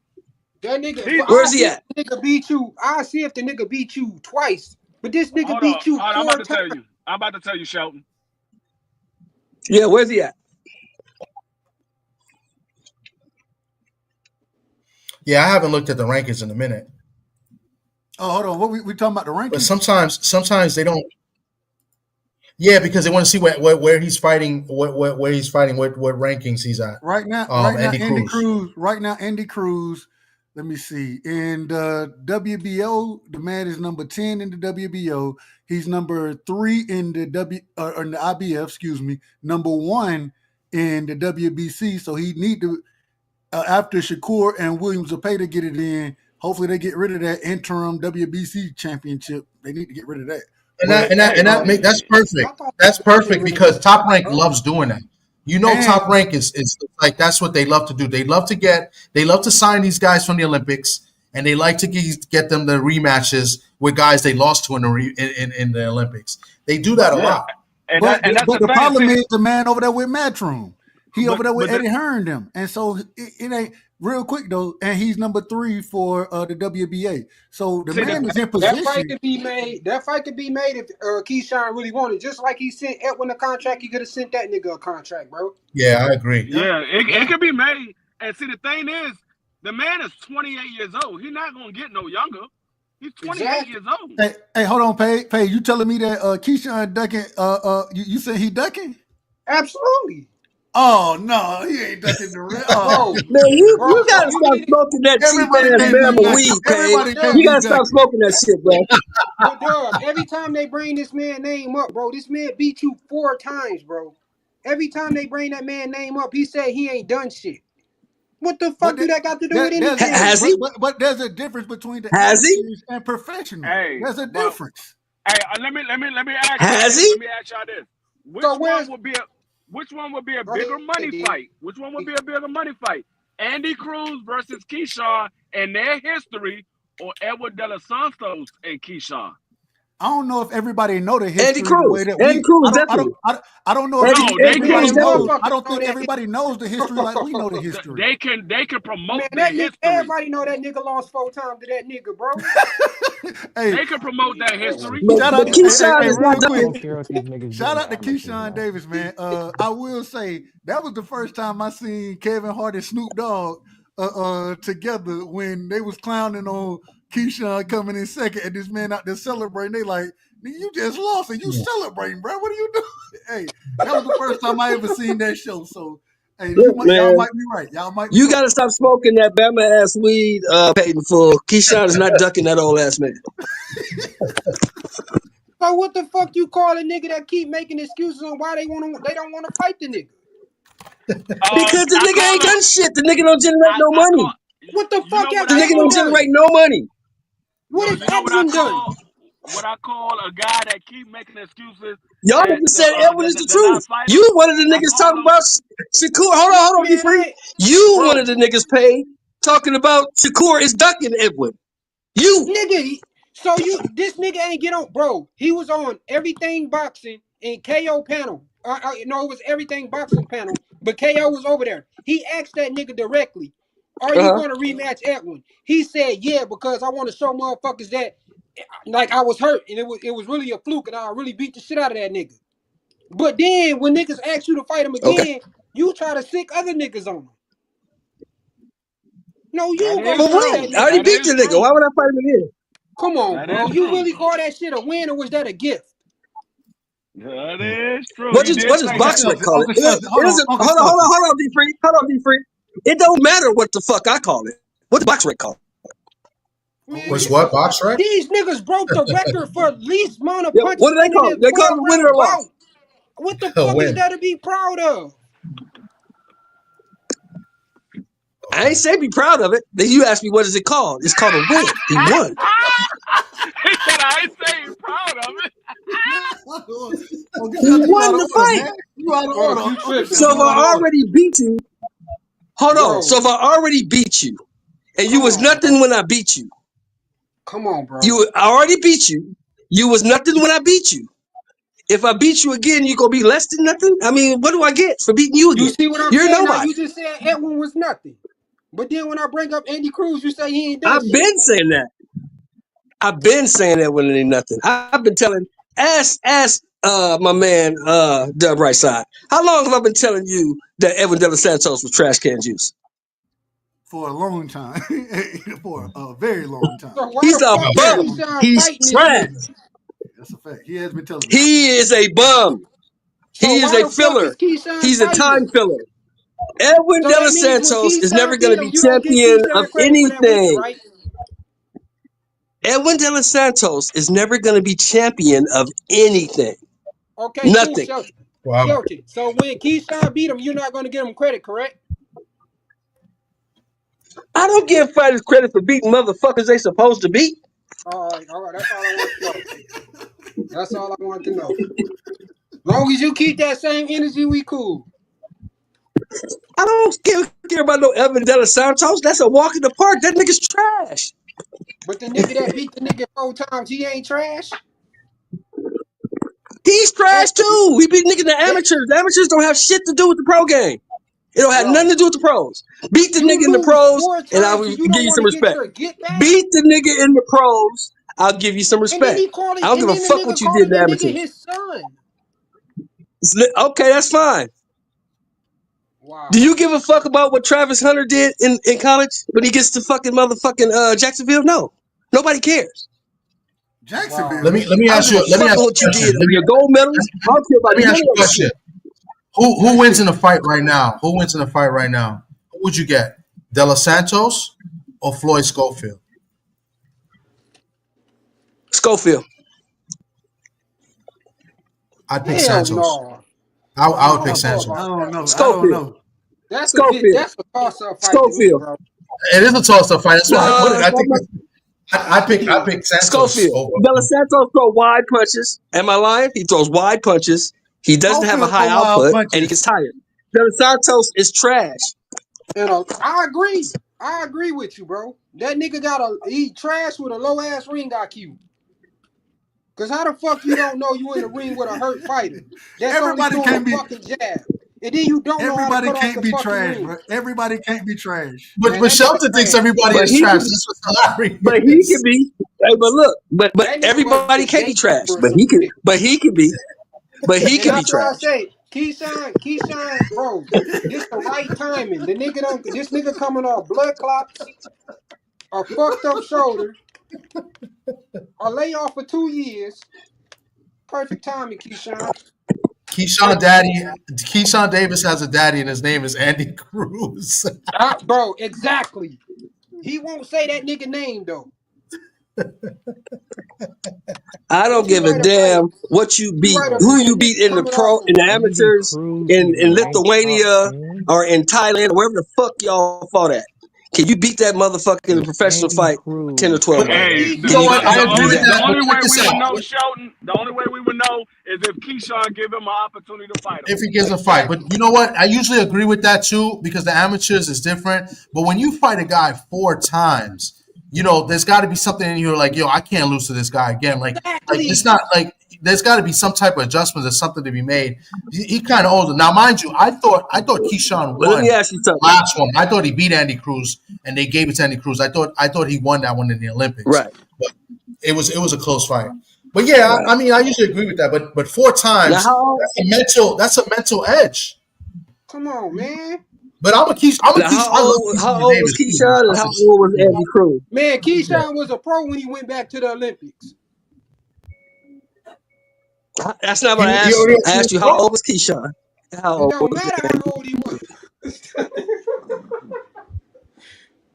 That nigga, He's Where's I he see at? if the nigga beat you. I see if the nigga beat you twice, but this nigga Hold on. beat you I'm 4 about to times. tell you. I'm about to tell you, Shelton. Yeah, where's he at? Yeah, I haven't looked at the rankings in a minute. Oh, hold on. What we talking about the But rankings? sometimes they don't. Yeah, because they want to see where he's fighting, where he's fighting, what rankings he's at. Right now, Andy Andy Cruz. Cruz. Right now, Andy Cruz. Let me see. In the WBO, the man is number 10 in the WBO. He's number 3 in the in the IBF. Excuse me. Number 1 in the WBC. So he need to after Shakur and Williams Zepeda get it in. Hopefully, they get rid of that interim WBC championship. They need to get rid of that. That's perfect. That's perfect because Top Rank loves doing that. Top Rank is like that's what they love to do. They love to sign these guys from the Olympics, and they like to get them the rematches with guys they lost to in the Olympics. They do that a lot. But that's the thing. problem See, is the man over there with Matchroom. He over there with but Eddie Hearn them, and so it ain't real quick though. And he's number 3 for the WBA. So the man is in That fight position. could be made. That fight could be made if Keyshawn really wanted. Just like he sent Edwin a contract, he could have sent that nigga a contract, bro. Yeah, I agree. Yeah, it can be made. And see, the thing is, the man is 28 years old. He's not gonna get no younger. He's 28 years old. Hey, hold on, Paige. You telling me that Keyshawn ducking? You said he ducking? Absolutely. Oh no, he ain't ducking the red. Bro, Man, you gotta you stop need smoking that cheap everybody ass can't be Bama ducking. weed, Everybody Paige. can't You be gotta stop ducking. smoking that shit, bro. but dog, every time they bring this man name up, bro, this man beat you 4 times, bro. Every time they bring that man name up, he said he ain't done shit. What the fuck do that got to do with anything? Has he? But there's a difference between the Has he? amateurs and professional. Hey, There's a but difference. hey, let me ask y'all Has this. he? Let me ask y'all this. Which So one would be a go bigger ahead, money D. fight? Which one would be a bigger money fight? Andy Cruz versus Keyshawn and their history, or Edward De Los Santos and Keyshawn? I don't know if everybody know the history Andy the way Cruz. that Andy we. Cruz, definitely. I don't know if No, they Andy can. Cruz, everybody knows. definitely. I don't know think that. everybody knows the history like we know the history. They can promote Man, their that nigga, history. everybody know that nigga lost 4 times to that nigga, bro. Hey, They can promote that history. shout But out, Keyshawn is not real quick. ducking. Shout out to Keyshawn Davis, man. I will say that was the first time I seen Kevin Hart and Snoop Dogg together when they was clowning on Keyshawn coming in second and this man out there celebrating. They like, nigga, you just lost and you celebrating, bro. What are you doing? Hey, that was the first time I ever seen that show. So, Hey, Look, y'all man, might be right. Y'all might be you right. gotta stop smoking that Bama ass weed, Peyton. For Keyshawn is not ducking that old ass man. So what the fuck you call a nigga that keep making excuses on why they don't want to fight the nigga? Because the I nigga call ain't him. done shit. The nigga don't generate no I call. money. What the You fuck know what The has I nigga Edwin don't call? done? generate no money. What Yo, has you know what I Edwin done? call? What I call a guy that keep making excuses Y'all that niggas said Edwin is the they're not truth. You fighters. one of the I niggas call talking him. about Shakur. Hold on, be Man, free. You one of bro, the niggas paid talking about Shakur is ducking Edwin. You. nigga. So this nigga ain't get on, bro. He was on Everything Boxing and KO panel. No, it was Everything Boxing panel, but KO was over there. He asked that nigga directly, "Are you Uh-huh. going to rematch Edwin?" He said, "Yeah, because I want to show motherfuckers that like I was hurt and it was really a fluke and I really beat the shit out of that nigga." But then when niggas ask you to fight him Okay. again, you try to sick other niggas on him. No, That you go is For fight what? true. that I already nigga. That beat is the nigga. true. Why would I fight him again? Come on, That is bro. You true. really call that shit a win or was that a gift? That is true. What He does did say Uncle Box that. Rec Shelton, call it? Uncle It Shelton, hold on, isn't. Uncle Hold on, Shelton. D Free. Hold on, D Free. It don't matter what the fuck I call it. What does Box Rec call it? Man, What's what? Box rec? these niggas broke the record for least amount of Yeah, what punches do they landed call in it? a They call it 12 a win or round a loss. bout. What the A fuck is win. that to be proud of? I ain't say be proud of it. Then you asked me what is it called? It's called a win. He won. He said I ain't saying proud of it. Uncle He Shelton, you won out of the order, fight. man. You out of order. You Uncle tripping. So Shelton, if you out of I order. already beat you, hold on. So Bro, if I already beat you, and you come was on, bro. nothing when I beat you, Come on, bro. I already beat you. You was nothing when I beat you. If I beat you again, you gonna be less than nothing? I mean, what do I get for beating you You again? see what I'm You're saying? Now nobody. you just said Edwin was nothing. But then when I bring up Andy Cruz, you say he ain't done I've shit. been saying that. I've been saying that when it ain't nothing. I've been telling ask my man Dub Right Side. How long have I been telling you that Edwin De Los Santos was trash can juice? For a long time. For a very long time. So why He's the a fuck is bum. Keyshawn He's fighting this trash. nigga? That's a fact. He has been telling me that. He is a bum. So He is why a the fuck is filler. Keyshawn He's a fighting time him? filler. Edwin So De that Los means when Santos is never Keyshawn going beat to him, be you don't give champion of Keyshawn credit for that win, anything. right? Edwin De Los Santos is never going to be champion of anything. Okay, cool, Nothing. Shelton. Wow. Shelton. So when Keyshawn beat him, you're not going to give him credit, correct? I don't give fighters credit for beating motherfuckers they supposed to beat. All right. That's all I want to know. That's all I want to know. Long as you keep that same energy, we cool. I don't care about no Edwin De Los Santos. That's a walk in the park. That nigga's trash. But the nigga that beat the nigga 4 times, he ain't trash. He's Hey, trash too. He beat niggas in the that, amateurs. The amateurs don't have shit to do with the pro game. It don't have nothing bro, to do with the pros. Beat the you nigga in the lose pros, four and I times will and you give don't you want some to get respect. your get back. Beat the nigga in the pros, I'll give you some And then respect. he calling, I don't and give a then the fuck what nigga you did calling in the the nigga amateurs. his son. Okay, that's fine. Do Wow. you give a fuck about what Travis Hunter did in college when he gets to fucking motherfucking Jacksonville? No. Nobody cares. Jacksonville. Wow. Let me I don't ask give you a let me fuck ask you what a you question. did. Your gold medals, I don't care about Let me none ask of you a that question. shit. Who wins in the fight right now? Who wins in the fight right now? Who would you get? De Los Santos or Floyd Schofield? Schofield. I'd pick Hell Santos. no. I I would pick don't know Santos. I about don't that. know. I don't Schofield. know. Schofield. That's a toss-up fight to me, Schofield. bro. It is a toss-up fight. That's why I put No, it. it's I not think my I pick Santos Schofield. over. De Los Santos throw wide punches. Am I lying? He throws wide punches. He doesn't have a Schofield high throw wild output, and he punches. gets tired. De Los Santos is trash. I agree. I agree with you, bro. That nigga he trash with a low ass ring IQ. Cause how the fuck you don't know you in the ring with a hurt fighter that's only Everybody throwing a can't be. fucking jab, and then you don't know how to Everybody cut off can't the be fucking trash, ring. bro. Everybody can't be trash. Man, But that nigga Shelton thinks trash. everybody But is he trash. can That's what's but he can hilarious. be. Hey, but look, but That nigga must be everybody a can't be trash. gatekeeper or some shit. But he can be. But he And can be that's why I trash. say, Keyshawn, bro, this the right timing. This nigga coming off blood clots, a fucked up shoulder, a layoff for 2 years. Perfect timing, Keyshawn. Keyshawn Davis has a daddy, and his name is Andy Cruz. Bro, exactly. He won't say that nigga name though. I don't give a damn what you beat, who you beat in the in the amateurs, in Lithuania or in Thailand or wherever the fuck y'all fought at. Can you beat that motherfucker in a professional fight 10 or 12 rounds? Hey, You know what? I agree with the that. only But check way this we would out. know, Shelton, the only way we would know is if Keyshawn give him an opportunity to fight him. If he gives a fight. But you know what? I usually agree with that too because the amateurs is different. But when you fight a guy 4 times, you know, there's got to be something in you like, yo, I can't lose to this guy again. Like it's not like there's got to be some type of adjustment or something to be made. He kind of older now, mind you. I thought Keyshawn Well, let won me ask you something. last one. I thought he beat Andy Cruz and they gave it to Andy Cruz. I thought he won that one in the Olympics. Right. But it was a close fight. But yeah, Right. I mean, I usually agree with that. But 4 times, Now, that's a mental edge. Come on, man. But I'm a Keyshawn. I love how old was Davis too. Keyshawn and how old was Andy Cruz? Man, Keyshawn was a pro when he went back to the Olympics. That's not what I asked you. I asked you how old was Keyshawn? How It old don't was matter how old he was.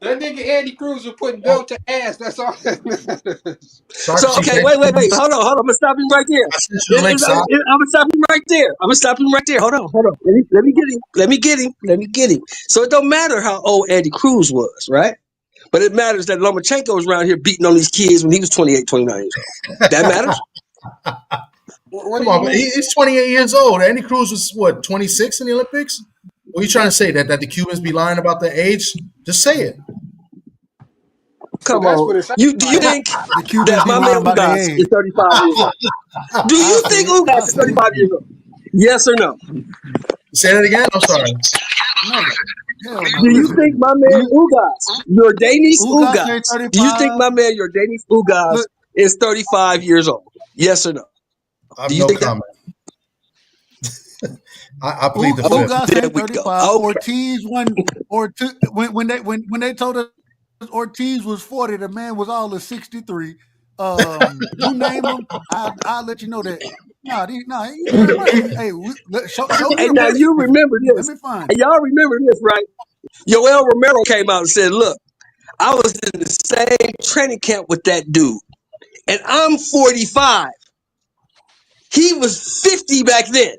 That nigga Andy Cruz was putting belt to ass. That's all that matters. So okay, wait. Hold on. I'm gonna stop him right there. I'm gonna stop him right there. Hold on. Let me get him. So it don't matter how old Andy Cruz was, right? But it matters that Lomachenko was around here beating on these kids when he was 28, 29 years old. That matters? Come on, he's 28 years old. Andy Cruz was what, 26 in the Olympics? What are you trying to say? That the Cubans be lying about their age? Just say it. Come on. Do you think that my man Ugas is 35 years old? Do you think Ugas is 35 years old? Yes or no? Say that again? I'm sorry. Do you think my man Ugas, your Danis Ugas, do you think my man, your Danis Ugas is 35 years old? Yes or no? I have no comment. I plead the fifth. Ugas said 35. Ortiz when they told us Ortiz was 40, the man was all of 63. You name him, I'll let you know that. Hey, show me. And now you remember this. Let me find and y'all remember this, right? Yoel Romero came out and said, "Look, I was in the same training camp with that dude, and I'm 45. He was 50 back then."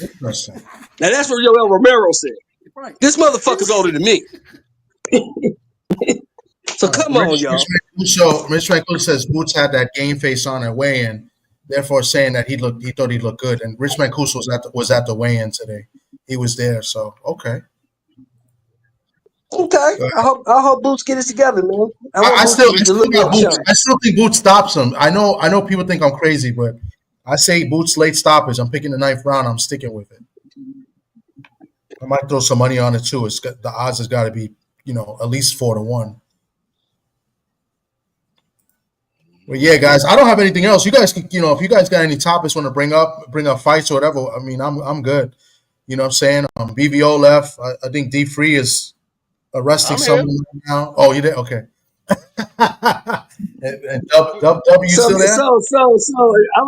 Interesting. Now that's what Yoel Romero said. Right. This motherfucker's older than me. So come on, y'all. Rich Franco says Boots had that game face on at weigh-in, therefore saying that he thought he looked good. And Rich Mancuso was at the weigh-in today. He was there, so okay. Okay. I hope Boots get it together, man. I still think Boots stops him. I know people think I'm crazy, but I say Boots late stoppage. I'm picking the 9th round. I'm sticking with it. I might throw some money on it too. The odds has got to be, at least 4-1. Well, yeah, guys, I don't have anything else. You guys, if you guys got any topics want to bring up fights or whatever, I mean, I'm good. You know what I'm saying? BVO left. I think D Free is arresting someone right now. Oh, you did? Okay. and W still there? So I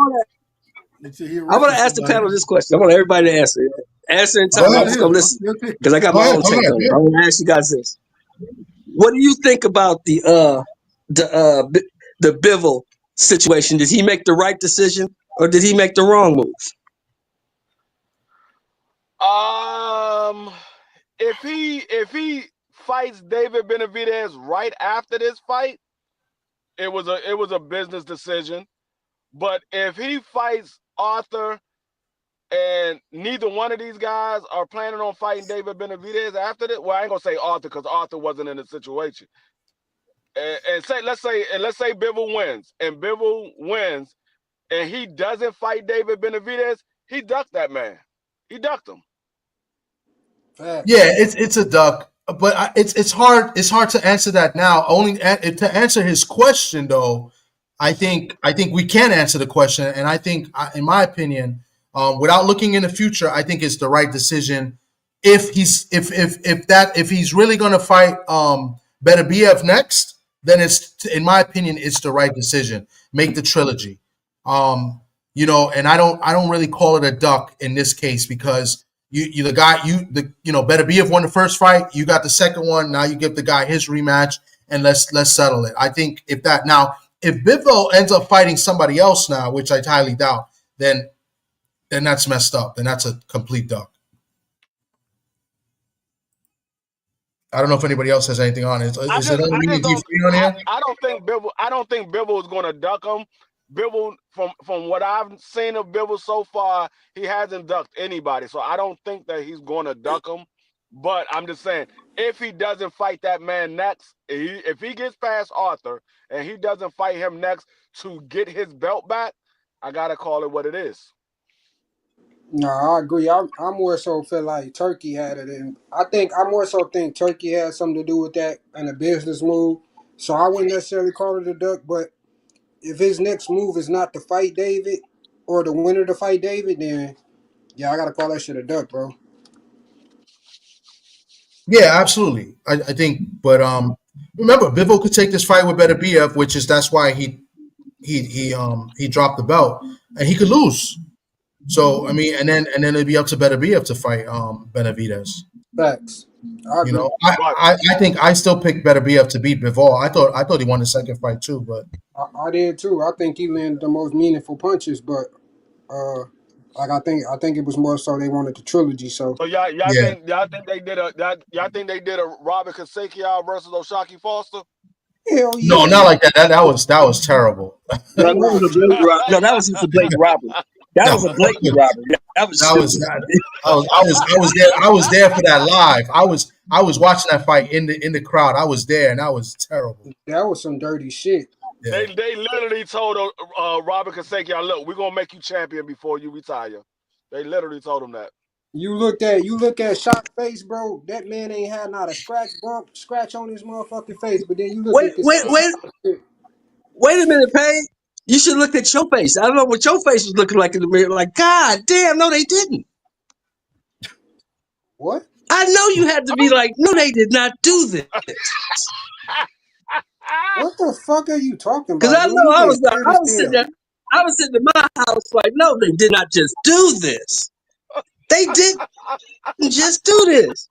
want to ask the panel this question. I want everybody to answer. Answer in time. I'm just gonna listen because I got my own take on it. I want to ask you guys this: what do you think about the Bivol situation? Did he make the right decision or did he make the wrong move? If he fights David Benavidez right after this fight, it was a business decision. But if he fights Arthur and neither one of these guys are planning on fighting David Benavidez after this, well, I ain't gonna say Arthur because Arthur wasn't in the situation. Let's say Bivol wins, and he doesn't fight David Benavidez, he ducked that man. He ducked him. Yeah, it's a duck, but it's hard to answer that now. Only to answer his question though, I think we can answer the question, and I think, in my opinion, without looking in the future, I think it's the right decision. If he's really going to fight Beterbiev next, then in my opinion, it's the right decision. Make the trilogy. And I don't really call it a duck in this case because you the guy Beterbiev won the first fight. You got the second one. Now you give the guy his rematch and let's settle it. I think if Bivol ends up fighting somebody else now, which I highly doubt, then that's messed up. Then that's a complete duck. I don't know if anybody else has anything on it. I Is it only me? On here? I don't think Bibble is going to duck him. Bibble, from what I've seen of Bibble so far, he hasn't ducked anybody. So I don't think that he's going to duck him. But I'm just saying, if he doesn't fight that man next, if he gets past Arthur and he doesn't fight him next to get his belt back, I gotta call it what it is. No, I agree. I more so feel like Turkey had it, and I more so think Turkey had something to do with that and a business move. So I wouldn't necessarily call it a duck, but if his next move is not to fight David or the winner to fight David, then yeah, I gotta call that shit a duck, bro. Yeah, absolutely. I think, but remember, Bivol could take this fight with Beterbiev, that's why he dropped the belt, and he could lose. So I mean, and then it'd be up to Beterbiev to fight Benavidez. Facts. I think I still pick Beterbiev to beat Bivol. I thought he won the second fight too, but I did too. I think he landed the most meaningful punches, but like I think it was more so they wanted the trilogy. So y'all think they did a Robert Kasakian versus O'Shaquie Foster? Hell yeah. No, not like that. That was terrible. No, that was a blatant robbery. No, that was just a blatant robbery. That was a blatant robbery. That was I was there for that live. I was watching that fight in the crowd. I was there, and that was terrible. That was some dirty shit. Yeah. They literally told Robert Kasakian, look, we're gonna make you champion before you retire. They literally told him that. You look at Shock's face, bro. That man ain't had not a scratch on his motherfucking face. But then you look at this. Wait a minute, Paige. You should look at your face. I don't know what your face was looking like in the mirror. Like, God damn, no, they didn't. What? I know you had to be like, no, they did not do this. What the fuck are you talking about? Because I know I was sitting in my house like, no, they did not just do this. They didn't just do this.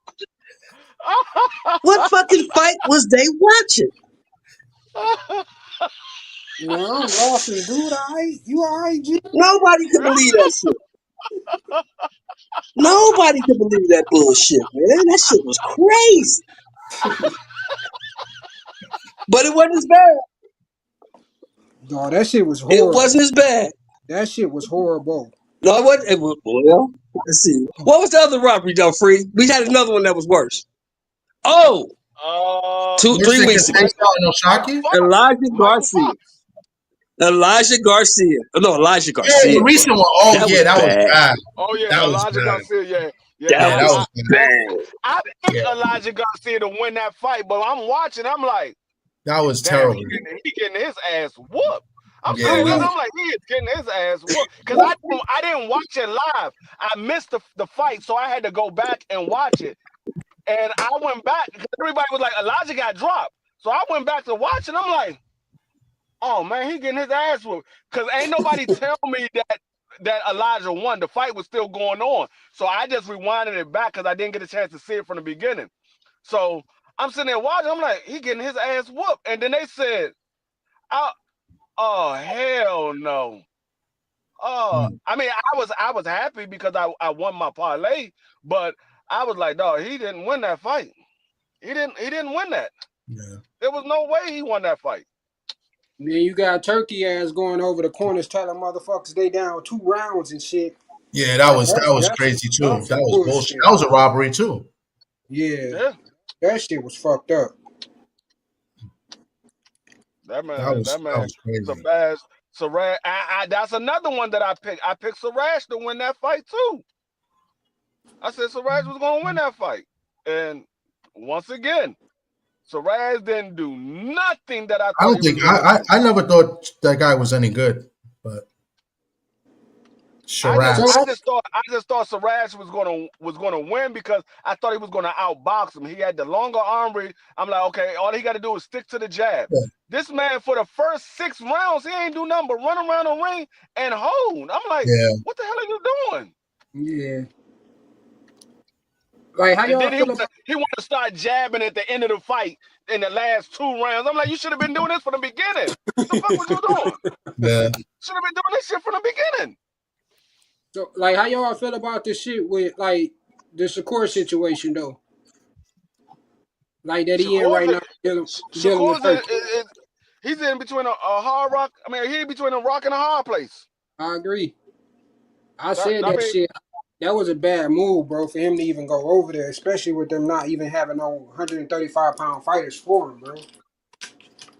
What fucking fight was they watching? No, I'm lost, dude. You alright, G? Nobody could believe that shit. Nobody could believe that bullshit, man. That shit was crazy. But it wasn't as bad. No, that shit was horrible. It wasn't as bad. That shit was horrible. No, it wasn't. Well, let's see. What was the other robbery, though, Free? We had another one that was worse. Oh! 3 weeks ago. Elijah Garcia. Elijah Garcia. No, Elijah Garcia. Yeah, the recent one. Oh, that was bad. Oh, yeah, that Elijah Garcia, yeah. That was bad. I picked Elijah Garcia to win that fight, but I'm watching. I'm like, that was terrible. He getting his ass whooped. I'm like, he is getting his ass whooped. Because I didn't watch it live. I missed the fight, so I had to go back and watch it. And I went back because everybody was like, Elijah got dropped. So I went back to watch it. I'm like, oh, man, he getting his ass whooped. Because ain't nobody tell me that Elijah won. The fight was still going on. So I just rewinded it back because I didn't get a chance to see it from the beginning. So I'm sitting there watching. I'm like, he getting his ass whooped. And then they said, oh, hell no. I mean, I was happy because I won my parlay, but I was like, dog, he didn't win that fight. He didn't win that. Yeah. There was no way he won that fight. Then you got Turkey ass going over the corners telling motherfuckers they down 2 rounds and shit. Yeah, that was crazy too. That was bullshit. That was a robbery too. Yeah. That shit was fucked up. That man was crazy. Saraj, that's another one that I picked. I picked Saraj to win that fight too. I said Saraj was going to win that fight. And once again, Saraj didn't do nothing that I thought I never thought that guy was any good, but Shiraz. So I just thought Siraj was gonna win because I thought he was gonna outbox him. He had the longer arm reach. I'm like, okay, all he got to do is stick to the jab. Yeah. This man for the first 6 rounds, he ain't do nothing but run around the ring and hold. I'm like, Yeah. what the hell are you doing? yeah. Like how And y'all then feel about he want to start jabbing at the end of the fight in the last 2 rounds. I'm like, you should have been doing this from the beginning. The fuck was you doing? Yeah. Should have been doing this shit from the beginning. so like how y'all feel about this shit with like the Shakur situation though? Like that he in right now dealing with Shakur's Turkey. he's in between a hard rock. I mean, he's between a rock and a hard place. I agree. I That, said I that mean, shit. That was a bad move, bro, for him to even go over there, especially with them not even having no 135-pound fighters for him, bro.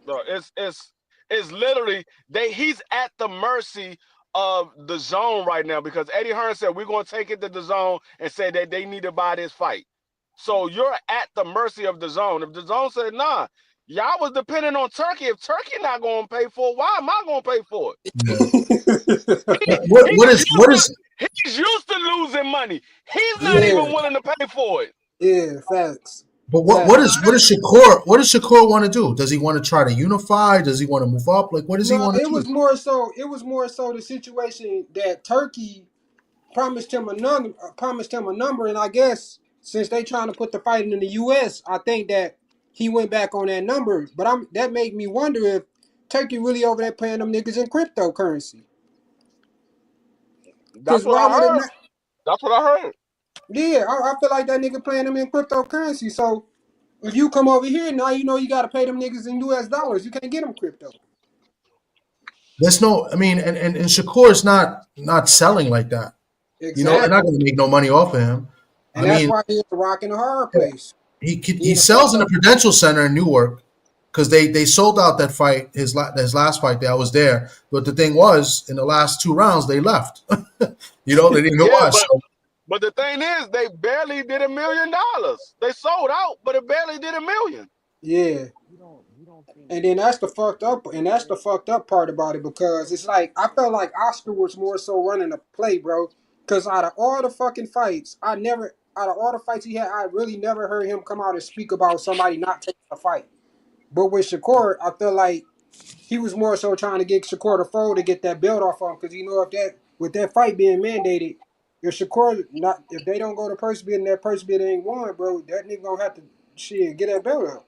no, it's literally he's at the mercy of the zone right now because Eddie Hearn said we're gonna take it to the zone and say that they need to buy this fight. So you're at the mercy of the zone. If the zone said nah, y'all was depending on Turkey. If Turkey not gonna pay for it, why am I gonna pay for it? Yeah. He's used to losing money. He's not Yeah, even willing to pay for it. yeah, facts. But what Facts. does Shakur want to do? Does he want to try to unify? Does he want to move up? Like, what does he No, want to do? it was more so the situation that Turkey promised him a number, and I guess since they trying to put the fight in the U.S., I think that he went back on that number. But that made me wonder if Turkey really over there paying them niggas in cryptocurrency. That's Because what why I would it heard. not? That's what I heard. Yeah, I feel like that nigga playing them in cryptocurrency. So if you come over here now, you know you got to pay them niggas in U.S. dollars. You can't get them crypto. There's no, I mean, and Shakur is not selling like that. They're not Exactly. going to make no money off of him. I And that's mean, why he's a rock in a hard place. He he in a sells in the crypto. Prudential Center in Newark because they sold out that fight his last fight there. I was there, but the thing was, in the last 2 rounds they left. They didn't even Yeah, watch. So, but the thing is, they barely did $1 million. They sold out, but it barely did $1 million. Yeah. And then that's the fucked up part about it because it's like I felt like Oscar was more so running a play, bro. Because out of all the fucking fights, out of all the fights he had, I really never heard him come out and speak about somebody not taking a fight. But with Shakur, I feel like he was more so trying to get Shakur to fold to get that belt off him because if that with that fight being mandated, if they don't go to purse bid and that purse bid ain't won, bro, that nigga gonna have to get that belt up.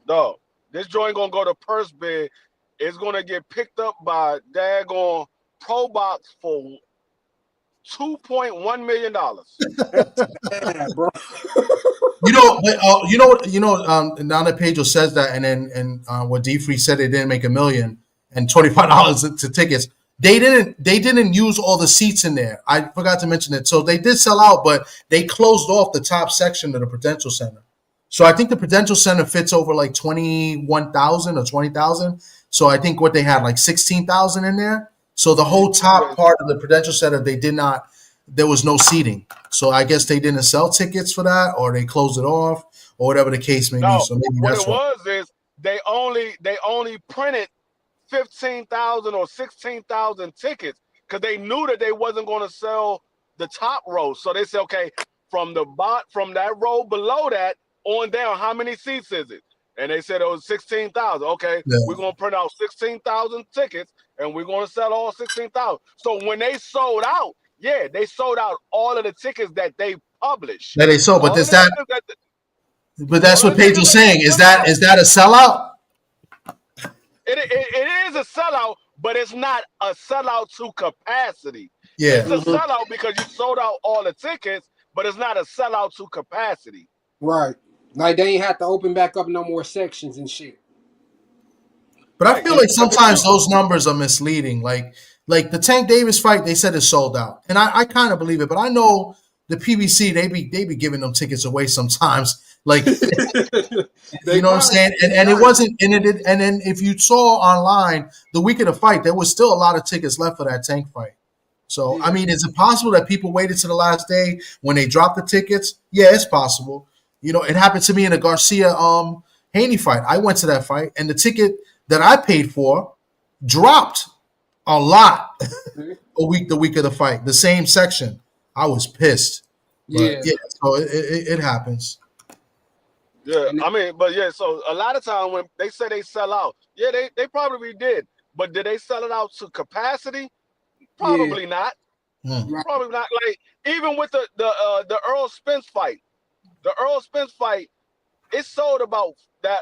No, this joint gonna go to purse bid. It's gonna get picked up by daggone Pro Box for $2.1 million. Yeah, bro. Now that Pedro says that, and what D Free said they didn't make $1 million and $25 to tickets. They didn't use all the seats in there. I forgot to mention it. So they did sell out, but they closed off the top section of the Prudential Center. So I think the Prudential Center fits over like 21,000 or 20,000. So I think what they had like 16,000 in there. So the whole top part of the Prudential Center, there was no seating. So I guess they didn't sell tickets for that, or they closed it off, or whatever the case may be. So maybe what that's it why. was is they only printed 15,000 or 16,000 tickets because they knew that they wasn't going to sell the top row. So they said, okay, from that row below that on down, how many seats is it? And they said it was 16,000. Okay, Yeah. we're going to print out 16,000 tickets and we're going to sell all 16,000. So when they sold out, yeah, they sold out all of the tickets that they published. That they sold, but All of does the that? tickets But that's all what of the tickets Pedro's that saying. they Is put out. that a sellout? It is a sellout, but it's not a sellout to capacity. Yeah. It's a sellout because you sold out all the tickets, but it's not a sellout to capacity. Right. Like they ain't have to open back up no more sections and shit. But I feel like sometimes those numbers are misleading. Like the Tank Davis fight, they said it's sold out, and I kind of believe it. But I know the PBC, they be giving them tickets away sometimes. Like, you know what I'm saying? And it wasn't. And then if you saw online the week of the fight, there was still a lot of tickets left for that Tank fight. So I mean, is it possible that people waited to the last day when they dropped the tickets? Yeah, it's possible. It happened to me in the Garcia Haney fight. I went to that fight, and the ticket that I paid for dropped a lot. the week of the fight, the same section. I was pissed. Yeah. But yeah, so it happens. Yeah, I mean, but yeah, so a lot of time when they say they sell out, yeah, they probably did. But did they sell it out to capacity? Yeah. Probably not. Right. Probably not. Like even with the Earl Spence fight, it sold about that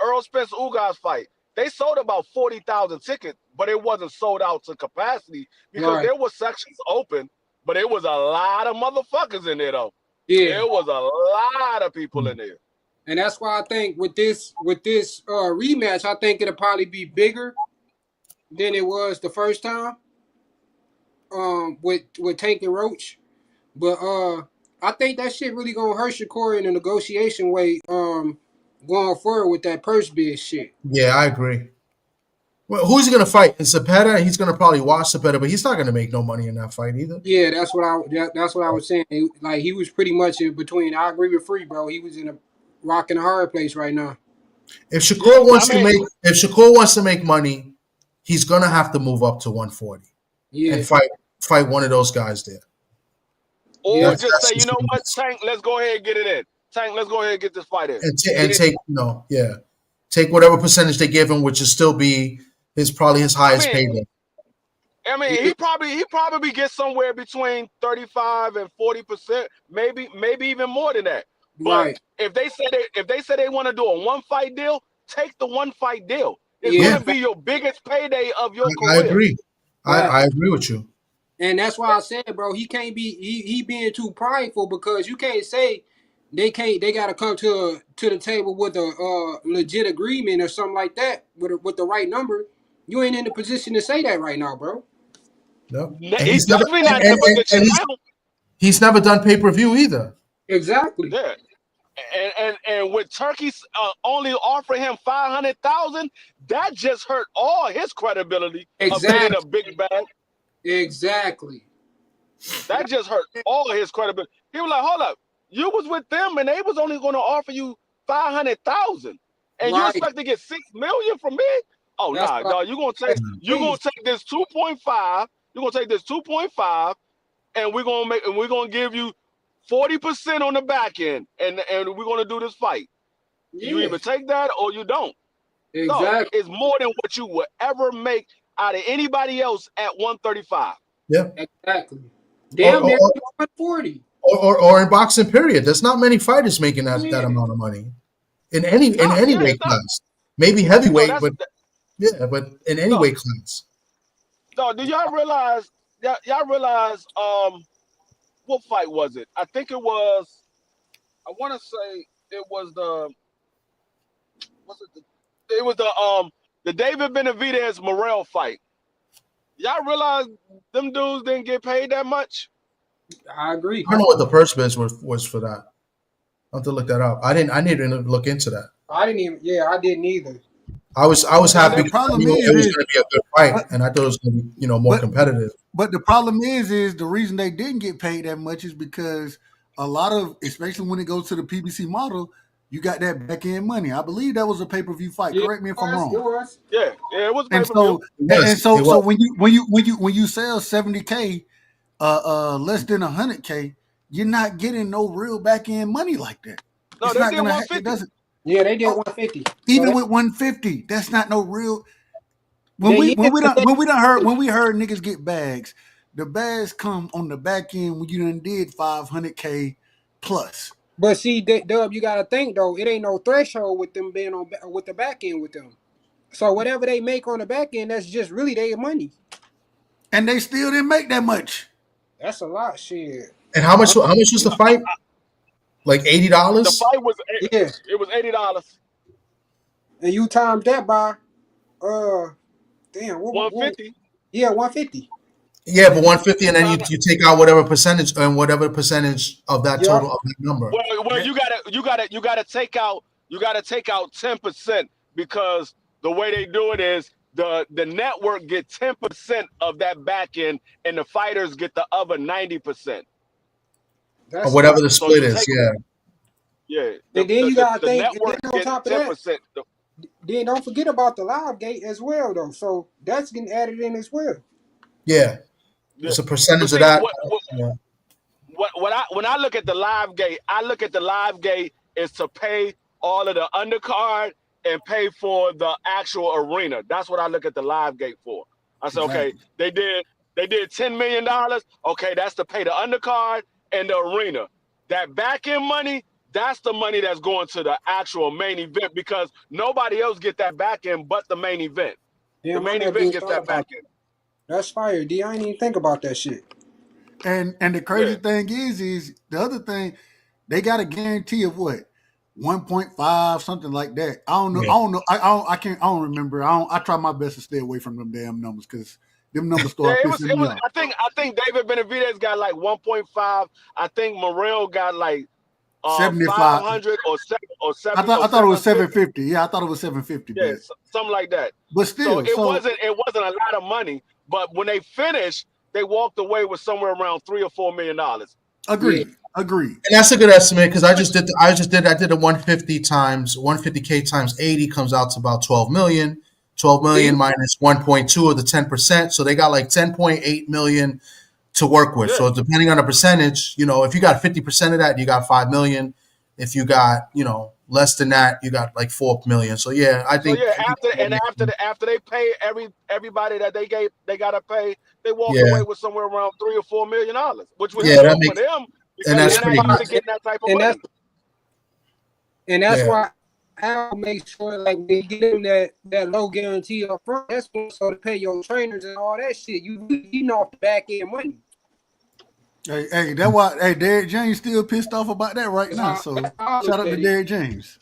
Earl Spence Ugas fight. They sold about 40,000 tickets, but it wasn't sold out to capacity because Right. there were sections open, but it was a lot of motherfuckers in there though. Yeah. There was a lot of people in there. And that's why I think with this rematch, I think it'll probably be bigger than it was the first time. With Tank and Roach, but I think that shit really gonna hurt Shakur in the negotiation way. Going forward with that purse bid shit. Yeah, I agree. Well, who's he going to fight? In Cepeda? He's going to probably watch Cepeda, but he's not going to make no money in that fight either. Yeah, that's what I was saying. Like he was pretty much in between. I agree with Free, bro. He was in a rock and a hard place right now. If Shakur wants to make money, he's going to have to move up to 140 and fight one of those guys there. Or just say, you know what, Tank, let's go ahead and get it in. Tank, let's go ahead and get this fight in. And take whatever percentage they give him, which will still be his highest payday. I mean, he probably gets somewhere between 35 and 40%, maybe even more than that. But if they say they want to do a 1-fight deal, take the 1-fight deal. It's going to be your biggest payday of your career. I agree. I agree with you. And that's why I said, bro, he can't be he being too prideful because you can't say they gotta come to the table with a legit agreement or something like that with the right number. You ain't in the position to say that right now, bro. No. He's definitely not in the position now. He's never done pay-per-view either. Exactly. Yeah. And with Turkey only offering him 500,000, that just hurt all his credibility of getting a big bag. Exactly. That just hurt all his credibility. He was like, hold up, you was with them and they was only going to offer you 500,000, and you expect to get $6 million from me? Oh nah, dog. You're gonna take this 2.5. You're gonna take this 2.5, and we're gonna give you 40% on the back end, and we're gonna do this fight. Yeah. You either take that or you don't. Exactly. No, it's more than what you would ever make out of anybody else at 135. Yeah. Exactly. Damn near 140. Or in boxing, period. There's not many fighters making that amount of money in any weight class. Maybe heavyweight, but in any weight class. No, do y'all realize? Y'all realize? What fight was it? I think it was. I want to say it was the. It was the David Benavidez Morrell fight. Y'all realize them dudes didn't get paid that much? I agree. I don't know what the purse bids was for that. I'll have to look that up. I didn't look into that. I didn't even. Yeah, I didn't either. I was happy because it was going to be a good fight, and I thought it was going to be more competitive. But the problem is the reason they didn't get paid that much is because a lot of, especially when it goes to the PBC model, you got that back end money. I believe that was a pay-per-view fight. Yeah, correct me if I'm wrong. It was. Yeah, it was. And so when you sell 70K, less than 100K, you're not getting no real back end money like that. No, it's they not did gonna 150. Yeah, they did 150. Even with 150, that's not no real. When we heard niggas get bags, the bags come on the back end when you done did 500K plus. But see, Dub, you gotta think though, it ain't no threshold with them being on with the back end with them. So whatever they make on the back end, that's just really their money. And they still didn't make that much. That's a lot, shit. And how much was the fight? Like $80? The fight was it was $80. And you times that by 150. Yeah, 150. Yeah, but 150, and then you take out whatever percentage of that total of that number. Well, you gotta take out 10% because the way they do it is the network get 10% of that back end, and the fighters get the other 90%. Or whatever the split is, Yeah. And then you gotta think, network on top of 10%. Then don't forget about the live gate as well, though. So that's getting added in as well. Yeah. It's a But percentage of see, that. Yeah. when I look at the live gate, I look at the live gate is to pay all of the undercard and pay for the actual arena. That's what I look at the live gate for. I said, okay, Exactly. they did $10 million. Okay, that's to pay the undercard and the arena. That back end money, that's the money that's going to the actual main event because nobody else get that back end but the main event. The Damn, I main never event even gets thought that about back that. end. That's fire, D. I ain't even think about that shit. And the Yeah. crazy thing is the other thing, they got a guarantee of what? 1.5, something like that. I don't know. Yeah. I don't know. I can't. I don't remember. I try my best to stay away from them damn numbers because them numbers Yeah, start it was. pissing It me was. off. I think David Benavidez got like 1.5. I think Morel got like 75. 500 or I thought it was 750. 750. Yeah, I thought it was 750, Yeah, something like that. but So still. it So wasn't. It wasn't a lot of money. But when they finished, they walked away with somewhere around $3 or $4 million. Yeah. agreed. And that's a good estimate because I Which did a 150 times 150K times 80 comes out to about 12 million. 12 See? million minus 1.2 of the 10%. So they got like 10.8 million to work with. yeah. So depending on the percentage, if you got 50% of that, you got 5 million. If you got, less than that, you got like 4 million. So yeah, I So think, yeah, I think that makes sense. after they pay everybody that they gotta pay, they walked Yeah. away with somewhere around $3 or $4 million, which was Yeah, that good for makes them and because that's And they're that's not pretty used why good. to getting that type of and that's money. and that's Yeah. why I'll make sure like when you get them that low guarantee up front, that's so to pay your trainers and all that shit. You eating off the back end money. Hey, that's why. Hey, Derrick James still pissed off about that right now. So That's how I shout look out to at it. Derrick James.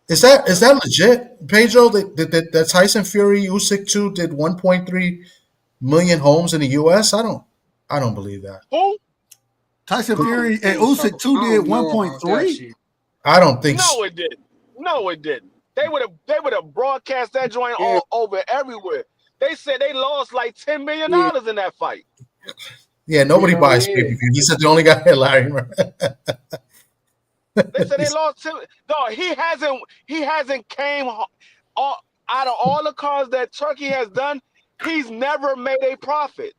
Is that legit, Pedro? That Tyson Fury Usyk 2 did 1.3 million homes in the U.S. I don't believe that. Who? Tyson I don't Fury and think so. Usyk 2 I did don't know about that 1.3. shit. I don't think so. No, it didn't. No, it didn't. They would have broadcast that joint Yeah, all over everywhere. They said they lost like $10 million yeah, in that fight. Yeah, nobody hell buys pay yeah. per view. He said the only guy had Larry. They said they lost $10. No, he hasn't came all, out of all the cars that Turkey has done. He's never made a profit.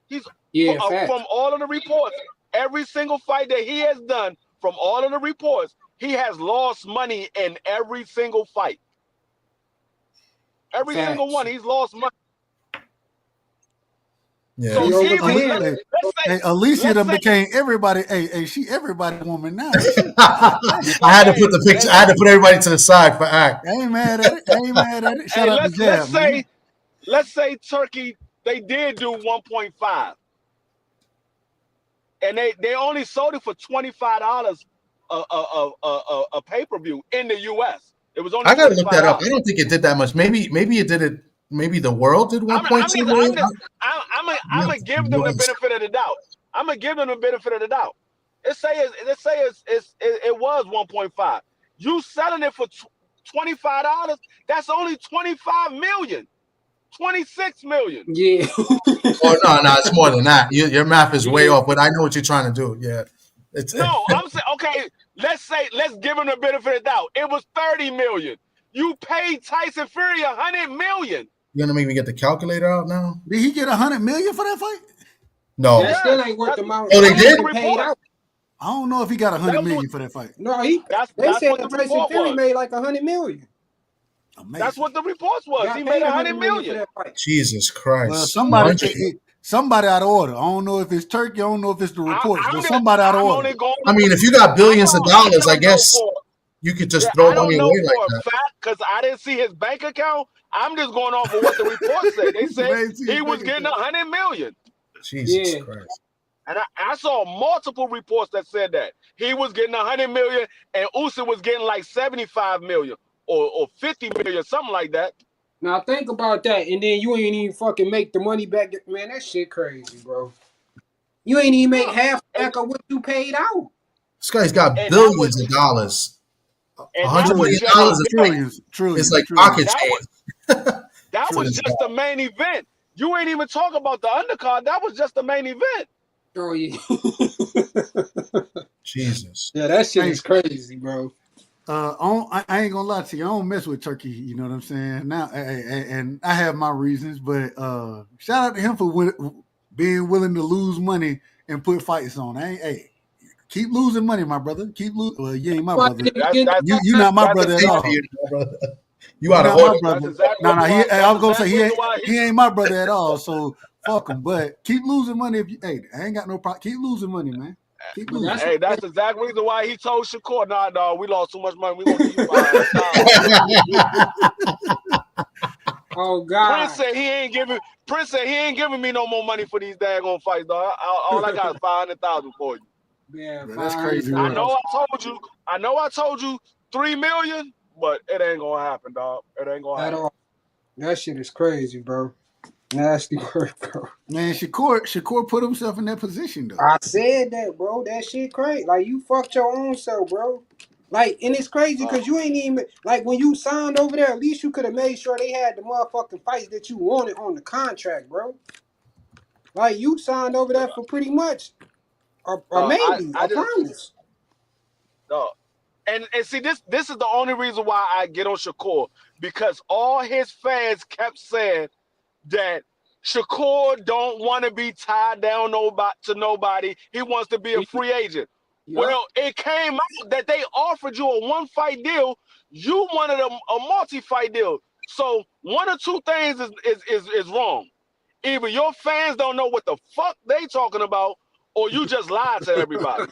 He's Yeah, facts. from all of the reports. Every single fight that he has done, from all of the reports, he has lost money in every single fight. Every single Facts. one, he's lost money. Yeah. So They even overpaying Hey, let's say Alicia let's done say became everybody. Hey, she everybody woman now. That shit. God I damn. had to put hey the picture. I hey had to put everybody to the side for act. I ain't mad at it. I ain't mad at it. Shout hey out to let's Jab, man. say Turkey they did do 1.5 and they only sold it for $25 a pay-per-view in the US. It was only I gotta look that up. I $25. don't think it did that much. Maybe it did it. Maybe the world did I'm 1.2 just million. I'm gonna give them the benefit of the doubt. I'm gonna give them the benefit of the doubt. It was 1.5. You selling it for $25? That's only 25 million, 26 million. Yeah. Oh no, it's more than that. Your math is way Yeah. off, but I know what you're trying to do. Yeah, it's No, I'm saying okay. Let's give him the benefit of the doubt. It was 30 million. You paid Tyson Fury 100 million. you're gonna make me get the calculator out now. Did he get 100 million for that fight? That No. still Yes, ain't worth the amount Oh, of they that money was did. the he paid report. out. I don't know if he got 100 That was million for that fight. No, they that's said what the Tyson report Fury was. made like 100 million. That's Amazing. what the reports was. He Got made paid 100 100 million for million. that fight. Jesus Well, Christ, somebody 100. somebody out of order. I don't know if it's Turkey. I don't know if it's the I, reports, I'm but gonna. somebody out of I'm order. only going. I mean, if you got I billions of don't. I dollars, I don't know guess for. you could Yeah, just throw I money don't away know like for a that. fact because I didn't see his bank account. I'm just going off of what the report said. They You said ain't see his he was bank getting account. 100 million, Jesus Yeah. Christ. and I saw multiple reports that said that he was getting 100 million, and Usyk was getting like 75 million or 50 million, something like that. Now think about that, and then you ain't even fucking make the money back. Man, that shit crazy, bro. You ain't even make No, half and back of what you paid out. This guy's got and that was billions of dollars. A and that hundred was million just Trillions, dollars trillions, is trillions, like trillions, pocket that was change. that For was this just guy. the main event. You ain't even talk about the undercard. That was just the main event. Oh yeah. Jesus. Yeah, that shit Hey, is crazy, bro. I ain't gonna lie to you. I don't mess with Turkey. You know what I'm saying? Now, and I have my reasons, but shout out to him for being willing to lose money and put fights on. Hey, keep losing money, my brother. Keep losing. Well, you ain't my Why brother. nigga get You not my that's brother at all. You You out of not my order. brother. That's exactly No, why. I That's was gonna say exactly why he ain't my brother at all. So fuck him. But keep losing money if you. Hey, I ain't got no problem. Keep losing money, man. Keep But losing. that's Hey, that's exactly the reason why he told Shakur, "Nah, dog, we lost too much money. We're gonna give you 500,000." oh Prince God. said he ain't giving. Prince said he ain't giving me no more money for these daggone fights, dog. All I got is 500,000 for you. Yeah, Bro, that's crazy I work. know I told you 3 million, but it ain't gonna happen, dog. It ain't gonna at happen. all. That shit is crazy, bro. Nasty work, bro. Man, Shakur put himself in that position though. I said that, bro. That shit crazy. Like you fucked your own self, bro. Like, and it's crazy because you ain't even like when you signed over there. At least you could have made sure they had the motherfucking fights that you wanted on the contract, bro. Like you signed over there for pretty much a No, maybe I a just promise. no. And see this is the only reason why I get on Shakur, because all his fans kept saying that Shakur don't want to be tied down to nobody. He wants to be a free agent. Yup. Well, it came out that they offered you a one-fight deal. You wanted a multi-fight deal. So one or two things is wrong. Either your fans don't know what the fuck they talking about, or you just lied to everybody.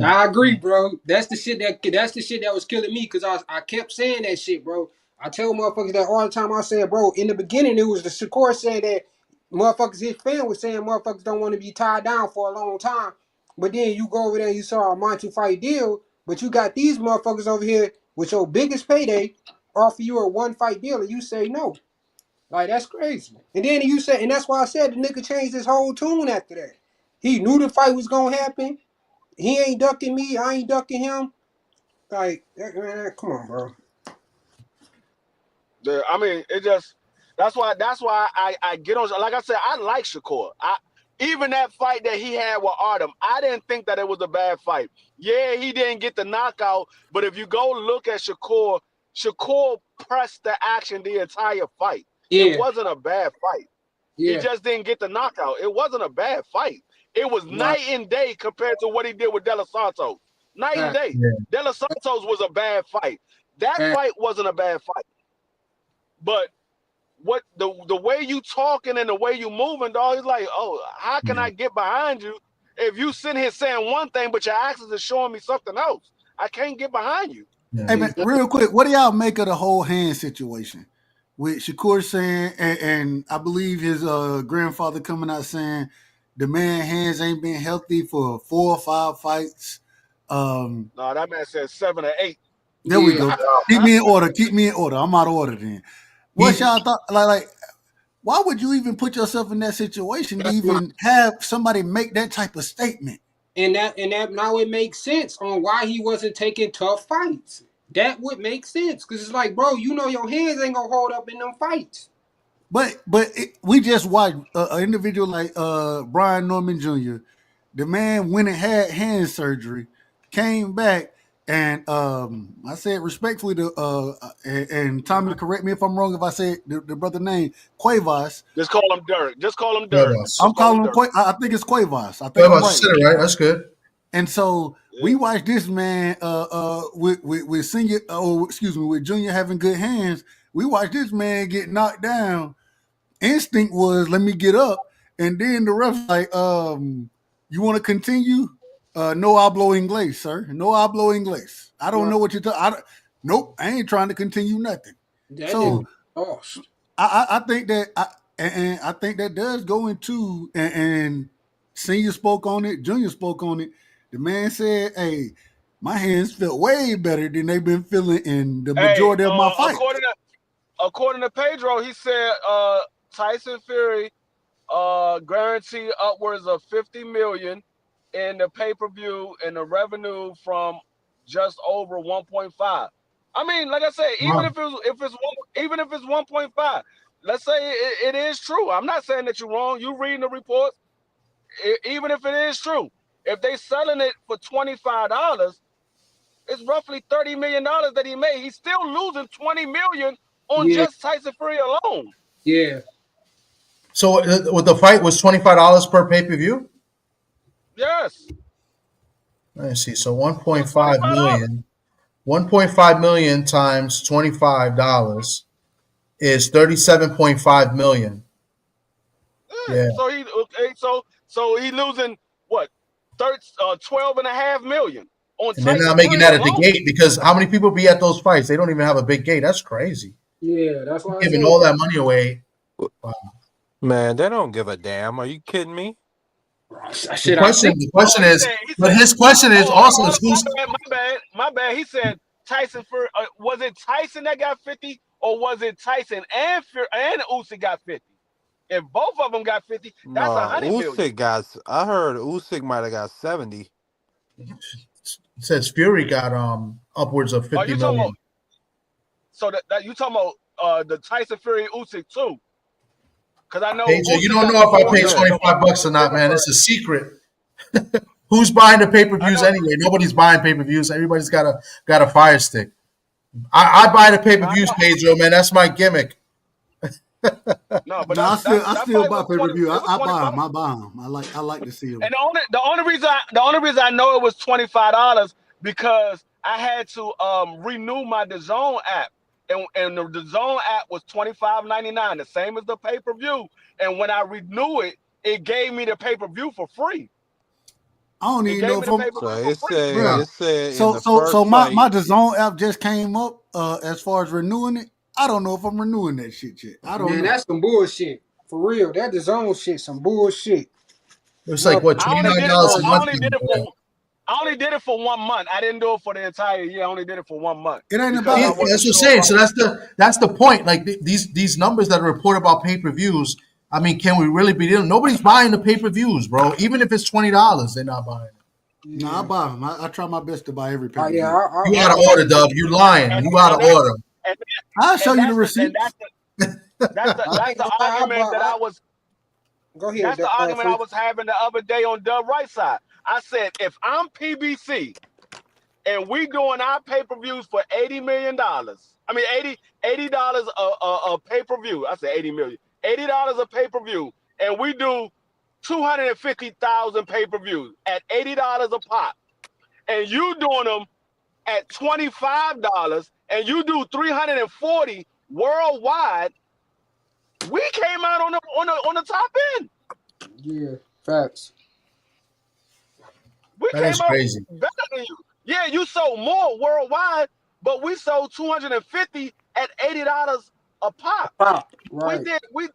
I agree, bro. That's the shit that was killing me because I kept saying that shit, bro. I tell motherfuckers that all the time. I said, bro, in the beginning it was the Shakur saying that motherfuckers, his fan was saying motherfuckers don't want to be tied down for a long time. But then you go over there and you saw a Monty fight deal, but you got these motherfuckers over here with your biggest payday offer you a one fight deal and you say no. Like that's crazy. And then you said, and that's why I said the nigga changed his whole tune after that. He knew the fight was gonna happen. He ain't ducking me. I ain't ducking him. Like, man, come on, bro. I mean, it just that's why I get on. Like I said, I like Shakur. Even that fight that he had with Artem, I didn't think that it was a bad fight. Yeah, he didn't get the knockout, but if you go look at Shakur, Shakur pressed the action the entire fight. It Yeah, wasn't a bad fight. He yeah. just didn't get the knockout. It wasn't a bad fight. It was Nah, night and day compared to what he did with De La Santos. Night and fact, day. De La Santos was a bad fight. That fact. fight wasn't a bad fight. But what the way you talking and the way you moving, dog, is like, oh, how can I get behind you if you sitting here saying one thing, but your actions are showing me something else? I can't get behind you. Hey man, real quick, what do y'all make of the whole hand situation with Shakur saying, and I believe his grandfather coming out saying the man hands ain't been healthy for 4 or 5 fights. No, that man said 7 or 8. There we Yeah, go. Keep me in order. Keep me in order. I'm out of order then. What He y'all thought? Like, why would you even put yourself in that situation to that's my even have somebody make that type of statement? and that now it makes sense on why he wasn't taking tough fights. That would make sense because it's like, bro, you know your hands ain't gonna hold up in them fights. We just watched an individual like Brian Norman Jr. The man went and had hand surgery, came back, and I said respectfully to and Tommy to correct me if I'm wrong if I said the brother name Cuevas. Just call him Dirk. Just call him Dirk. Cuevas. I'm Just call him calling him Dirk. I think it's Cuevas. I think I'm Cuevas, right. you said it right. That's good. And so Yeah. we watched this man with senior with junior having good hands. We watched this man get knocked down. Instinct was let me get up, and then the ref like, you want to continue? No hablo inglés, sir. No hablo inglés. I don't Right. know what you're talking. Nope, I ain't trying to continue nothing. That nigga So lost. I think that and I think that does go into and senior spoke on it, junior spoke on it. The man said, "Hey, my hands felt way better than they've been feeling in the Hey, majority of my fight." according to Pedro, he said Tyson Fury guarantee upwards of 50 million in the pay-per-view and the revenue from just over 1.5. I mean, like I said, Wow. even if it's 1.5, let's say it is true. I'm not saying that you're wrong. You reading the reports, even if it is true. If they selling it for $25, It's roughly $30 million that he made. He's still losing $20 million on Yeah, just Tyson Fury alone. yeah. So with the fight was $25 per pay-per-view? Yes. Let me see. So It was $25. 1.5 million times $25 is 37.5 million. Yeah. Yeah. So he losing what? 12.5 million on And they're not Tyson making Fury that at the alone. gate because how many people be at those fights? They don't even have a big gate. That's crazy. Yeah, that's why I Giving said all that money away. Wow. Man, they don't give a damn. Are you kidding me? The shit. I question, think the Oh, question is, he but said. his question is Oh, also is my who's bad, my bad. He said Tyson Fury. Was it Tyson that got 50, or was it Tyson and Usyk got 50? If both of them got 50, that's No, 100 million. I heard Usyk might have got 70. says Fury got upwards of Are 50 you talking about? million. So that you talking about the Tyson Fury Usyk too? Because I know Pedro, you Usyk don't got know the if I more paid Yeah. $25 or not, bigger man. bird. It's a secret. Who's buying the I pay-per-views know. anyway? Nobody's buying pay-per-views. Everybody's got a fire stick. I buy the I pay-per-views, know. Pedro, man. That's my gimmick. No, but No, I that still fight buy was pay per 20. view. It was I buy 25. them. I buy them. I like to see them. And the only reason I know it was $25 because I had to renew my DAZN app, and the DAZN app was $25.99, the same as the pay per view. And when I renew it, it gave me the pay per view for free. I don't It even gave know me if the I'm, pay per So view for free. bro. it said in So the so first so my fight. DAZN app just came up. As far as renewing it, I don't know if I'm renewing that shit yet. I don't man, know. that's some bullshit. For real, that is own shit. Some bullshit. It's like what, Motherfucker, I only take did the it for $29 a time I month? out. only did it for I only did it for 1 month. I didn't do it for the entire year. I only did it for 1 month It ain't because about I See, it. wasn't that's what I'm sure saying. about. So that's the point. Like these numbers that are reported about pay-per-views. I mean, can we really be dealing? Nobody's buying the pay-per-views, bro. Even if it's $20, they're not buying it. No, I Yeah. buy them. I try my best to buy every pay Oh per yeah. view. You out of order, Dub. You lying. And You out and of that's order. and, I'll show and you the that's the and receipts. I that's ain't the gonna lie. argument that I was Go ahead, that's the argument I Freak. was having the other day on Dub Right Side. I said if I'm PBC and we doing our pay-per-views for $80 million. I mean $80 a pay-per-view. I said 80 million. $80 a pay-per-view, and we do 250,000 pay-per-views at $80 a pop. And you doing them at $25 and you do 340 worldwide, we came out on the top end. Yeah, facts. We That is came out crazy. better than you. Yeah, you sold more worldwide, but we sold 250 at $80 a pop. Pop. We Right. did we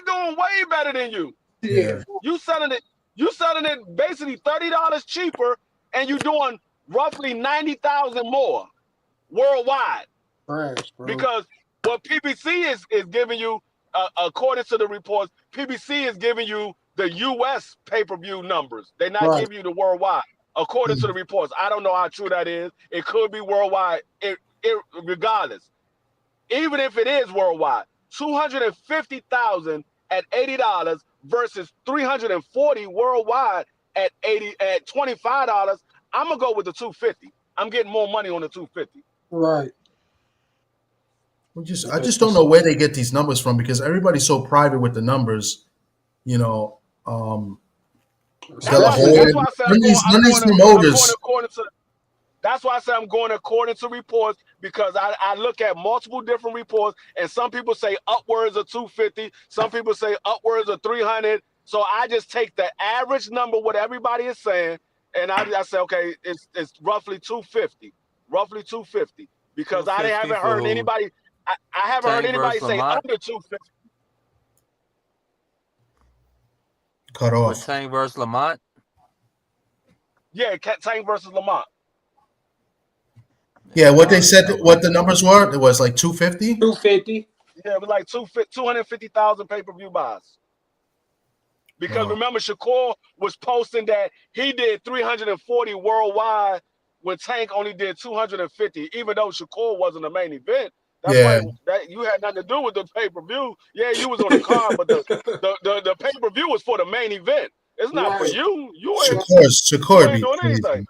doing way better than you. Yeah. Yeah. You selling it basically $30 cheaper, and you doing roughly 90,000 more worldwide. Trash, bro. Because what PBC is giving you, according to the reports, PBC is giving you the U.S. pay-per-view numbers. They're not Right. giving you the worldwide, according to the reports. I don't know how true that is. It could be worldwide. Regardless, even if it is worldwide, 250,000 at $80 versus 340 worldwide at $25. I'm gonna go with the 250. I'm getting more money on the 250. Right. I just don't know where they get these numbers from because everybody's so private with the numbers. You know, De La Especially Hoya, That's why I said none of these promoters. according to. That's why I said I'm going according to reports because I look at multiple different reports, and some people say upwards of 250, some people say upwards of 300. So I just take the average number what everybody is saying, and I say okay, it's roughly 250 because I 250 haven't for heard who? anybody. I haven't heard Tank anybody versus say Lamont? under 250. Cut For off. Tank versus Lamont? Yeah, Tank versus Lamont. Yeah, what I they don't even said, know what about the that. numbers were, it was like 250. 250. Yeah, it was like 250,000 pay-per-view buys. Because Wow. remember, Shakur was posting that he did 340 worldwide when Tank only did 250, even though Shakur wasn't the main event. That Yeah. fight that you had nothing to do with the pay-per-view. Yeah, you was on the card, but the pay-per-view was for the main event. It's not for Right. you. You ain't Shakur you would ain't be doing anything. crazy.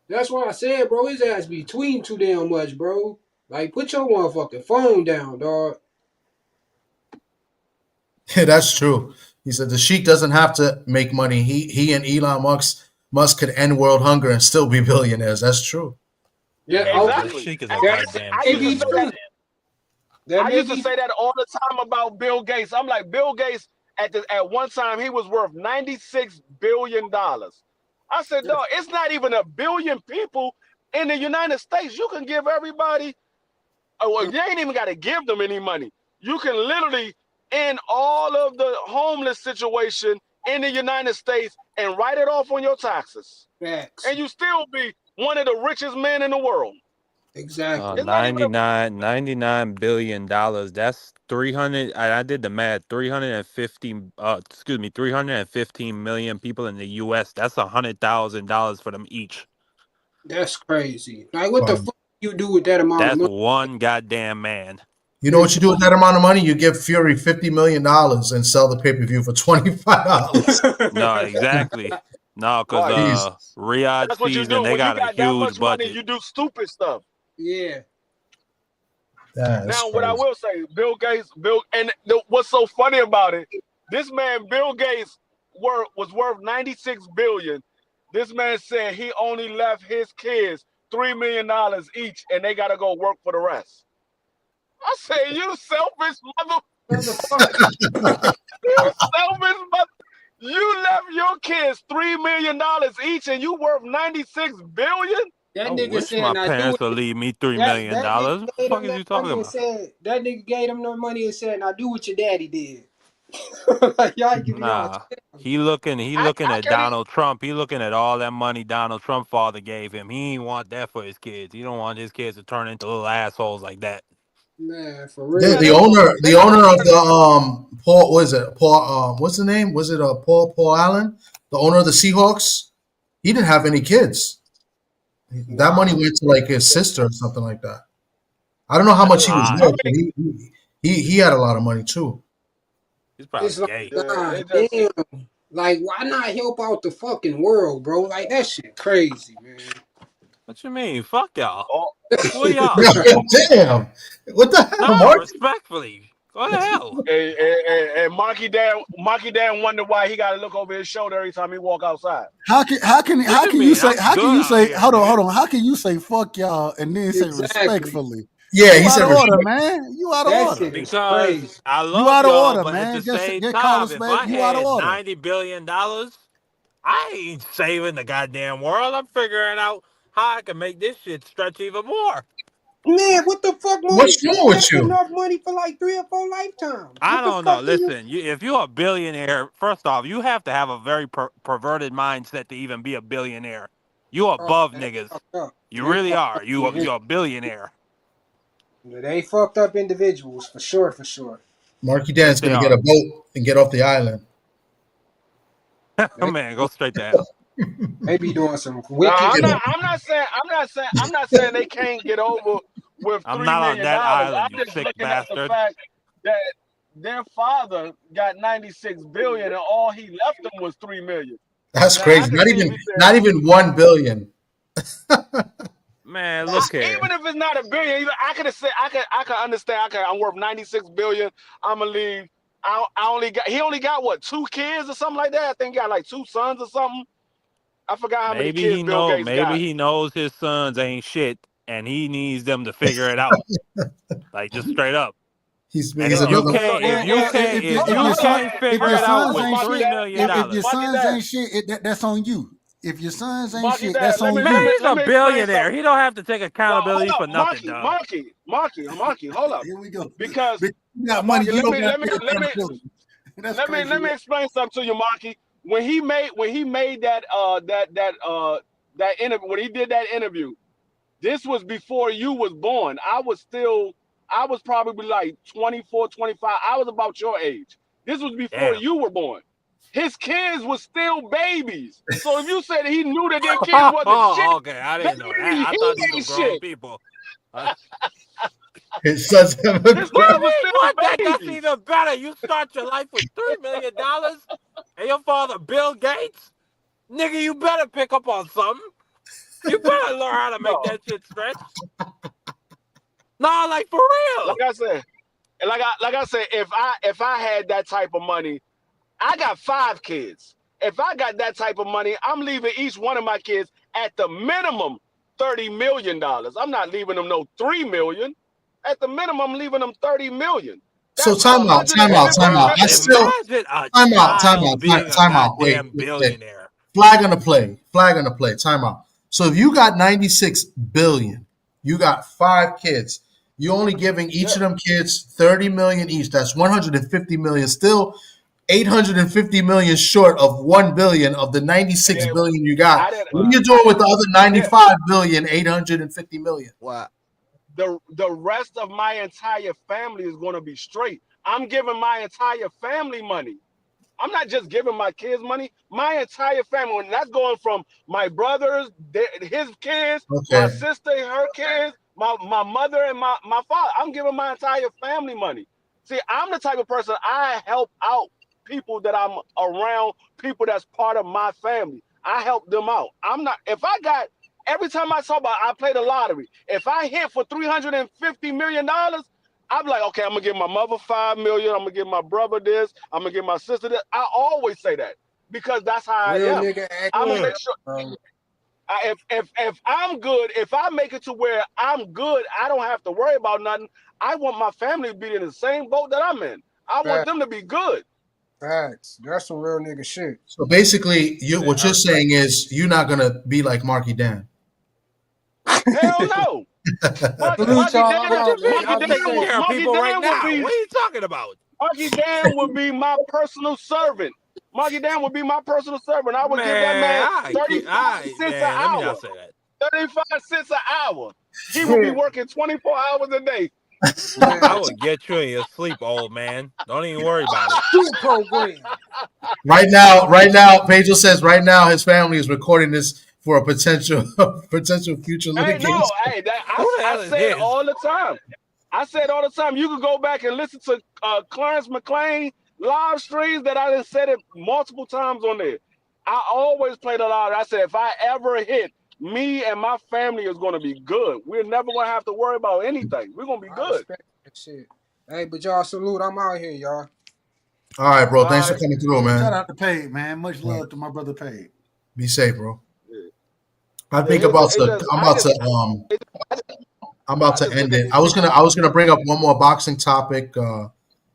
That's why I said, bro, his ass be tweeting too damn much, bro. Like, put your motherfucking phone down, dog. Yeah, that's true. He said the Sheik doesn't have to make money. He and Elon Musk could end world hunger and still be billionaires. That's true. Yeah, Nah, okay. that Exactly. Sheik is a That goddamn I may used to be say billionaire. that. true. That I may used to be say true. that all the time about Bill Gates. I'm like, Bill Gates at one time he was worth $96 billion. I said, dog, it's not even a billion people in the United States. You can give everybody. Well, you ain't even got to give them any money. You can literally end all of the homeless situation in the United States and write it off on your taxes, Facts. and you still be one of the richest men in the world. Exactly. It's not even a. $99 billion. That's 300. I did the math. 350. Excuse me. 315 million people in the U.S. That's $100,000 for them each. That's crazy. Like, what the Wow. fuck you do with that amount of That's money? one goddamn man. You know what you do with that amount of money? You give Fury $50 million and sell the pay-per-view for $25. No, exactly. No, because Right. Jeez. Riyadh That's what you season do they when you got a got that huge much money. budget. You do stupid stuff. Yeah. That's Now, what I crazy. will say, what's so funny about it? This man, Bill Gates, was worth 96 billion. This man said he only left his kids $3 million each, and they got to go work for the rest. I said, you selfish Motherfucker. you selfish mother. You left your kids $3 million each, and you worth 96 billion. I That nigga wish said, my "Now do parents it." would leave me $3 That million. that nigga What the gave fuck him is that you talking money and about? said that nigga gave him the money and said, "Now do what your daddy did." Like, y'all giving y'all. Nah. He looking I at can't. Donald Trump. He looking at all that money Donald Trump father gave him. He ain't want that for his kids. He don't want his kids to turn into little assholes like that. Man, for The, real. the owner, the owner of the Paul, what is it? Paul, what's the name? Was it Paul Allen, the owner of the Seahawks? He didn't have any kids. That money Wow. went to like his sister or something like that. I don't know how That's much he was odd. How worth, but many? he had a lot of money too. He's It's probably like, gay. God It just. damn. Like, why not help out the fucking world, bro? Like, that shit crazy, man. What you mean? Fuck y'all. Oh, Who are y'all? Damn, what the hell, Nah, Mark? respectfully. What the hell? and Marky Dan wonder why he got to look over his shoulder every time he walk outside. How can What you mean? I'm good out here, hold nigga. on, how can you say fuck y'all and then say Exactly. respectfully? Yeah, You he out said of order, respect. man. You out of That order. shit is Because crazy. I You love out of y'all, order, but at the man. Just same call a time, if spade. I You out of had order. $90 billion, I ain't saving the goddamn world. I'm figuring out how I can make this shit stretch even more. Man, what the fuck, Marty? What's wrong with That's you? enough money for like 3 or 4 lifetimes. I What the don't know. fuck do you? Listen, if you're a billionaire, first off, you have to have a very perverted mindset to even be a billionaire. You Oh, above they niggas. fucked up. You They really fucked are. up. Yeah. You're a billionaire. They fucked up individuals for sure, for sure. Marky Yes, Dan's they gonna get a are. boat and get off the island. They Man, go straight to hell. they be doing some Now, wicked Get shit. off. I'm not saying they can't get over with I'm three not on million that dollars. island, you I'm just sick looking at the bastard. fact that their father got 96 billion and all he left them was 3 million. That's Now I crazy. can see if he said, Not even 1 billion. Man, look here. even if it's not a billion, I could have said I could understand. I'm worth 96 billion. I'm gonna leave. He only got what, 2 kids or something like that. I think he got like 2 sons or something. I forgot how many kids Bill Gates Maybe got. he knows his sons ain't shit and he needs them to figure it out. Like just straight up. And He's if you another. can't And, and, and, Hold if up, you Your hold up, son, can't if figure your it out sons with ain't Marky shit, $3 Dad, million, if your Marky sons Dad, ain't shit, that's on you. If your sons ain't Marky shit, Dad. that's on man, you. he's Let a me explain billionaire. something. He don't have to take No, hold accountability up, for nothing, dog. Marky, hold up, Here we go. because Because you got money, Marky, you don't got let me to take accountability. That's crazy. let me explain something to you, Marky. When he made that interview, when he did that interview, this was before you was born. I was probably like 24, 25. I was about your age. This was before Damn. you were born. His kids were still babies. So if you said he knew that their kids wasn't shit, Oh, okay. I that didn't know that. means I he thought these were ain't grown shit. people. His sons have a His What kids you grown. were mean? still What? That's babies. even better. You start your life with $3 million, and your father Bill Gates. Nigga, you better pick up on something. You better learn how to make No, that shit stretch. No, like for real. like I said, like I said, if I had that type of money, I got 5 kids. If I got that type of money, I'm leaving each one of my kids at the minimum $30 million. I'm not leaving them no 3 million. At the minimum, I'm leaving them 30 million. So That's time out, time out, time 150. out. Bro, I still imagine a time out, time child out, time, being a time out. Wait, goddamn wait, wait. billionaire. Flag on the play. Flag on the play. Time out. So if you got 96 billion, you got 5 kids. You're only giving each of them kids 30 million each. That's 150 million. Still 850 million short of 1 billion of the 96 Yeah, billion you got. I didn't. What are you I doing with the didn't. other Yeah, 95 billion, 850 million? What? the rest of my entire family is going to be straight. I'm giving my entire family money. I'm not just giving my kids money. My entire family, and that's going from my brothers, his kids, my Okay. sister, her kids, my mother, and my father. I'm giving my entire family money. See, I'm the type of person, I help out people that I'm around, people that's part of my family. I help them out. I'm not, if I got, every time I talk about, I play the lottery. If I hit for $350 million, I'm like, okay, I'm gonna give my mother 5 million. I'm gonna give my brother this. I'm gonna give my sister this. I always say that because that's how I Real am. nigga act I'm gonna Mm. make sure bro. if I'm good, if I make it to where I'm good, I don't have to worry about nothing. I want my family to be in the same boat that I'm in. I want Facts. them to be good. Facts. That's some real nigga shit. So basically, Man, what I you're respect saying it. is you're not gonna be like Marky Dan. Hell no. Salute y'all. I'm What you out, man. mean? Y'all I'm be taking safe. care of Monkey people right Dan would now. be What are you talking about? Monkey Dan would be my personal servant. Monkey Dan would be my personal servant. I would give that Man, man I 35 cents an man, let me not hour. say that. 35 cents an hour. He will be working 24 hours a day. I Man. will get you in your sleep, old man. Don't even worry about it. Shoot program. Right now, Pedro says right now his family is recording this for a potential potential future Hey, no, litigation. hey, Who the I hell is say it his? all the time. I say it all the time. You can go back and listen to Clarence McLean live streams that I done said it multiple times on there. I always play the lottery. I said if I ever hit, me and my family is going to be good. We're never going to have to worry about anything. We're going to be I good. respect that shit. Hey, but y'all salute. I'm out here, y'all. All right, bro. All Thanks for right. coming through, Shout man. out to Paid, man. Much All right. love to my brother Paid. Be safe, bro. Yeah. I think It's, about it to. just, I'm about to. I'm about I to just look end at it. these I was people. gonna bring up one more boxing topic.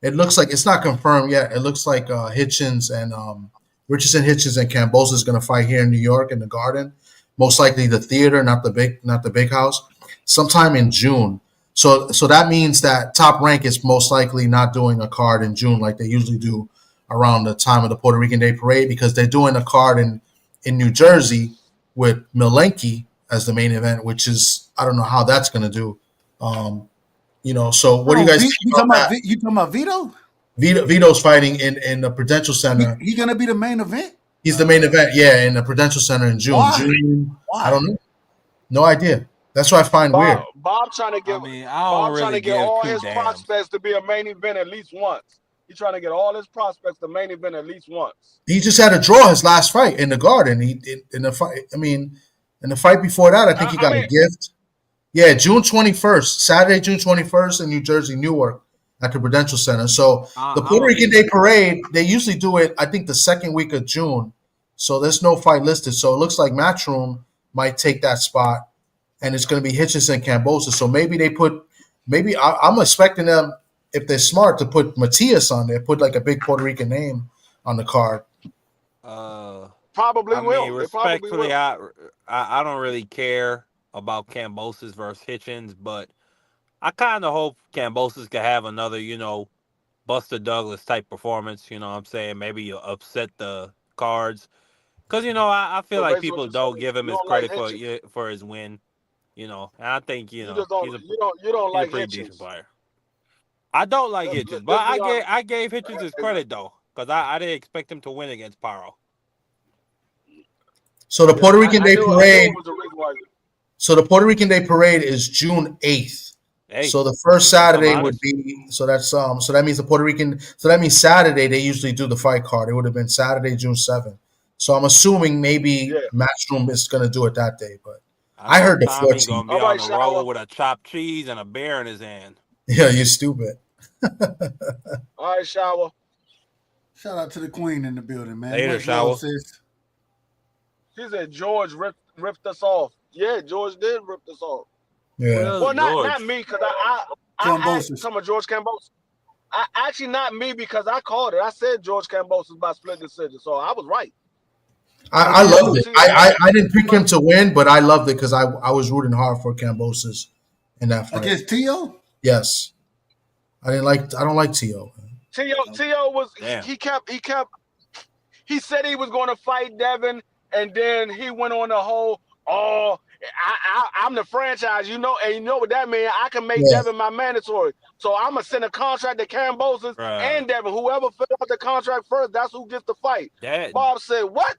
It looks like it's not confirmed yet. It looks like Hitchens and Richardson Hitchens and Cambosa is gonna fight here in New York in the Garden. Most likely the theater, not the big house, sometime in June. So that means that Top Rank is most likely not doing a card in June like they usually do around the time of the Puerto Rican Day Parade because they're doing a card in New Jersey with Milenki as the main event, which is I don't know how that's going to do. Um, so what do you Oh, guys think about that? You talking about Vito? Vito's fighting in the Prudential Center. He gonna be the main event? He's the main event, yeah, in the Prudential Center in June. Why? I Why? don't know. No idea. That's what I find weird. Bob trying to I give mean, I don't Bob trying really to get give all two his damns. prospects to be a main event at least once. He's trying to get all his prospects to main event at least once. He just had a draw his last fight in the Garden. In the fight. I mean, in the fight before that, I think he I got a mean, gift. Yeah, June 21st, Saturday, June 21st in New Jersey, Newark at the Prudential Center. So the I'm Puerto gonna Rican be. Day Parade, they usually do it, I think, the second week of June. So there's no fight listed. So it looks like Matchroom might take that spot, and it's going to be Hitchens and Cambosa. So maybe I'm expecting them, if they're smart, to put Matias on there, put like a big Puerto Rican name on the card. Uh, probably I mean, will. They probably respectfully, will. I don't really care about Cambosis versus Hitchens, but I kind of hope Cambosis could have another, Buster Douglas type performance. You know what I'm saying? Maybe you upset the cards. Because, I feel So like basically, what people you're don't saying, give him you his don't like credit Hitchens. for his win. And I think, You just don't. You don't he's a like pretty decent Hitchens. player. I don't like Hitchens, but Let's be honest. I gave Hitchens his credit, though, because I didn't expect him to win against Paro. So the Yeah, Puerto Rican Day I knew Parade. it was the reason why. So the Puerto Rican Day Parade is June 8th. Hey, So the first that's some Saturday would honest. be so that means the Puerto Rican so that means Saturday they usually do the fight card. It would have been Saturday, June 7th. So I'm assuming maybe Yeah. Matchroom is gonna do it that day, but I know heard the Tommy 14. gonna be All on right, the Shower. road with a chopped cheese and a beer in his hand. Yeah, you're stupid. All right, Shower. Shout out to the queen in the building, man. Later, Much love, Shower. sis. She said George ripped us off. Yeah, George did rip us off. Who the Yeah. hell Well, is not George? me, because I Cambosis. talking about George Cambosis. Actually not me because I called it. I said George Cambosis by split decision, so I was right. Because I I loved know it. T.O. had I didn't pick him to win, but I loved it because I was rooting hard for Cambosis in that fight. Against T.O.? Yes. I don't like T.O. T.O. was Damn. he said he was going to fight Devin, and then he went on the whole, I'm the franchise, and you know what that means. I can make Yeah. Devin my mandatory. So I'm going to send a contract to Cambosis and Devin. Whoever fills out the contract first, that's who gets the fight. Bob said, what?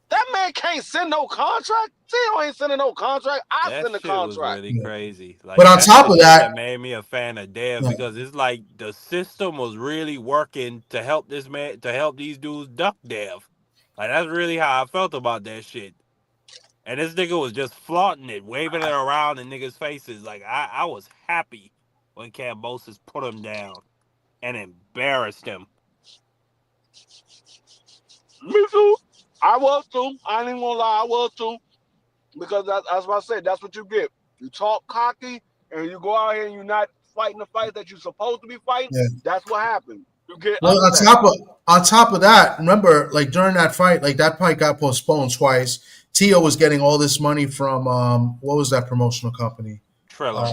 That man can't send no contract? T.O. ain't sending no contract. I That send the shit was contract. really crazy. Like, But on that's top the of shit that, made me a fan of Dev yeah. because it's like the system was really working to help this man, to help these dudes duck Dev. Like, that's really how I felt about that shit. And this nigga was just flaunting it, waving it around in niggas' faces. Like, I was happy when Cambosis put him down and embarrassed him. Me too. I was too. I ain't even gonna lie, I was too. Because that's what I said. That's what you get. You talk cocky and you go out here and you're not fighting the fight that you're supposed to be fighting. Yeah. That's what happened. You get Well, upset. on top of that, remember, like during that fight, like that fight got postponed twice. Tio was getting all this money from what was that promotional company? Triller.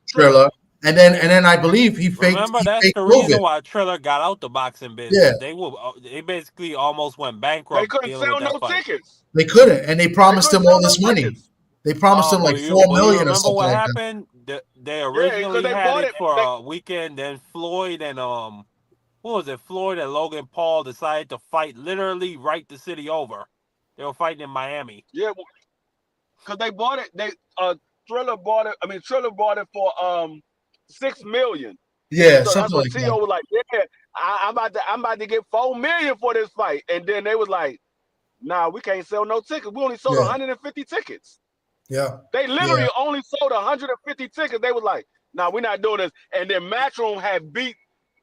Triller. And then I believe he Remember, that's faked the COVID. reason why Triller got out the boxing business. They basically almost went They bankrupt couldn't dealing with sell that no fight. tickets. They couldn't, and they promised him all this money. They promised him like $4 million or remember something what like happened? They Yeah, originally because they had bought it it. for a weekend. Then Floyd and who was it? Floyd and Logan Paul decided to fight literally right the city over. They were fighting in Miami. Yeah, because they bought it. Triller bought it. I mean, Triller bought it for $6 million. Yeah, So something that's what like T.O. that. was like. Yeah, I'm about to get $4 million for this fight, and then they was like, nah, we can't sell no tickets. We only sold 150 tickets. Yeah. They literally only sold 150 tickets. They was like, nah, we're not doing this. And then Matchroom had beat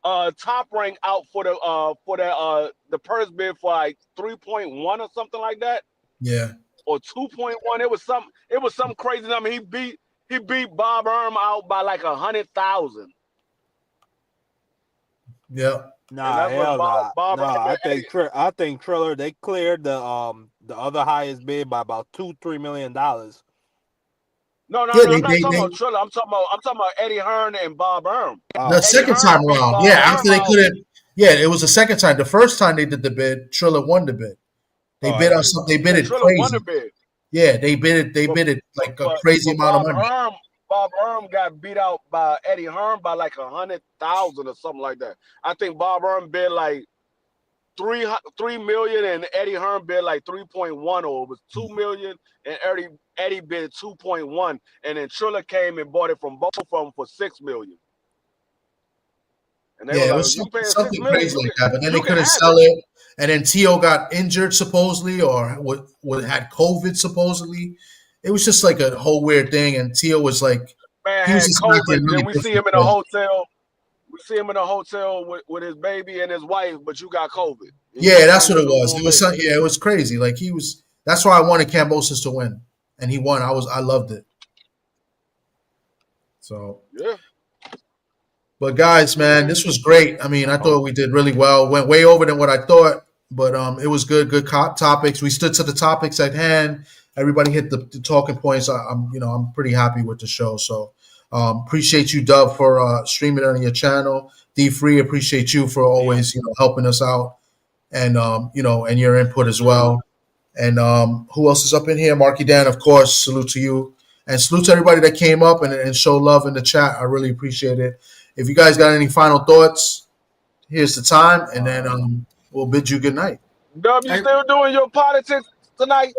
Top Rank out for the purse bid for like 3.1 or something like that. Yeah. Or 2.1. It was some crazy number. He beat Bob Erm out by like 100,000. Yeah. Nah, hell nah. Bob I think Triller, they cleared the other highest bid by about $2-3 million. No, Yeah, I'm not talking about Triller. I'm talking about Eddie Hearn and Bob Erm. The second time around. Yeah, after they couldn't. Yeah, it was the second time. The first time they did the bid, Triller won the bid. They bid on something. They bid it Triller won crazy. the bid. Yeah, they bid it like a crazy amount of money. Bob Erm got beat out by Eddie Hearn by like 100,000 or something like that. I think Bob Erm bid like 3 million and Eddie Hearn bid like 3.1, or it was 2 million and Eddie bid 2.1, and then Triller came and bought it from both of them for 6 million. And they were It like, was you paying 6 something million, crazy like that. But then they you can couldn't have sell it. it. And then Tio got injured supposedly, or had COVID supposedly. It was just like a whole weird thing. And Tio was like, Man he was had just COVID. acting really Then we see him different. in a hotel. We see him in a hotel with his baby and his wife, but you got COVID. Yeah, that's what it was. It was it was crazy. Like he was. That's why I wanted Cambosis to win, and he won. I loved it. So yeah. But guys, man, this was great. I mean, I thought we did really well. Went way over than what I thought, but it was good. Good topics. We stood to the topics at hand. Everybody hit the talking points. I'm pretty happy with the show. So appreciate you, Dub, for streaming it on your channel. D Free, appreciate you for always helping us out, and and your input as well. And who else is up in here? Marky Dan, of course. Salute to you, and salute to everybody that came up and showed love in the chat. I really appreciate it. If you guys got any final thoughts, here's the time, and then we'll bid you good night. Dub, you still doing your politics tonight?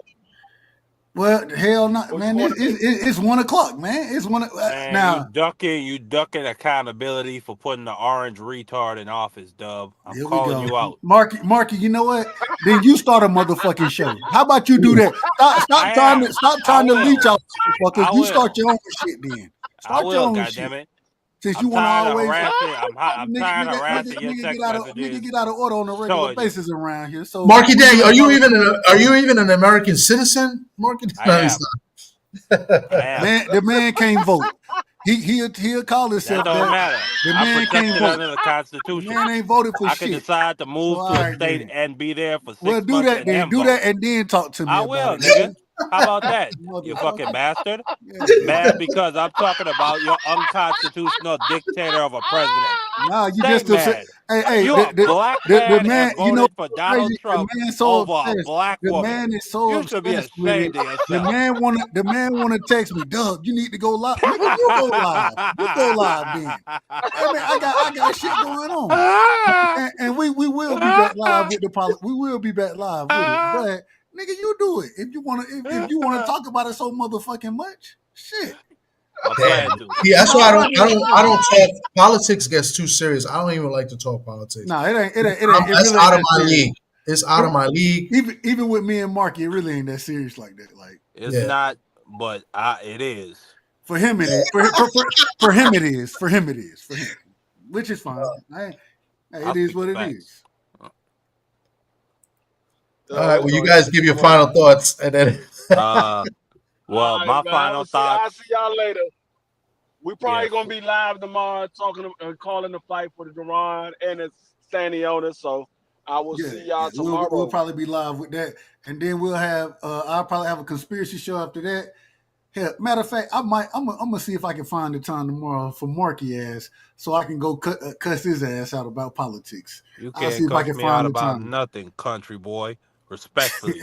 Well, hell not, What man. you want to do? It's 1 o'clock, man. It's one Man, now. you ducking accountability for putting the orange retard in office, Dub. I'm Here we calling go, you out. Marky. You know what? Then you start a motherfucking show. How about you do that? I am. Stop I trying to leech will. out motherfuckers. I You start will. your own shit then. I Start your will. own God shit. damn it. Since I'm you want to tired of always harassing. I'm tired of harassing your nigga text messages. get out of order on a regular Showing you. basis around here. So Marky we Day, let are you even an American citizen? Marky Day? I No, he's am. I am. man, the man can't vote. He'll call That himself don't that. matter. The I'm man can't protected vote. under the The Constitution. man ain't voted for I can shit. decide to So move all to a right state then. and be there for Well, 6 do months that then. and Do vote. that and then talk to me I about will, it, nigga. nigga. How about that? You fucking Motherfucker. bastard. Yeah. Mad because I'm talking about your unconstitutional dictator of a president. Nah, you Stay just upset. mad. Hey, You a black the man man, and you know voted for what's Donald crazy? The Trump man so over a obsessed. black The woman. man is so You should be obsessed with it. ashamed of yourself. The man wanna text me, Doug, you need to go live. Nigga, you go live. You go live then. I mean, I got shit going on. And we will be back live with we will be back live with it. But nigga, you do it. If you wanna talk about it so motherfucking much, shit. I Damn. plan to. Yeah, that's why I don't talk. Politics gets too serious. I don't even like to talk politics. No, it ain't. It That's really out ain't of that my serious. league. It's out of my league. Even with me and Marky, it really ain't that serious like that. Like It's not, but it is. for him, it is. For him, it is. For him, it is. For him, which is fine. It is what it is. All right. Well, you guys give your final thoughts, and then. Well, right, my man. final thoughts. I'll see y'all later. We probably Yeah. gonna be live tomorrow, calling the fight for the Duran and the Stanionis. So I will see y'all tomorrow. We'll probably be live with that, and then we'll have. I'll probably have a conspiracy show after that. Hell, matter of fact, I'm gonna see if I can find the time tomorrow for Marky ass, so I can go cuss his ass out about politics. You I'll see can't if I cuss can me out find the about time. nothing, country boy. Respectfully.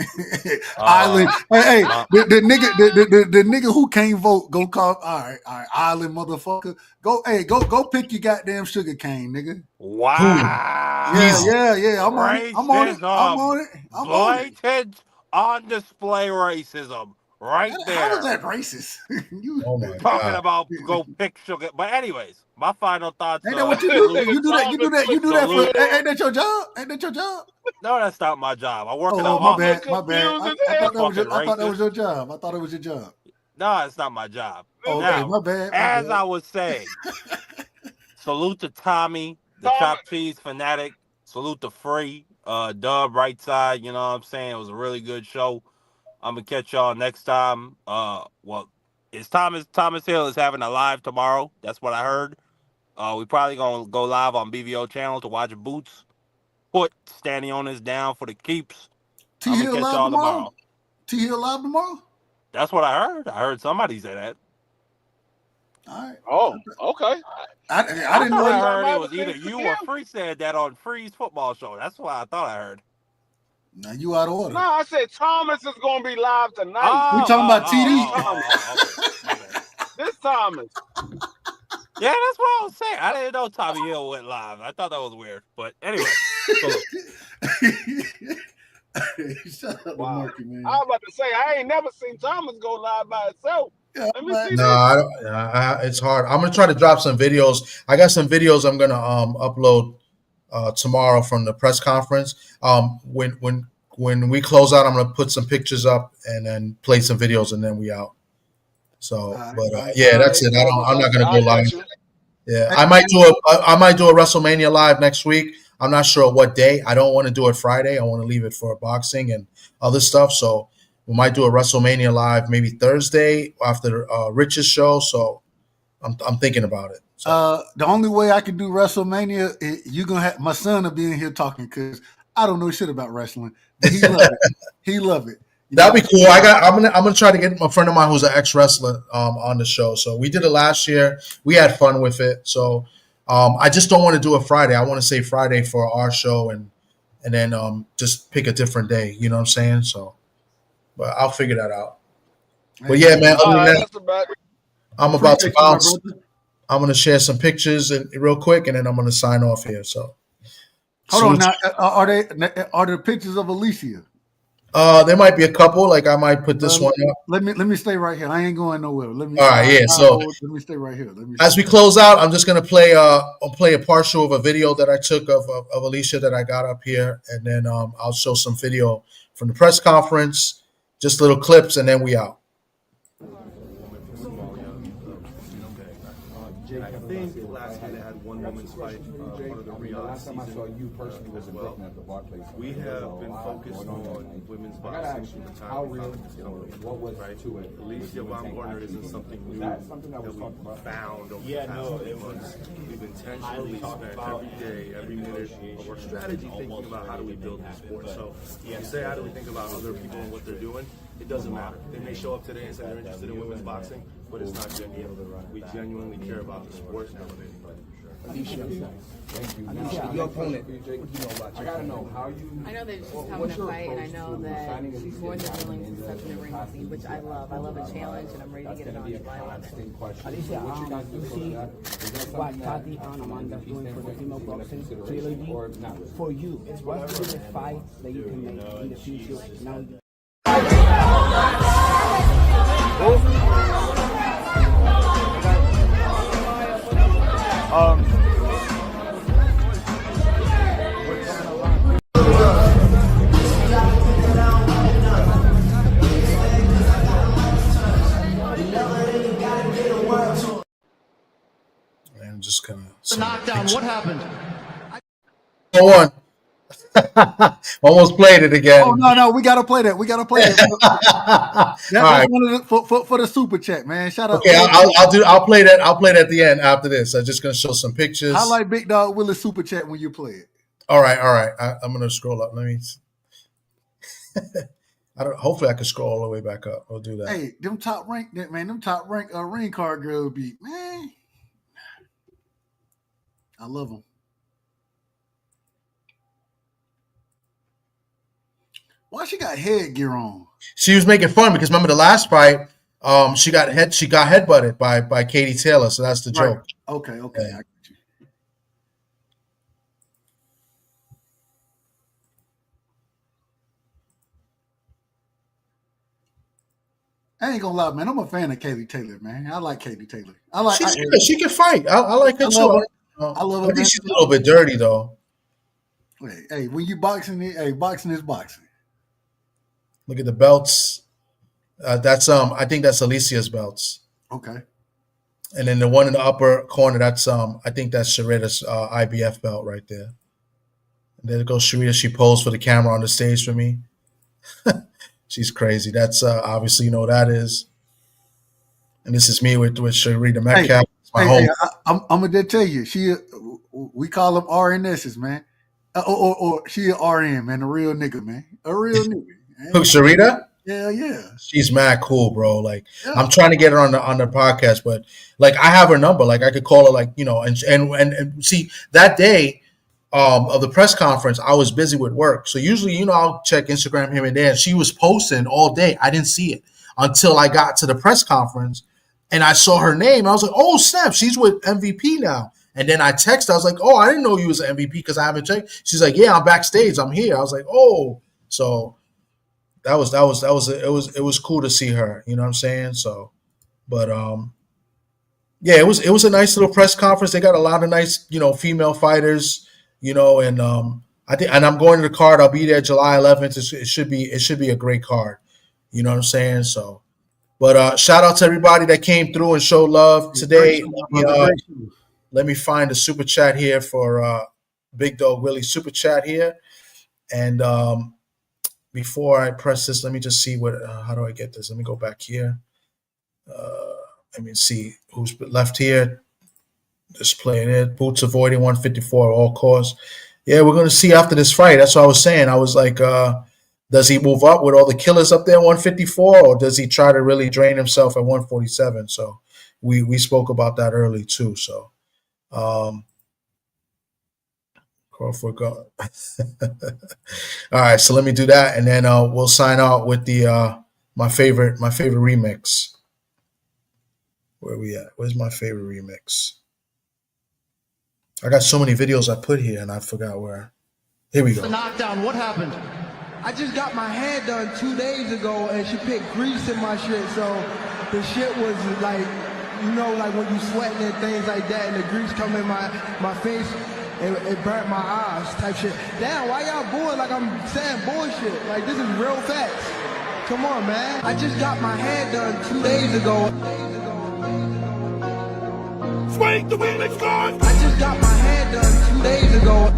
Island, the nigga who can't vote, go call. All right, island motherfucker. Go pick your goddamn sugar cane, nigga. Wow. Yeah. I'm on it. Blatant on display racism. Right there. How is that racist? Oh my Talking God. about go pick sugar. But anyways, my final thoughts. Ain't that what you do? You do that for. Ain't that your job? Ain't that your job? No, that's not my job. I work in an Oh, my office. bad. I thought that was your job. I thought it was your job. No, it's not my job. Oh, now, okay, my bad. as I was saying, salute to Tommy, the chopped cheese fanatic. Salute to Free, Dub right side. You know what I'm saying? It was a really good show. I'm gonna catch y'all next time. It's Thomas Hill is having a live tomorrow. That's what I heard. We probably gonna go live on BVO channel to watch Boots put Stanionis down for the keeps. T I'm Hill gonna catch live y'all tomorrow. T Hill live tomorrow. That's what I heard. I heard somebody say that. All right. Oh, okay. I didn't know. I heard it was either you or Free said that on Free's football show. That's what I thought I heard. Now you out of order. No, I said Thomas is gonna be live tonight. We talking about TD. This Thomas. Yeah, that's what I was saying. I didn't know Tommy Hill went live. I thought that was weird. But anyway. Shut up, Wow. Marky, man. I was about to say I ain't never seen Thomas go live by itself. Let me see No, this. I don't. It's hard. I'm gonna try to drop some videos. I got some videos I'm gonna upload tomorrow from the press conference. When we close out, I'm gonna put some pictures up and then play some videos, and then we out. So, that's it. I'm not gonna go live. Yeah, I might do a WrestleMania live next week. I'm not sure what day. I don't want to do it Friday. I want to leave it for boxing and other stuff. So we might do a WrestleMania live maybe Thursday after Rich's show. So I'm thinking about it. So. The only way I can do WrestleMania, you gonna have my son will be in here talking because I don't know shit about wrestling, but he love it. He love it. That'd be cool. I'm gonna try to get a friend of mine who's an ex wrestler on the show. So we did it last year. We had fun with it. So I just don't want to do it Friday. I want to say Friday for our show and then just pick a different day. You know what I'm saying? So, but I'll figure that out. But yeah, man. Other than that, I'm about to bounce. I'm gonna share some pictures real quick, and then I'm gonna sign off here. So, hold on now. Are the pictures of Alicia? There might be a couple. Like I might put this one up. Let me stay right here. I ain't going nowhere. Let me. All right, yeah. So let me stay right here. Let me. As we close out, I'm just gonna play I'll play a partial of a video that I took of Alicia that I got up here, and then I'll show some video from the press conference, just little clips, and then we out. I think last year they had one women's fight, part of the Riyadh season as well. We have been focused on women's boxing from the time we founded this company, right? Alicia Baumgartner isn't something new that we found over the past few months. We've intentionally spent every day, every minute of our strategy thinking about how do we build this sport. So you say how do we think about other people and what they're doing, it doesn't matter. They may show up today and say they're interested in women's boxing, but it's not genuine. We genuinely care about the sport and elevating it. Alicia, thank you. Alicia, your opponent. I gotta know how you. I know that she's coming to fight, and I know that she's more than willing to step in the ring with me, which I love. I love a challenge, and I'm ready to get it on July 11th. Alicia, you see what Tati and Amanda doing for the female boxing trilogy? For you, what's the biggest fight that you can make in the future? Now. I'm just gonna knockdown. What happened? Go on. Almost played it again. Oh no, we gotta play that. We gotta play that. That's right. One of the, for the super chat, man. Shout out. Okay, I'll play that. I'll play that at the end after this. I'm just gonna show some pictures. I like Big Dog Willis super chat when you play it. All right. I'm gonna scroll up. Let me. Hopefully, I can scroll all the way back up. We'll do that. Hey, them top rank ring card girls be man. I love them. Why she got headgear on? She was making fun because remember the last fight, she got headbutted by Katie Taylor, so that's the joke. Okay. Yeah. I got you. I ain't gonna lie, man. I'm a fan of Katie Taylor, man. I like Katie Taylor. She can fight. I like her too. I love her. I think she's a little bit dirty though. Hey, when you boxing, boxing is boxing. Look at the belts. That's I think that's Alicia's belts. Okay. And then the one in the upper corner, that's I think that's Sharita's IBF belt right there. And there goes Sharita. She posed for the camera on the stage for me. She's crazy. That's obviously you know what that is. And this is me with Sharita Metcalf. I'm gonna just tell you, we call them RNSs, man. Or she an RN, man, a real nigga, man. A real nigga. Who, Sharita? Yeah. She's mad cool, bro. Like I'm trying to get her on the podcast, but like I have her number. Like I could call her, like, you know, and see that day of the press conference, I was busy with work. So usually, you know, I'll check Instagram here and there. And she was posting all day. I didn't see it until I got to the press conference and I saw her name. I was like, oh snap, she's with MVP now. And then I texted, I was like, oh, I didn't know you was an MVP because I haven't checked. She's like, yeah, I'm backstage. I'm here. I was like, oh, so it was cool to see her. You know what I'm saying? So, but yeah, it was a nice little press conference. They got a lot of nice, you know, female fighters, you know, and I think, and I'm going to the card. I'll be there July 11th. It should be a great card. You know what I'm saying? So, but shout out to everybody that came through and showed love today. Let me find the super chat here for Big Dog Willie super chat here. And before I press this, let me just see how do I get this? Let me go back here. Let me see who's left here. Just playing it. Boots avoiding 154 all costs. Yeah, we're going to see after this fight. That's what I was saying. I was like, does he move up with all the killers up there at 154, or does he try to really drain himself at 147? So we spoke about that early too. So Crawford go. All right, so let me do that, and then we'll sign out with the my favorite remix. Where we at? Where's my favorite remix? I got so many videos I put here, and I forgot where. Here we go. The knockdown. What happened? I just got my hair done 2 days ago, and she put grease in my shit, so the shit was like, you know, like when you sweating and things like that, and the grease come in my face, it burnt my eyes type shit. Damn, why y'all booing like I'm saying bullshit? Like, this is real facts. Come on, man. I just got my hair done 2 days ago. Swing the remix gone. I just got my hair done 2 days ago.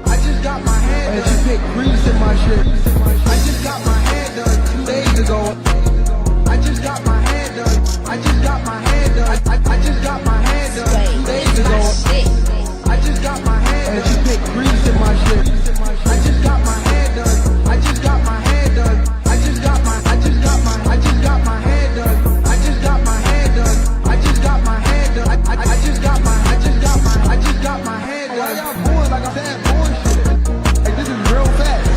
I just got my hair done. And she put grease in my shit. I just got my hair done 2 days ago. I just got my hair done. I just got my hair done. I just got my hair done 2 days ago. I just got my hair done. And she put grease in my shit. I just got my hair done. I just got my hair done. I just got my hair done. I just got my hair done. I just got my hair done. I just got my hair done. Why y'all booing like I'm saying bullshit? Like, this is real facts.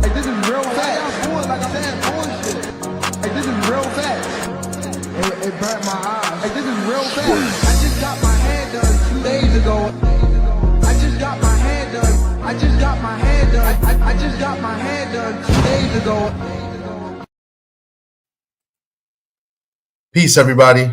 Like, this is real facts. Why y'all booing like I'm saying bullshit? Like, this is real facts. It burnt my eyes. Like, this is real facts. I just got my hair done 2 days ago. I just got my hair done. I just got my hair done. I just got my hair done 2 days ago. Peace, everybody.